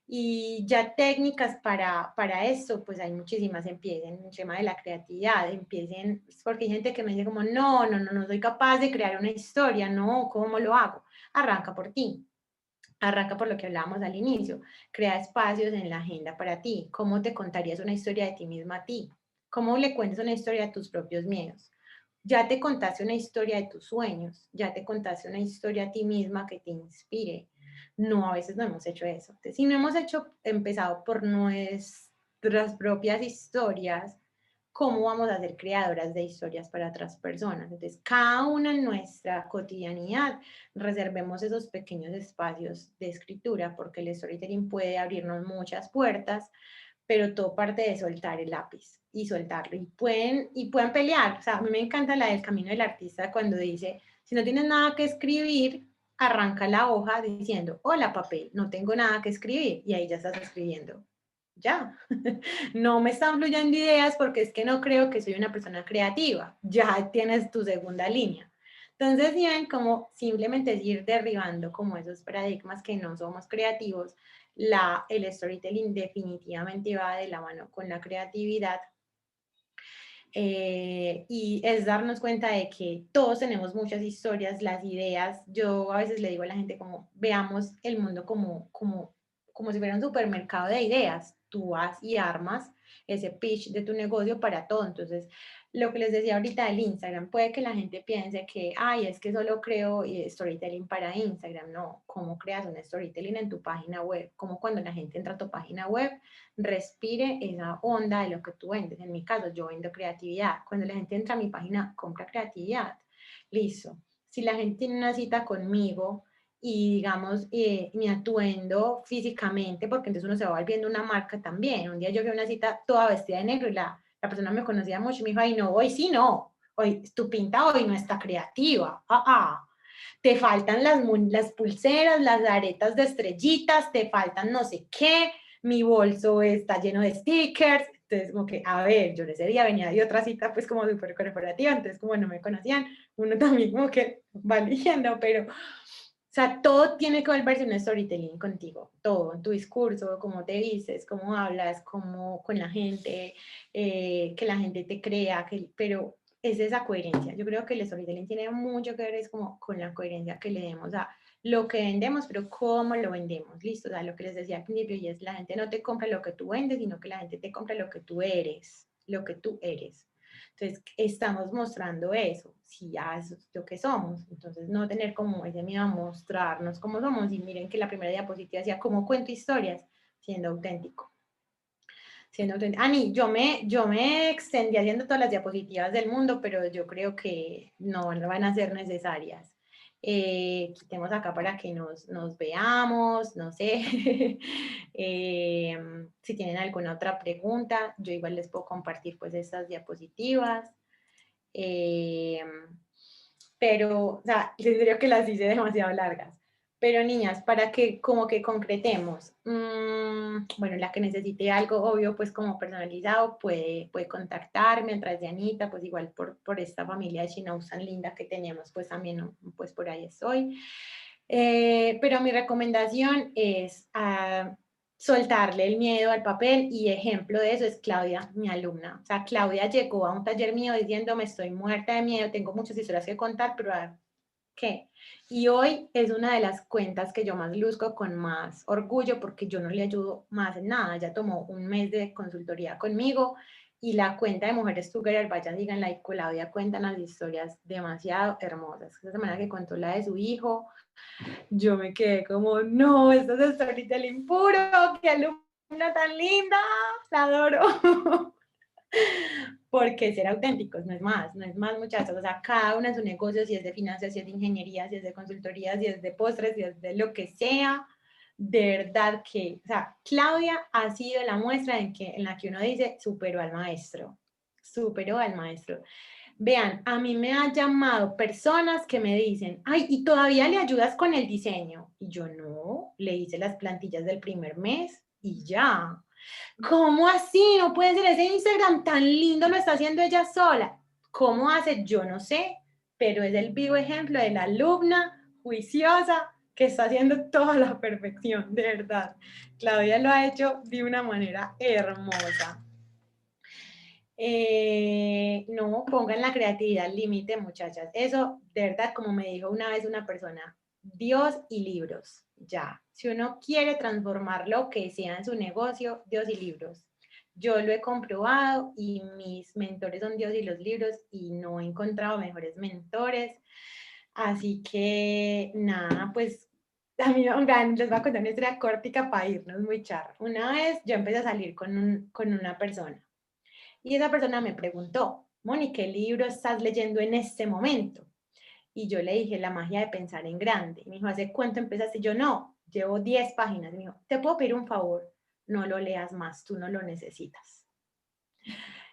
Y ya técnicas para esto, pues hay muchísimas. Empiecen el tema de la creatividad, empiecen, porque hay gente que me dice como, no soy capaz de crear una historia, no, ¿cómo lo hago? Arranca por ti. Arranca por lo que hablábamos al inicio, crea espacios en la agenda para ti. ¿Cómo te contarías una historia de ti misma a ti? ¿Cómo le cuentas una historia a tus propios miedos? Ya te contaste una historia de tus sueños, ya te contaste una historia a ti misma que te inspire. No, a veces no hemos hecho eso. Entonces, si no hemos empezado por nuestras propias historias, ¿cómo vamos a ser creadoras de historias para otras personas? Entonces, cada una en nuestra cotidianidad reservemos esos pequeños espacios de escritura, porque el storytelling puede abrirnos muchas puertas, pero todo parte de soltar el lápiz y soltarlo. Y pueden pelear. O sea, a mí me encanta la del camino del artista cuando dice, si no tienes nada que escribir, arranca la hoja diciendo, hola papel, no tengo nada que escribir. Y ahí ya estás escribiendo. Ya, no me están fluyendo ideas porque es que no creo que soy una persona creativa. Ya tienes tu segunda línea. Entonces, bien, como simplemente es ir derribando como esos paradigmas que no somos creativos. El storytelling definitivamente va de la mano con la creatividad. y es darnos cuenta de que todos tenemos muchas historias, las ideas. Yo a veces le digo a la gente como, veamos el mundo como si fuera un supermercado de ideas. Tú vas y armas ese pitch de tu negocio para todo. Entonces, lo que les decía ahorita del Instagram, puede que la gente piense que, ay, es que solo creo storytelling para Instagram. No, ¿cómo creas un storytelling en tu página web? Como cuando la gente entra a tu página web, respire esa onda de lo que tú vendes. En mi caso, yo vendo creatividad. Cuando la gente entra a mi página, compra creatividad. Listo. Si la gente tiene una cita conmigo y digamos, mi atuendo físicamente, porque entonces uno se va volviendo una marca también. Un día yo vi una cita toda vestida de negro y la persona me conocía mucho y me dijo, ay no, hoy sí no, hoy tu pinta hoy no está creativa. Te faltan las pulseras, las aretas de estrellitas, te faltan no sé qué, mi bolso está lleno de stickers. Entonces, como que, a ver, yo ese día venía de otra cita, pues como súper corporativa, entonces como no me conocían, uno también como que va eligiendo, pero, o sea, todo tiene que volverse un storytelling contigo, todo, tu discurso, cómo te dices, cómo hablas, cómo con la gente, que la gente te crea, pero es esa coherencia. Yo creo que el storytelling tiene mucho que ver es como con la coherencia que le demos a lo que vendemos, pero cómo lo vendemos, listo, o sea, lo que les decía al principio, y es la gente no te compra lo que tú vendes, sino que la gente te compra lo que tú eres, lo que tú eres. Entonces, estamos mostrando eso, si ya es lo que somos, entonces no tener como ese miedo a mostrarnos cómo somos, y miren que la primera diapositiva decía, ¿cómo cuento historias? Siendo auténtico. Ani, yo me extendí haciendo todas las diapositivas del mundo, pero yo creo que no van a ser necesarias. Quitemos acá para que nos veamos, no sé. Si tienen alguna otra pregunta, yo igual les puedo compartir pues estas diapositivas. Pero, o sea, les diría que las hice demasiado largas. Pero niñas, para que como que concretemos, bueno, la que necesite algo obvio, pues como personalizado, puede contactarme a través de Anita, pues igual por esta familia de Shinaus tan linda que tenemos, pues también, pues por ahí estoy. Pero mi recomendación es soltarle el miedo al papel, y ejemplo de eso es Claudia, mi alumna. O sea, Claudia llegó a un taller mío diciéndome, estoy muerta de miedo, tengo muchas historias que contar, pero a ver, ¿qué? Y hoy es una de las cuentas que yo más luzco con más orgullo, porque yo no le ayudo más en nada. Ella tomó un mes de consultoría conmigo, y la cuenta de Mujeres Together, vayan, díganla, y Claudia cuenta unas historias demasiado hermosas. Esa semana que contó la de su hijo, yo me quedé como, no, esto es storytelling puro, qué alumna tan linda, la adoro. Porque ser auténticos, no es más muchachos, o sea, cada uno en su negocio, si es de finanzas, si es de ingeniería, si es de consultoría, si es de postres, si es de lo que sea, de verdad que, o sea, Claudia ha sido la muestra en la que uno dice, superó al maestro. Vean, a mí me han llamado personas que me dicen, ay, ¿y todavía le ayudas con el diseño? Y yo no, le hice las plantillas del primer mes y ya. ¿Cómo así? No puede ser, ese Instagram tan lindo lo está haciendo ella sola. ¿Cómo hace? Yo no sé, pero es el vivo ejemplo de la alumna juiciosa que está haciendo toda la perfección, de verdad. Claudia lo ha hecho de una manera hermosa. No pongan la creatividad al límite, muchachas. Eso, de verdad, como me dijo una vez una persona, Dios y libros, ya. Si uno quiere transformar lo que sea en su negocio, Dios y libros. Yo lo he comprobado y mis mentores son Dios y los libros, y no he encontrado mejores mentores. Así que, nada, pues a mí les voy a contar una historia cortica para irnos muy charro. Una vez yo empecé a salir con una persona. Y esa persona me preguntó, Moni, ¿qué libro estás leyendo en este momento? Y yo le dije, La magia de pensar en grande. Y me dijo, ¿hace cuánto empezaste? Y yo, no, llevo 10 páginas. Y me dijo, ¿te puedo pedir un favor? No lo leas más, tú no lo necesitas.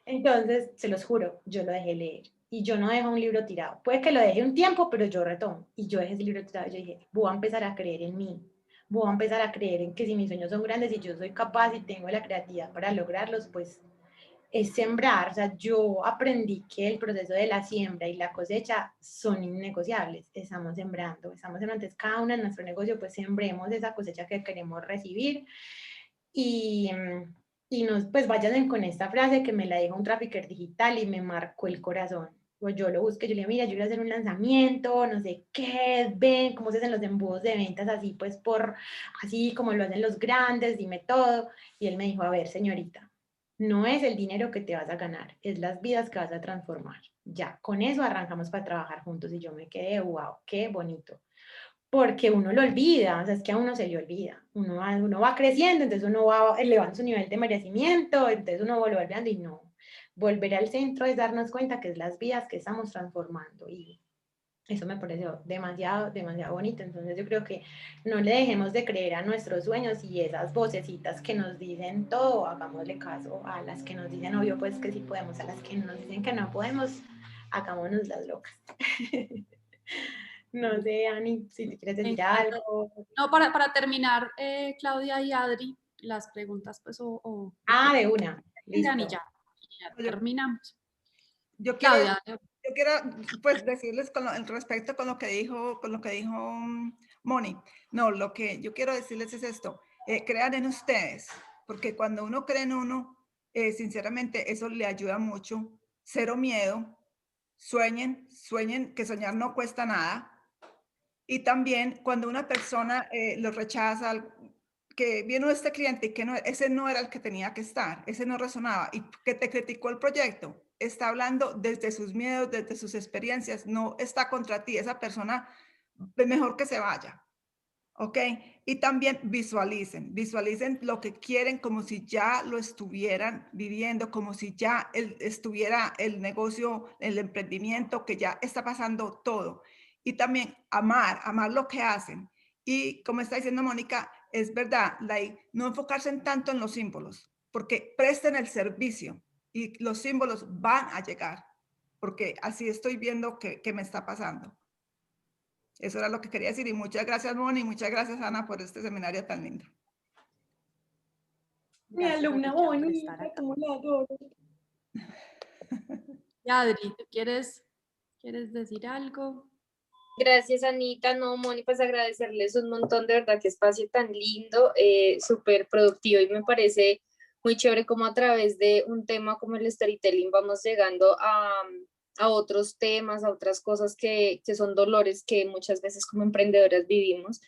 Entonces, se los juro, yo lo dejé leer. Y yo no dejo un libro tirado. Puede que lo deje un tiempo, pero yo retomo. Y yo dejé ese libro tirado. Yo dije, voy a empezar a creer en mí. Voy a empezar a creer en que si mis sueños son grandes y yo soy capaz y tengo la creatividad para lograrlos, pues es sembrar. O sea, yo aprendí que el proceso de la siembra y la cosecha son innegociables. Estamos sembrando. Entonces cada uno en nuestro negocio, pues sembremos esa cosecha que queremos recibir. Y y nos, pues vayan con esta frase que me la dijo un trafficker digital y me marcó el corazón. Pues yo lo busqué, yo le dije, mira, yo voy a hacer un lanzamiento, no sé qué, ven cómo se hacen los embudos de ventas así, pues así como lo hacen los grandes, dime todo. Y él me dijo, a ver, señorita, no es el dinero que te vas a ganar, es las vidas que vas a transformar. Ya, con eso arrancamos para trabajar juntos y yo me quedé, wow, qué bonito. Porque uno lo olvida, o sea, es que a uno se le olvida. Uno va creciendo, entonces uno va elevando su nivel de merecimiento, entonces uno vuelve olvidando y no. Volver al centro es darnos cuenta que es las vidas que estamos transformando y eso me pareció demasiado, demasiado bonito. Entonces yo creo que no le dejemos de creer a nuestros sueños y esas vocecitas que nos dicen todo, hagámosle caso a las que nos dicen, obvio, pues que sí podemos, a las que nos dicen que no podemos, hagámonos las locas. No sé, Ani, si te quieres decir algo. No, para terminar, Claudia y Adri, las preguntas, pues, De una. Listo. Y ya terminamos. Yo quiero, Claudia. yo quiero pues decirles respecto con lo que dijo Moni. No, lo que yo quiero decirles es esto, crean en ustedes, porque cuando uno cree en uno, sinceramente eso le ayuda mucho. Cero miedo, sueñen, que soñar no cuesta nada. Y también cuando una persona lo rechaza, que vino este cliente y que no, ese no era el que tenía que estar, ese no resonaba y que te criticó el proyecto, está hablando desde sus miedos, desde sus experiencias, no está contra ti, esa persona mejor que se vaya, ¿ok? Y también visualicen lo que quieren como si ya lo estuvieran viviendo, como si ya estuviera el negocio, el emprendimiento, que ya está pasando todo. Y también amar lo que hacen. Y como está diciendo Mónica, es verdad, no enfocarse en tanto en los símbolos, porque presten el servicio y los símbolos van a llegar, porque así estoy viendo que me está pasando. Eso era lo que quería decir y muchas gracias, Moni, y muchas gracias, Ana, por este seminario tan lindo. Mi alumna bonita, como la adoro. Adri, ¿tú quieres decir algo? Gracias, Anita. No, Moni, pues agradecerles un montón, de verdad, qué espacio tan lindo, súper productivo y me parece muy chévere como a través de un tema como el storytelling vamos llegando a otros temas, a otras cosas que son dolores que muchas veces como emprendedoras vivimos,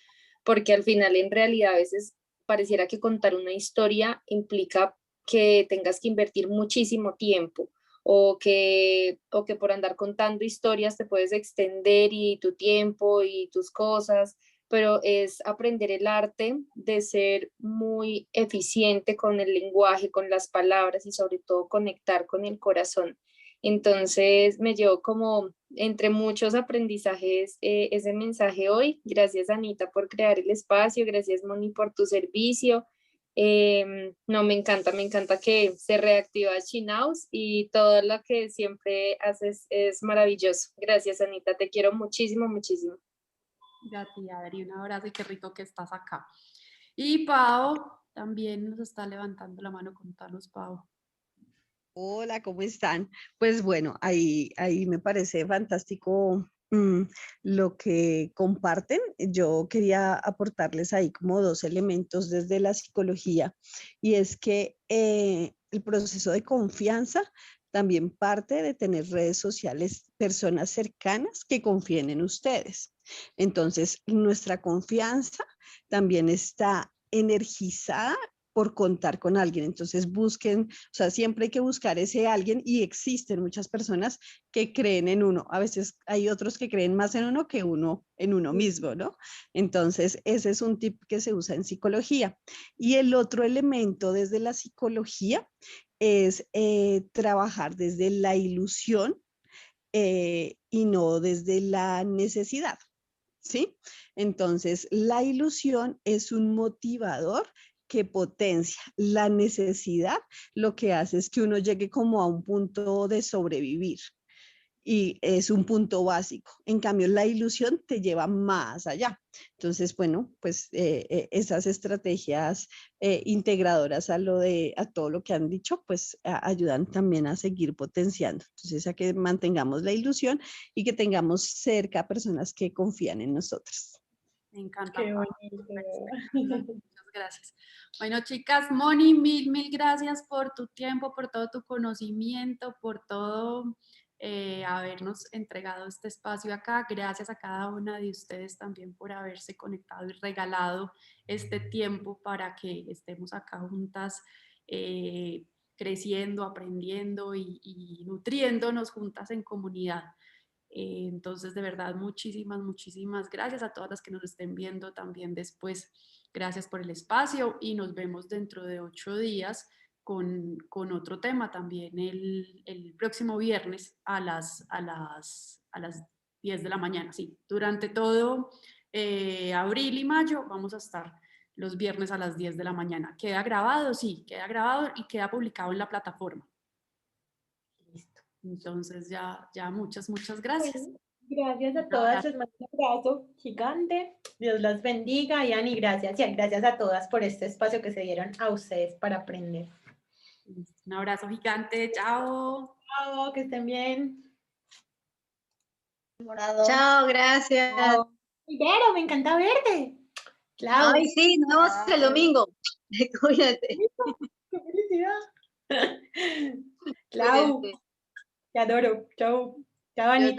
porque al final en realidad a veces pareciera que contar una historia implica que tengas que invertir muchísimo tiempo o que por andar contando historias te puedes extender y tu tiempo y tus cosas, pero es aprender el arte de ser muy eficiente con el lenguaje, con las palabras y sobre todo conectar con el corazón. Entonces me llevo como entre muchos aprendizajes ese mensaje hoy. Gracias, Anita, por crear el espacio. Gracias, Moni, por tu servicio. No, me encanta que se reactiva Chinaus y todo lo que siempre haces es maravilloso. Gracias, Anita, te quiero muchísimo, muchísimo. Gracias, Adri, un abrazo y qué rico que estás acá. Y Pau también nos está levantando la mano. Contanos, Pau. Hola, ¿cómo están? Pues bueno, ahí me parece fantástico lo que comparten. Yo quería aportarles ahí como dos elementos desde la psicología y es que el proceso de confianza también parte de tener redes sociales, personas cercanas que confíen en ustedes. Entonces, nuestra confianza también está energizada por contar con alguien. Entonces busquen, o sea, siempre hay que buscar ese alguien y existen muchas personas que creen en uno. A veces hay otros que creen más en uno que uno en uno mismo, ¿no? Entonces ese es un tip que se usa en psicología. Y el otro elemento desde la psicología es trabajar desde la ilusión y no desde la necesidad, ¿sí? Entonces la ilusión es un motivador que potencia la necesidad, lo que hace es que uno llegue como a un punto de sobrevivir y es un punto básico. En cambio, la ilusión te lleva más allá. Entonces, bueno, pues esas estrategias integradoras a todo lo que han dicho, pues ayudan también a seguir potenciando. Entonces, a que mantengamos la ilusión y que tengamos cerca personas que confían en nosotros. Me encanta. Qué bonito. Muchas gracias. Bueno, chicas, Moni, mil gracias por tu tiempo, por todo tu conocimiento, por todo habernos entregado este espacio acá. Gracias a cada una de ustedes también por haberse conectado y regalado este tiempo para que estemos acá juntas creciendo, aprendiendo y nutriéndonos juntas en comunidad. Entonces, de verdad, muchísimas gracias a todas las que nos estén viendo también después. Gracias por el espacio y nos vemos dentro de 8 días con otro tema también el próximo viernes a las 10 de la mañana. Sí, durante todo abril y mayo vamos a estar los viernes a las 10 de la mañana. ¿Queda grabado? Sí, queda grabado y queda publicado en la plataforma. Listo. Entonces ya muchas gracias. Gracias a todas, les mando un abrazo gigante. Dios las bendiga, y Ani, gracias. Y gracias a todas por este espacio que se dieron a ustedes para aprender. Un abrazo gigante, chao. Chao, que estén bien. Chao, gracias. Chao. Ibero, me encanta verte. Clau. Ay, sí, nos vemos el domingo. Cuídate. ¡Qué felicidad! Clau, Cuídate. te adoro. Chao. Chao, Anita.